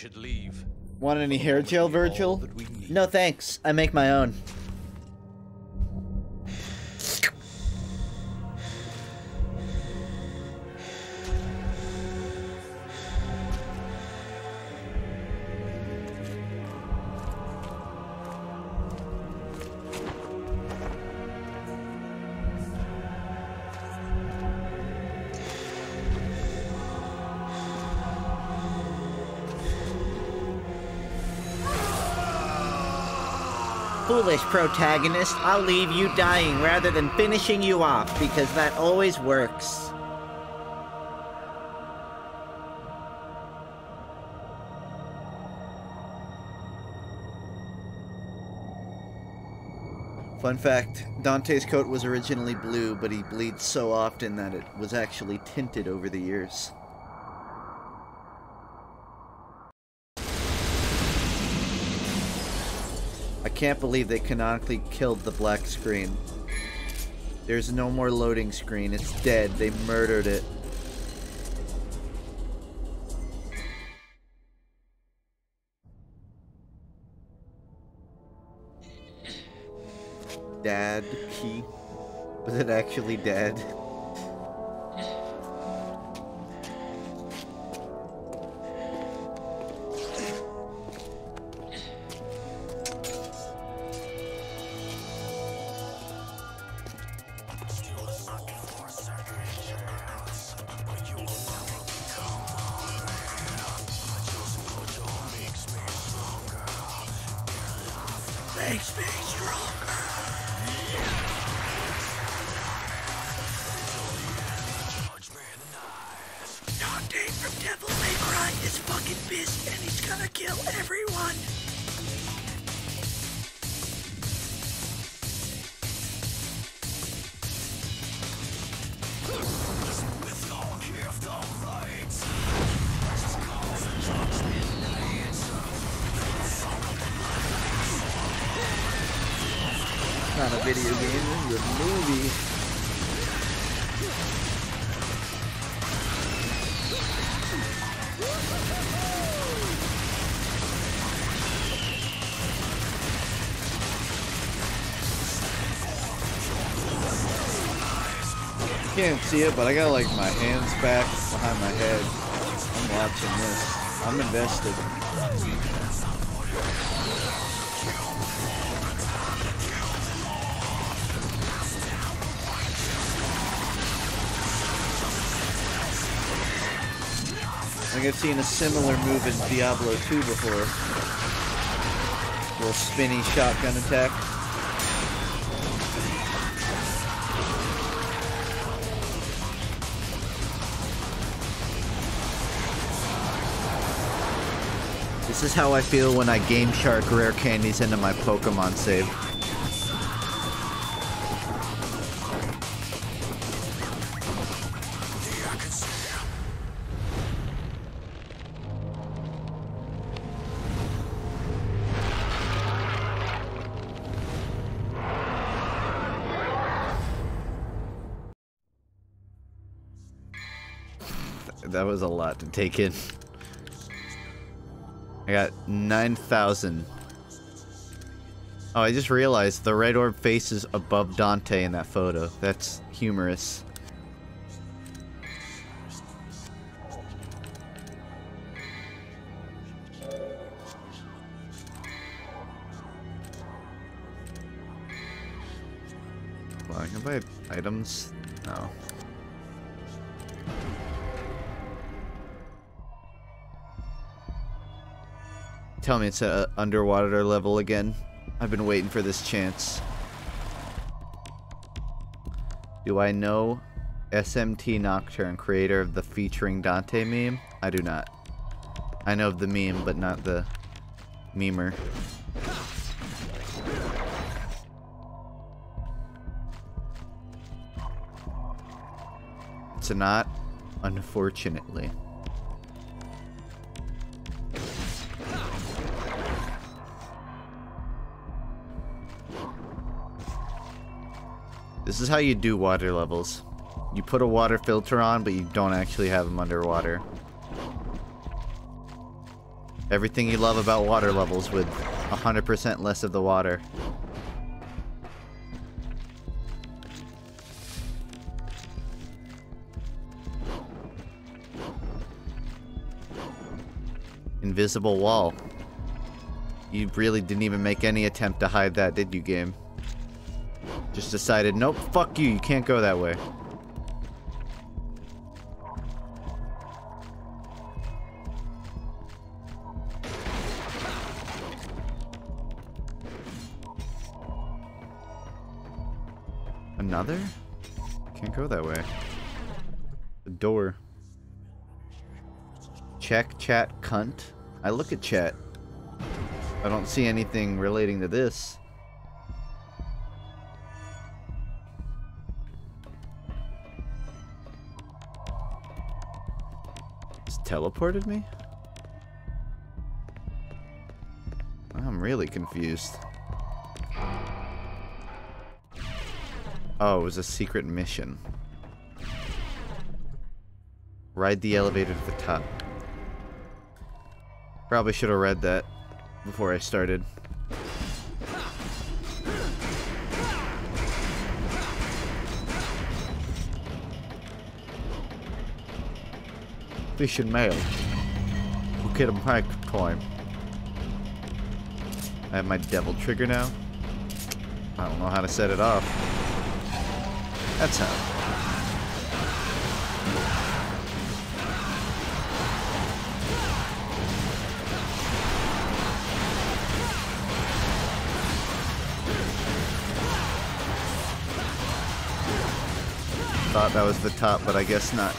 should leave. Want any hair gel, Virgil? No thanks, I make my own. Foolish protagonist, I'll leave you dying rather than finishing you off, because that always works. Fun fact, Dante's coat was originally blue, but he bleeds so often that it was actually tinted over the years. I can't believe they canonically killed the black screen. There's no more loading screen. It's dead. They murdered it. Dad key? Was it actually dad? Makes me stronger. Dante from Devil May Cry is fucking pissed and he's gonna kill everyone. Not a video game, this is a movie. You can't see it, but I got like my hands back behind my head. I'm watching this. I'm invested. I think I've seen a similar move in Diablo 2 before. Little spinny shotgun attack. This is how I feel when I Game Shark rare candies into my Pokemon save. That was a lot to take in. I got 9,000. Oh, I just realized the red orb face is above Dante in that photo. That's humorous. Well, I can buy items? No. Tell me it's at underwater level again. I've been waiting for this chance. Do I know SMT Nocturne, creator of the featuring Dante meme? I do not. I know of the meme, but not the memer. It's not, unfortunately. This is how you do water levels. You put a water filter on, but you don't actually have them underwater. Everything you love about water levels with 100% less of the water. Invisible wall. You really didn't even make any attempt to hide that, did you, game? Just decided, nope, fuck you, you can't go that way. Another? Can't go that way. The door. Check chat cunt. I look at chat. I don't see anything relating to this. Just teleported me? I'm really confused. Oh, it was a secret mission. Ride the elevator to the top. Probably should have read that before I started. Fish and mail. We'll get a mic time. I have my devil trigger now. I don't know how to set it off. That's how. Thought that was the top, but I guess not.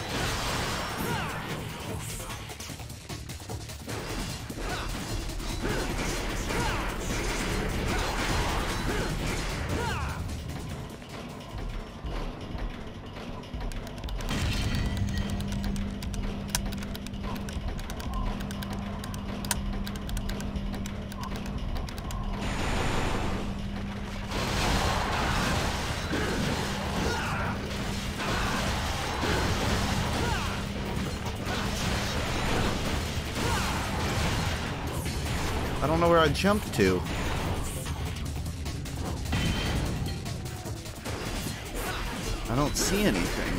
I don't know where I jumped to. I don't see anything.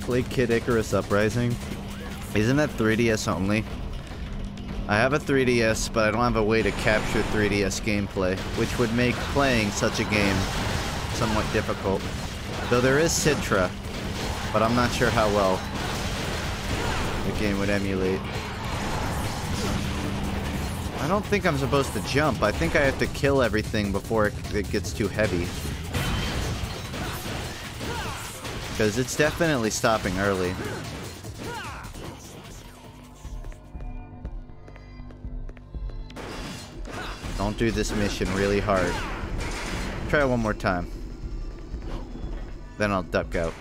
Play Kid Icarus Uprising. Isn't that 3DS only? I have a 3DS, but I don't have a way to capture 3DS gameplay, which would make playing such a game somewhat difficult. Though there is Citra, but I'm not sure how well the game would emulate. I don't think I'm supposed to jump. I think I have to kill everything before it gets too heavy. Because it's definitely stopping early. Don't do this mission really hard. Try it one more time. Then I'll duck out.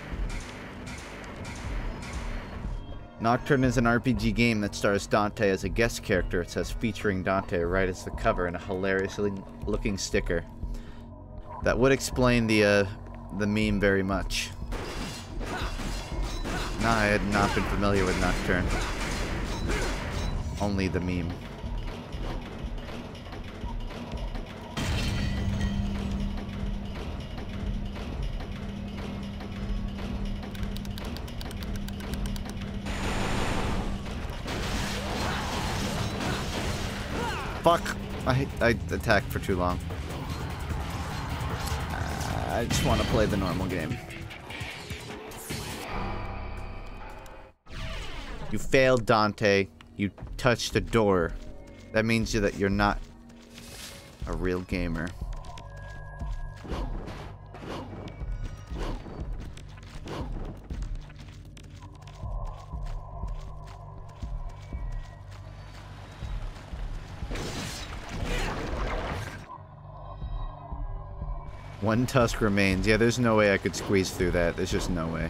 Nocturne is an RPG game that stars Dante as a guest character. It says featuring Dante right as the cover and a hilariously looking sticker. That would explain the meme very much. No, I had not been familiar with Nocturne. Only the meme. Fuck! I attacked for too long. I just want to play the normal game. You failed, Dante. You touched the door. That means that you're not a real gamer. One tusk remains. Yeah, there's no way I could squeeze through that. There's just no way.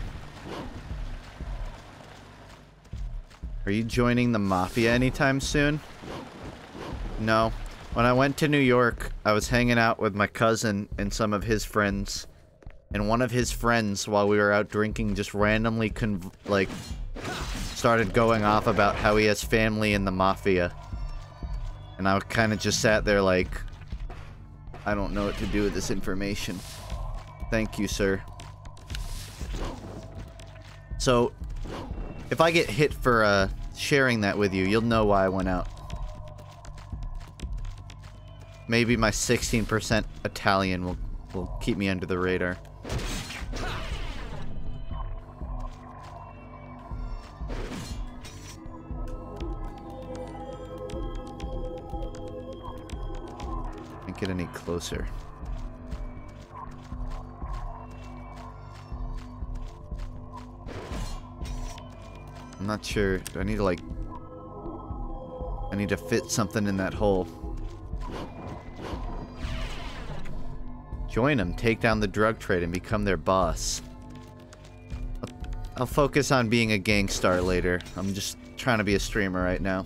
Are you joining the Mafia anytime soon? No. When I went to New York, I was hanging out with my cousin and some of his friends. and one of his friends, while we were out drinking, just randomly started going off about how he has family in the mafia. And I kind of just sat there like, I don't know what to do with this information. Thank you, sir. So, if I get hit for sharing that with you, you'll know why I went out. Maybe my 16% Italian will keep me under the radar. Can't get any closer. I'm not sure. Do I need to, like... I need to fit something in that hole. Join them, take down the drug trade, and become their boss. I'll focus on being a gangstar later. I'm just trying to be a streamer right now.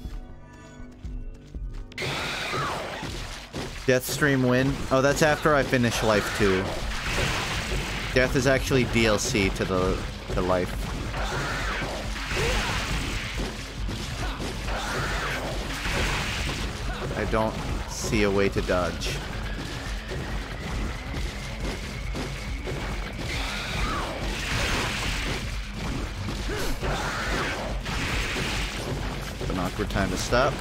Death stream win? Oh, that's after I finish Life 2. Death is actually DLC to the Life. I don't see a way to dodge. An awkward time to stop.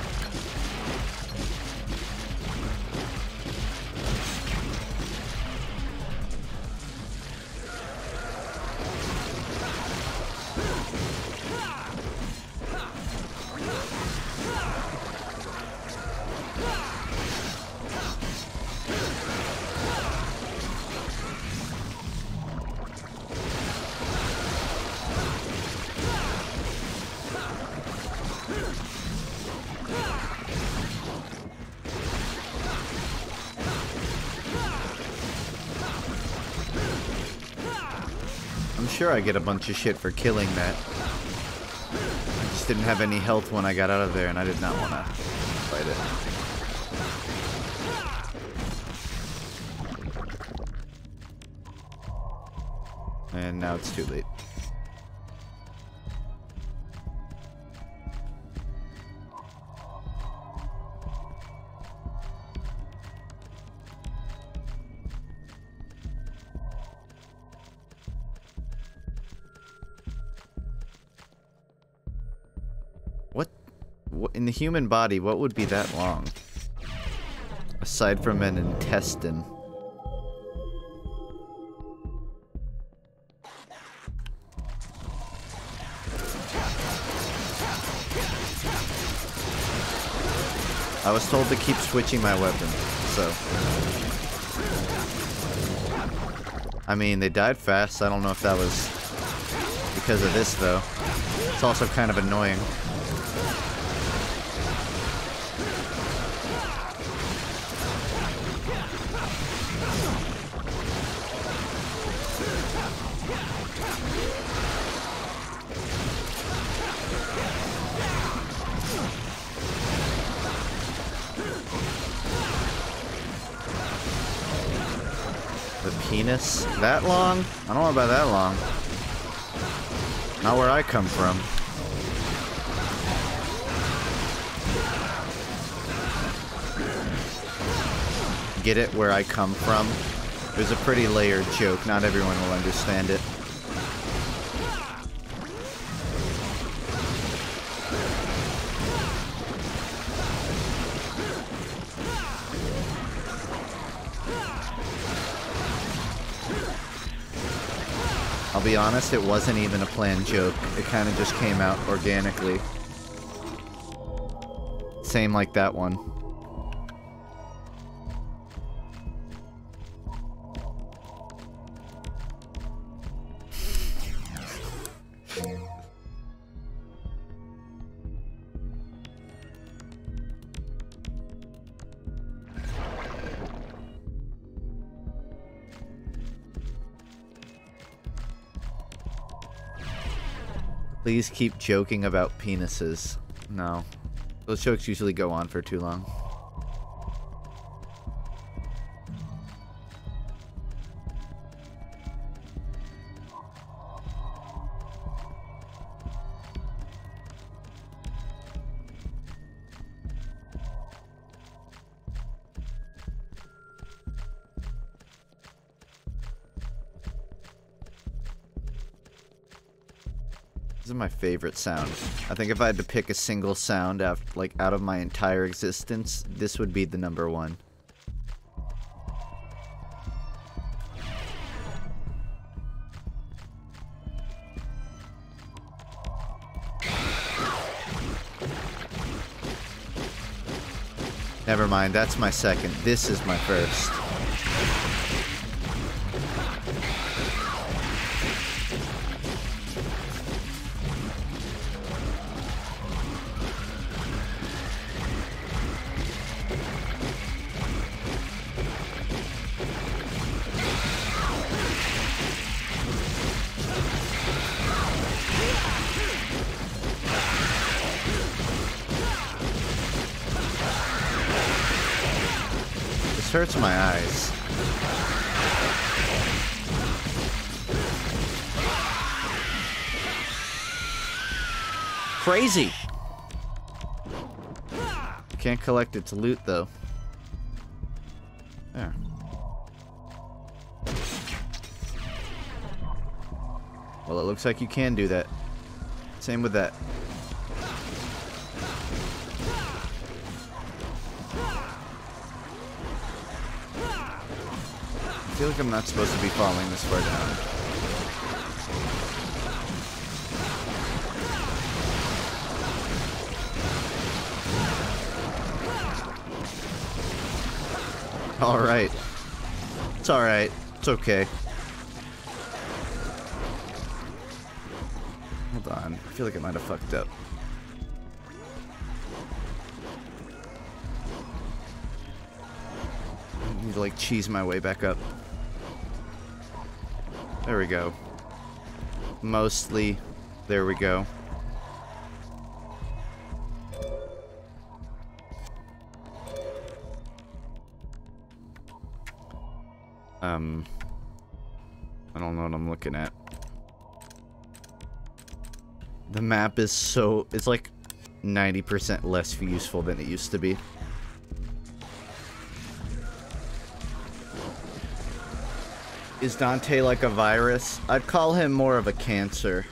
Sure, I get a bunch of shit for killing that. I just didn't have any health when I got out of there, and I did not want to fight it. And now it's too late. In the human body, what would be that long? Aside from an intestine. I was told to keep switching my weapon, so... I mean, they died fast. I don't know if that was because of this, though. It's also kind of annoying. Penis? That long? I don't know about that long. Not where I come from. Get it? Where I come from? It was a pretty layered joke. Not everyone will understand it. I'll be honest, it wasn't even a planned joke. It kind of just came out organically. Same like that one. Please keep joking about penises. No. Those jokes usually go on for too long. This is my favorite sound. I think if I had to pick a single sound out of my entire existence, this would be the #1. Never mind, that's my second. This is my first. Hurts my eyes. Crazy. Can't collect its loot though. There. Well, it looks like you can do that. Same with that. I feel like I'm not supposed to be falling this far down. Alright. It's alright. It's okay. Hold on. I feel like I might have fucked up. I need to like cheese my way back up. There we go. Mostly. There we go. I don't know what I'm looking at. The map is so... It's like 90% less useful than it used to be. Is Dante like a virus? I'd call him more of a cancer.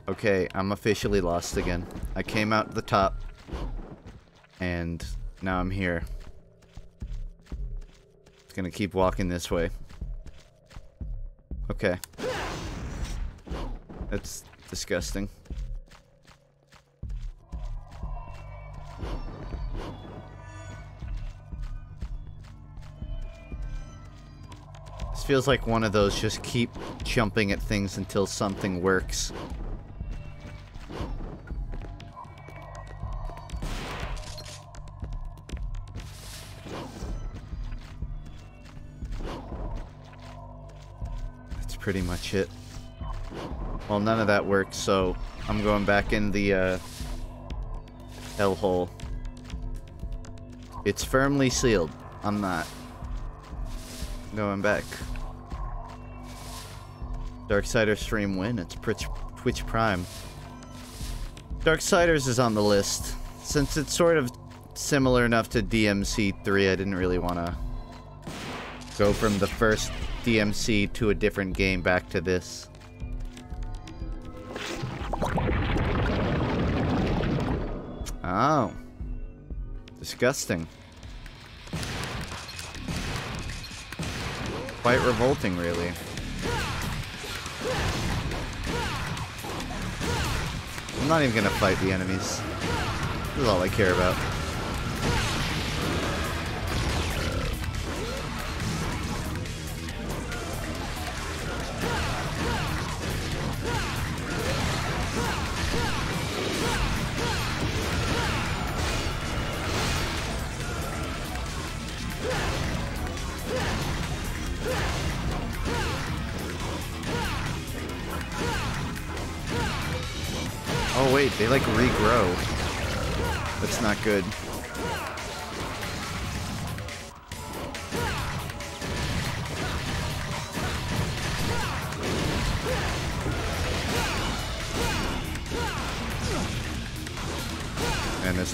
Okay, I'm officially lost again. I came out the top, and now I'm here. It's gonna keep walking this way. Okay. That's disgusting. This feels like one of those just keep jumping at things until something works. Pretty much it. Well, none of that works, so I'm going back in the hellhole. It's firmly sealed. I'm not going back. Darksider stream win. It's Twitch Prime. Darksiders is on the list. Since it's sort of similar enough to DMC3, I didn't really want to go from the first DMC to a different game back to this. Oh. Disgusting. Quite revolting, really. I'm not even gonna fight the enemies. This is all I care about. Oh wait, they like regrow. That's not good.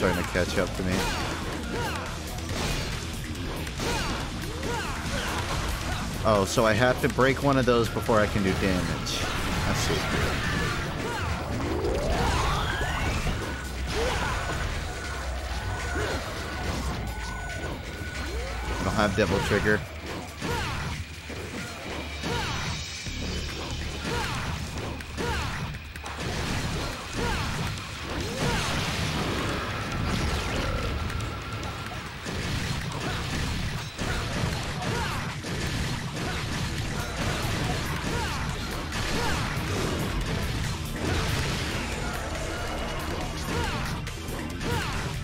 starting to catch up to me. Oh, so I have to break one of those before I can do damage. I see. I don't have Devil Trigger.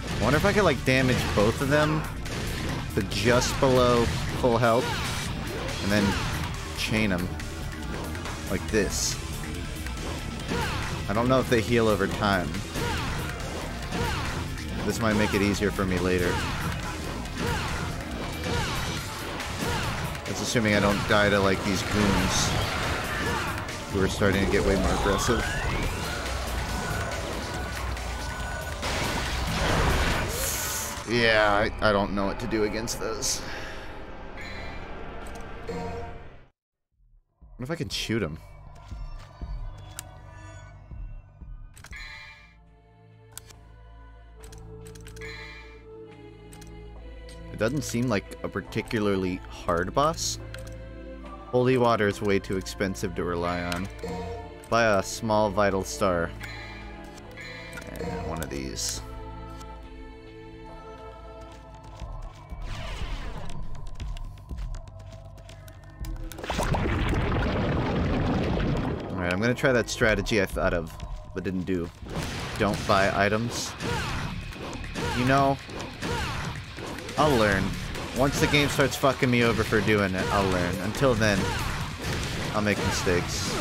I wonder if I could like damage both of them to just below full health and then chain them like this. I don't know if they heal over time. This might make it easier for me later. That's assuming I don't die to like these goons who are starting to get way more aggressive. Yeah, I don't know what to do against those. What if I can shoot him? It doesn't seem like a particularly hard boss. Holy water is way too expensive to rely on. Buy a small vital star. And one of these. Alright, I'm gonna try that strategy I thought of, but didn't do. Don't buy items. You know, I'll learn. Once the game starts fucking me over for doing it, I'll learn. Until then, I'll make mistakes.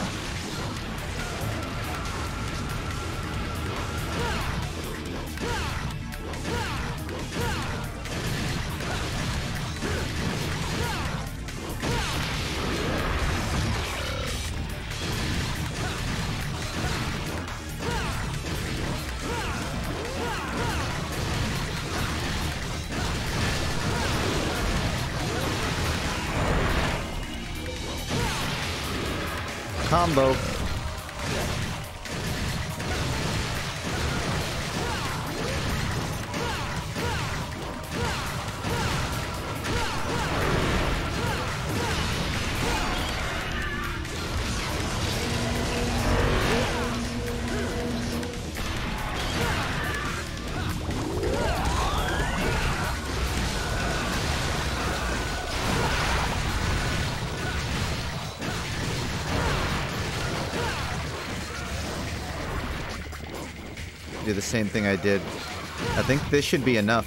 Combo. Do the same thing I did. I think this should be enough.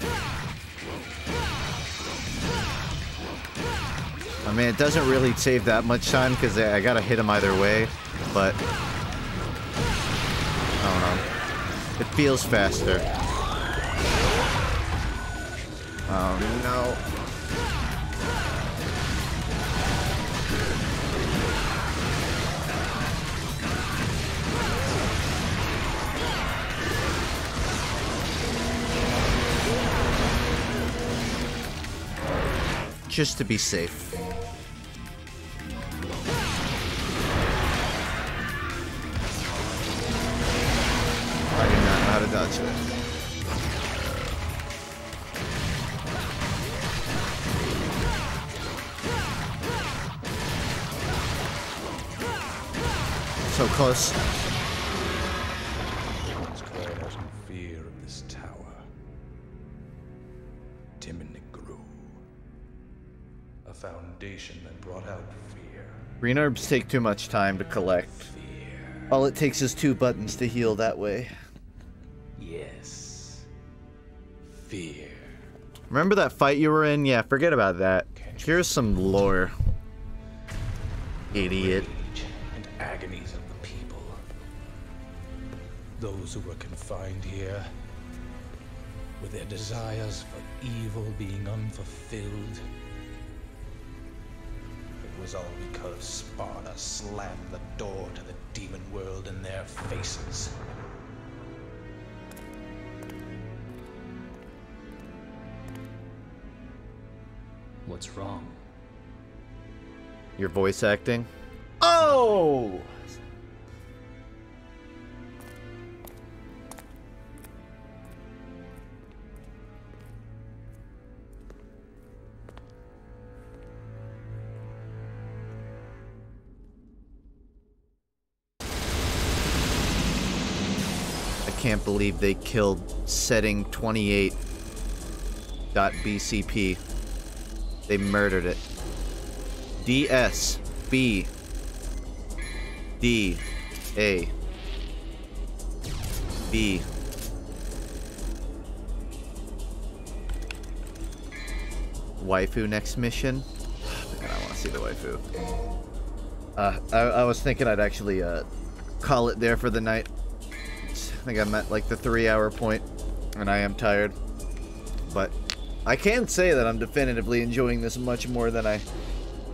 I mean, it doesn't really save that much time because I gotta hit him either way, but I don't know. It feels faster. Oh no. Just to be safe. I do not know how to dodge that. So close. Fear of this tower. Timidly grew. A foundation that brought out fear. Green orbs take too much time to collect. Fear. All it takes is 2 buttons to heal that way. Yes. Fear. Remember that fight you were in? Yeah, forget about that. Here's some lore. Idiot. Rage and agonies of the people. Those who were confined here, with their desires for evil being unfulfilled. It was all because Sparta slammed the door to the demon world in their faces. What's wrong? Your voice acting? Oh! I can't believe they killed setting 28.bcp. They murdered it. DS B D A B. Waifu next mission? Man, I want to see the waifu. I was thinking I'd actually call it there for the night. I think I'm at like the 3-hour point, and I am tired. But I can say that I'm definitively enjoying this much more than I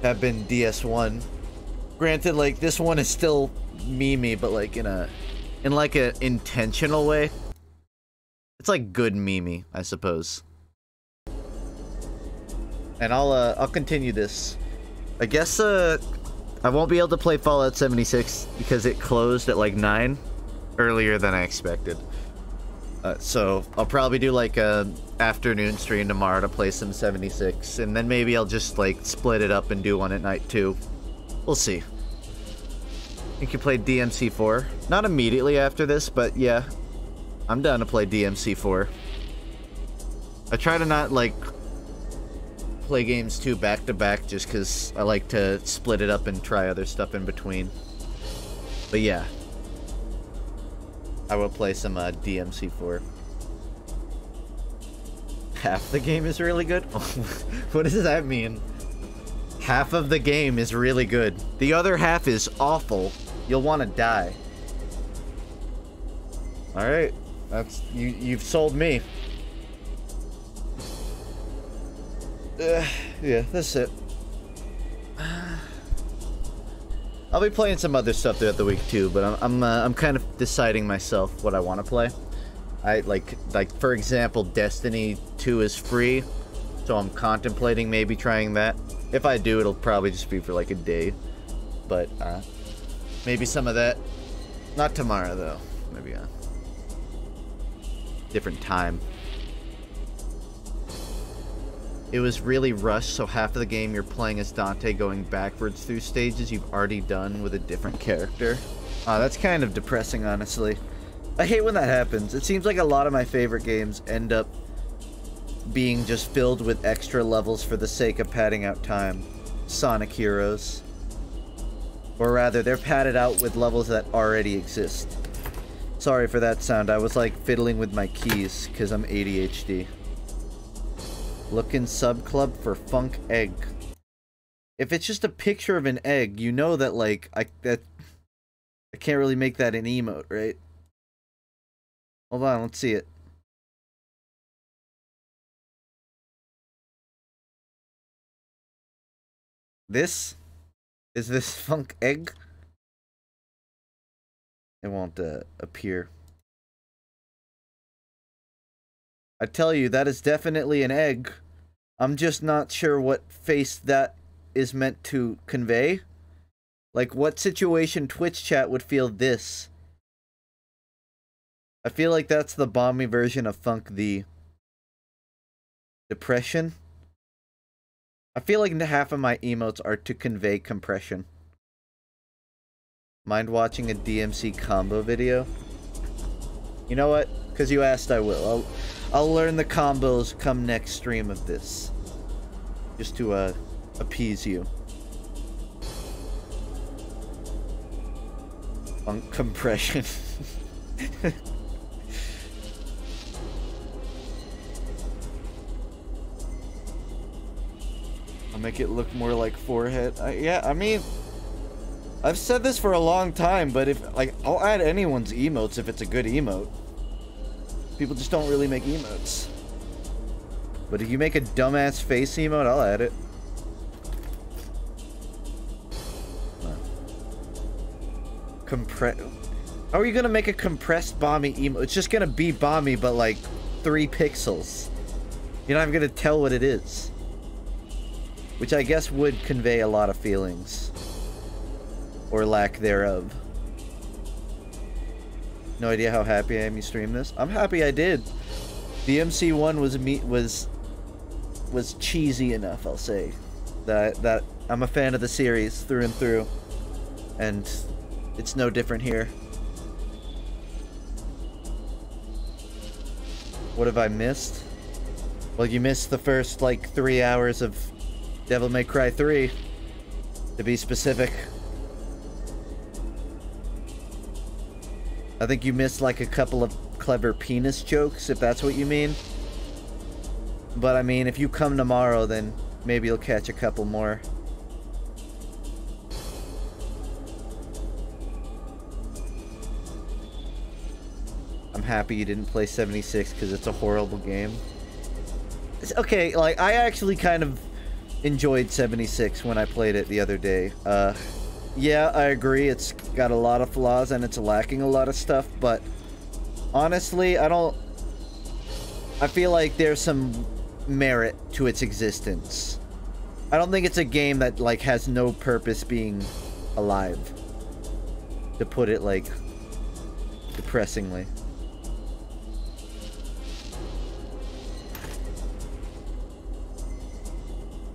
have been DS1. Granted, like, this one is still memey, but like in like a intentional way. It's like good memey, I suppose. And I'll continue this. I guess I won't be able to play Fallout 76 because it closed at like 9 earlier than I expected. So I'll probably do like a afternoon stream tomorrow to play some 76, and then maybe I'll just like split it up and do one at night too. We'll see. I think you played DMC4. Not immediately after this, but yeah, I'm down to play DMC4. I try to not like play games too back to back just because I like to split it up and try other stuff in between. But yeah, I will play some DMC4. Half the game is really good? What does that mean? Half of the game is really good. The other half is awful. You'll want to die. Alright. That's you've sold me. Yeah, that's it. I'll be playing some other stuff throughout the week too, but I'm kind of deciding myself what I want to play. I like for example, Destiny 2 is free, so I'm contemplating maybe trying that. If I do, it'll probably just be for like a day, but maybe some of that. Not tomorrow though. Maybe a different time. It was really rushed, so half of the game you're playing as Dante going backwards through stages you've already done with a different character. That's kind of depressing, honestly. I hate when that happens. It seems like a lot of my favorite games end up being just filled with extra levels for the sake of padding out time. Sonic Heroes. Or rather, they're padded out with levels that already exist. Sorry for that sound. I was like fiddling with my keys because I'm ADHD. Looking sub club for Funk Egg. If it's just a picture of an egg, you know that like I can't really make that an emote, right? Hold on, let's see it. This? Is this Funk Egg? It won't appear. I tell you, that is definitely an egg. I'm just not sure what face that is meant to convey. Like, what situation Twitch chat would feel this? I feel like that's the balmy version of Funk the Depression. I feel like half of my emotes are to convey compression. Mind watching a DMC combo video? You know what? Because you asked, I will. I'll learn the combos come next stream of this. Just to appease you. Funk compression. I'll make it look more like forehead. Yeah, I mean, I've said this for a long time, but if, like, I'll add anyone's emotes if it's a good emote. People just don't really make emotes. But if you make a dumbass face emote, I'll add it. How are you gonna make a compressed Bommy emote? It's just gonna be Bommy, but like 3 pixels. You're not even gonna tell what it is. which I guess would convey a lot of feelings. Or lack thereof. No idea how happy I am you streamed this. I'm happy I did. The MC1 was cheesy enough, I'll say. That I'm a fan of the series through and through. And it's no different here. What have I missed? Well, you missed the first, like, 3 hours of Devil May Cry 3, to be specific. I think you missed, like, a couple of clever penis jokes, if that's what you mean. But, I mean, if you come tomorrow, then maybe you'll catch a couple more. I'm happy you didn't play 76 because it's a horrible game. Okay, like, I actually kind of enjoyed 76 when I played it the other day. Yeah, I agree, it's got a lot of flaws and it's lacking a lot of stuff, but honestly, I feel like there's some merit to its existence. I don't think it's a game that, like, has no purpose being alive. To put it, like, depressingly.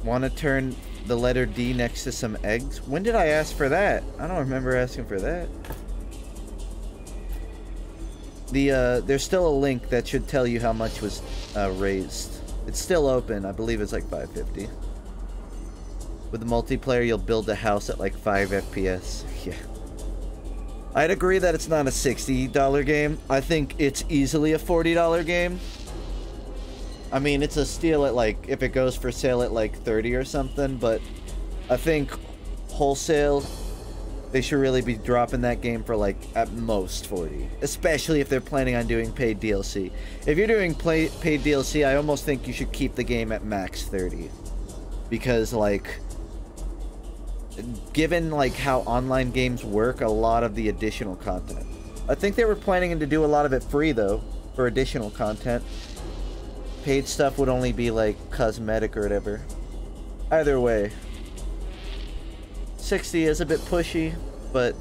Want to turn the letter D next to some eggs? When did I ask for that? I don't remember asking for that. There's still a link that should tell you how much was raised. It's still open. I believe it's like $5.50. With the multiplayer, you'll build a house at like 5 FPS. Yeah. I'd agree that it's not a $60 game. I think it's easily a $40 game. I mean, it's a steal at, like, if it goes for sale at, like, 30 or something, but I think wholesale, they should really be dropping that game for, like, at most 40. Especially if they're planning on doing paid DLC. If you're doing paid DLC, I almost think you should keep the game at max 30. Because, like, given, like, how online games work, a lot of the additional content. I think they were planning to do a lot of it free, though, for additional content. Paid stuff would only be, like, cosmetic or whatever. Either way. 60 is a bit pushy, but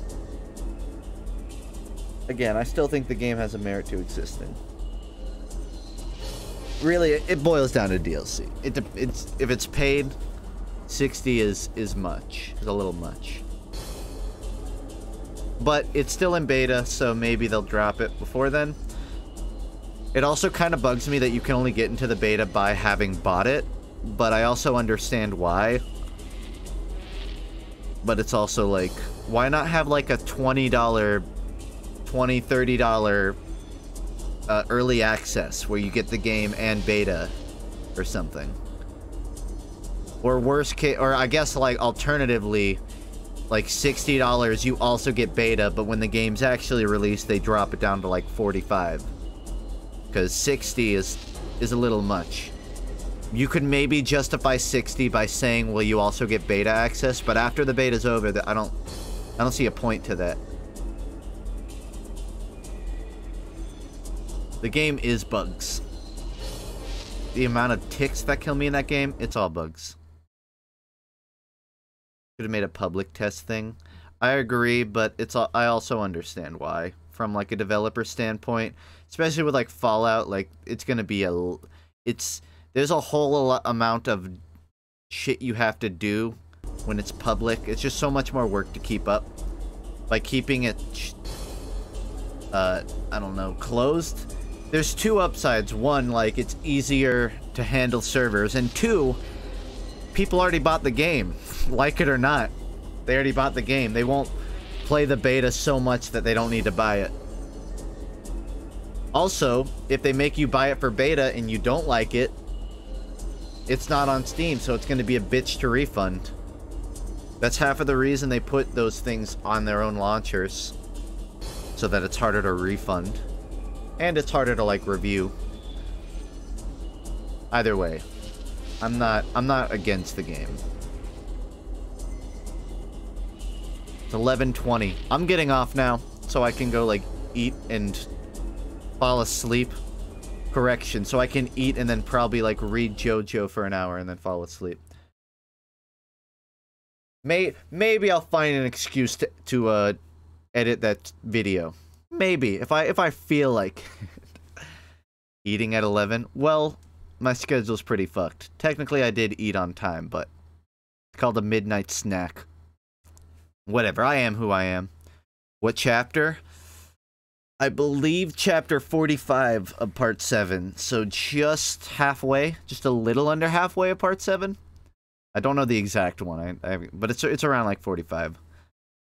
again, I still think the game has a merit to existing. Really, it boils down to DLC. If it's paid, 60 is much. Is a little much. But it's still in beta, so maybe they'll drop it before then. It also kind of bugs me that you can only get into the beta by having bought it, but I also understand why. But it's also like, why not have like a $30 early access where you get the game and beta or something? Or worst case, or I guess like alternatively, like $60 you also get beta, but when the game's actually released they drop it down to like 45. Because 60 is a little much. You could maybe justify 60 by saying, well, you also get beta access, but after the beta's over, I don't see a point to that. The game is bugs. The amount of ticks that kill me in that game, it's all bugs. Could have made a public test thing. I agree, but I also understand why. From like a developer standpoint, especially with like Fallout, like it's gonna be there's a whole amount of shit you have to do when it's public. It's just so much more work to keep up. By keeping it, I don't know, closed. There's two upsides. One, like it's easier to handle servers, and two, people already bought the game, like it or not. They already bought the game. They won't play the beta so much that they don't need to buy it. Also, if they make you buy it for beta and you don't like it, it's not on Steam, so it's going to be a bitch to refund. That's half of the reason they put those things on their own launchers, so that it's harder to refund. And it's harder to, like, review. Either way, I'm not against the game. It's 11:20. I'm getting off now, so I can go, like, eat and fall asleep. Correction, so I can eat and then probably, like, read JoJo for an hour and then fall asleep. Maybe I'll find an excuse to edit that video. Maybe if I feel like eating at 11. Well, my schedule's pretty fucked. Technically, I did eat on time, but it's called a midnight snack. Whatever. I am who I am. What chapter? I believe chapter 45 of part 7. So just halfway, just a little under halfway of part 7. I don't know the exact one, but it's around like 45.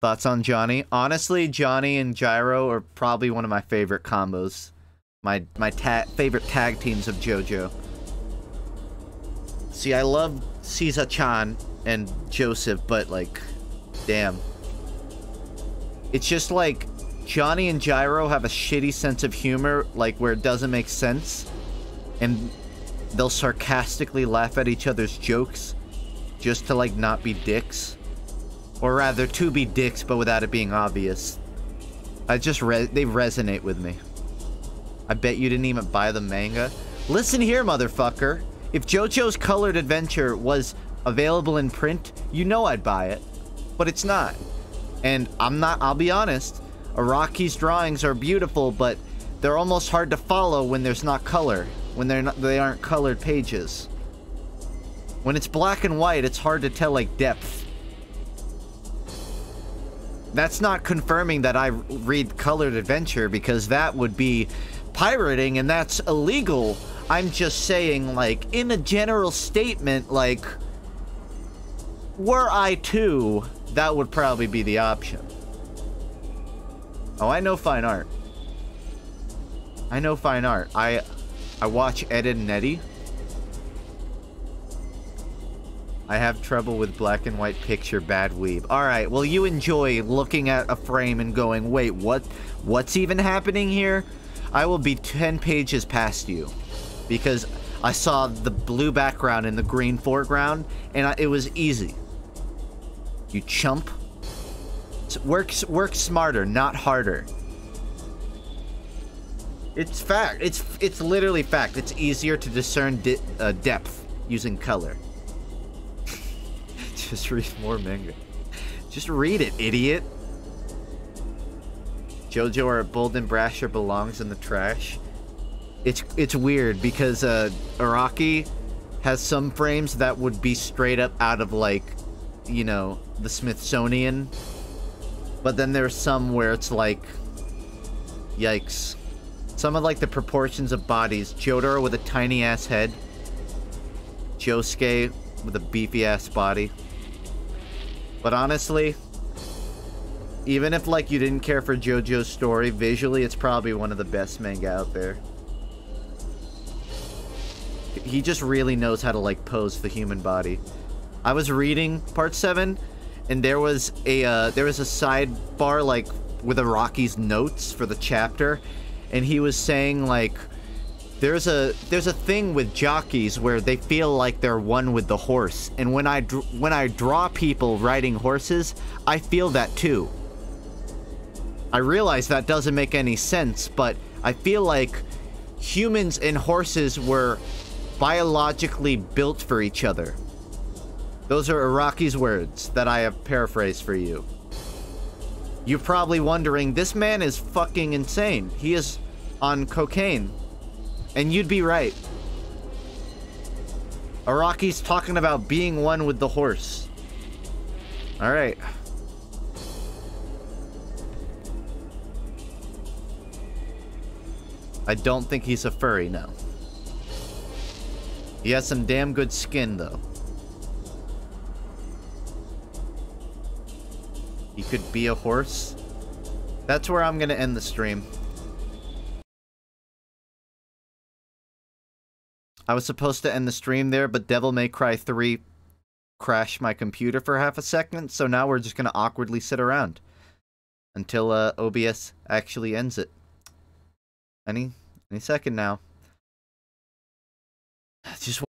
Thoughts on Johnny? Honestly, Johnny and Gyro are probably one of my favorite combos. My favorite tag teams of JoJo. See, I love Caesar-chan and Joseph, but like, damn. It's just like, Johnny and Gyro have a shitty sense of humor, like where it doesn't make sense. And they'll sarcastically laugh at each other's jokes, just to like not be dicks. Or rather, to be dicks, but without it being obvious. They resonate with me. I bet you didn't even buy the manga. Listen here, motherfucker. If JoJo's Colored Adventure was available in print, you know I'd buy it. But it's not. And I'll be honest, Araki's drawings are beautiful, but they're almost hard to follow when there's not color. When they aren't colored pages. When it's black and white, it's hard to tell, like, depth. That's not confirming that I read Colored Adventure, because that would be pirating, and that's illegal. I'm just saying, like, in a general statement, like, were I to, that would probably be the option. Oh, I know fine art. I know fine art. I watch Ed and Nettie. I have trouble with black and white picture, bad weeb. Alright, well, you enjoy looking at a frame and going, wait, what's even happening here? I will be 10 pages past you. Because I saw the blue background and the green foreground, and it was easy. You chump. Work smarter, not harder. It's fact. It's literally fact. It's easier to discern depth using color. Just read more manga. Just read it, idiot. JoJo or Bolden Brasher belongs in the trash. It's weird because Araki has some frames that would be straight up out of, like, you know, the Smithsonian. But then there's some where it's like, yikes. Some of, like, the proportions of bodies. Jotaro with a tiny ass head. Josuke with a beefy ass body. But honestly, even if, like, you didn't care for JoJo's story, visually it's probably one of the best manga out there. He just really knows how to, like, pose the human body. I was reading part 7, and there was a sidebar, like, with Araki's notes for the chapter, and he was saying, like, there's a thing with jockeys where they feel like they're one with the horse, and when I draw people riding horses, I feel that too. I realize that doesn't make any sense, but I feel like humans and horses were biologically built for each other. Those are Araki's words that I have paraphrased for you. You're probably wondering, this man is fucking insane. He is on cocaine. And you'd be right. Araki's talking about being one with the horse. Alright. I don't think he's a furry, no. He has some damn good skin, though. He could be a horse. That's where I'm gonna end the stream. I was supposed to end the stream there, but Devil May Cry 3 crashed my computer for half a second, so now we're just gonna awkwardly sit around until OBS actually ends it. Any second now. Just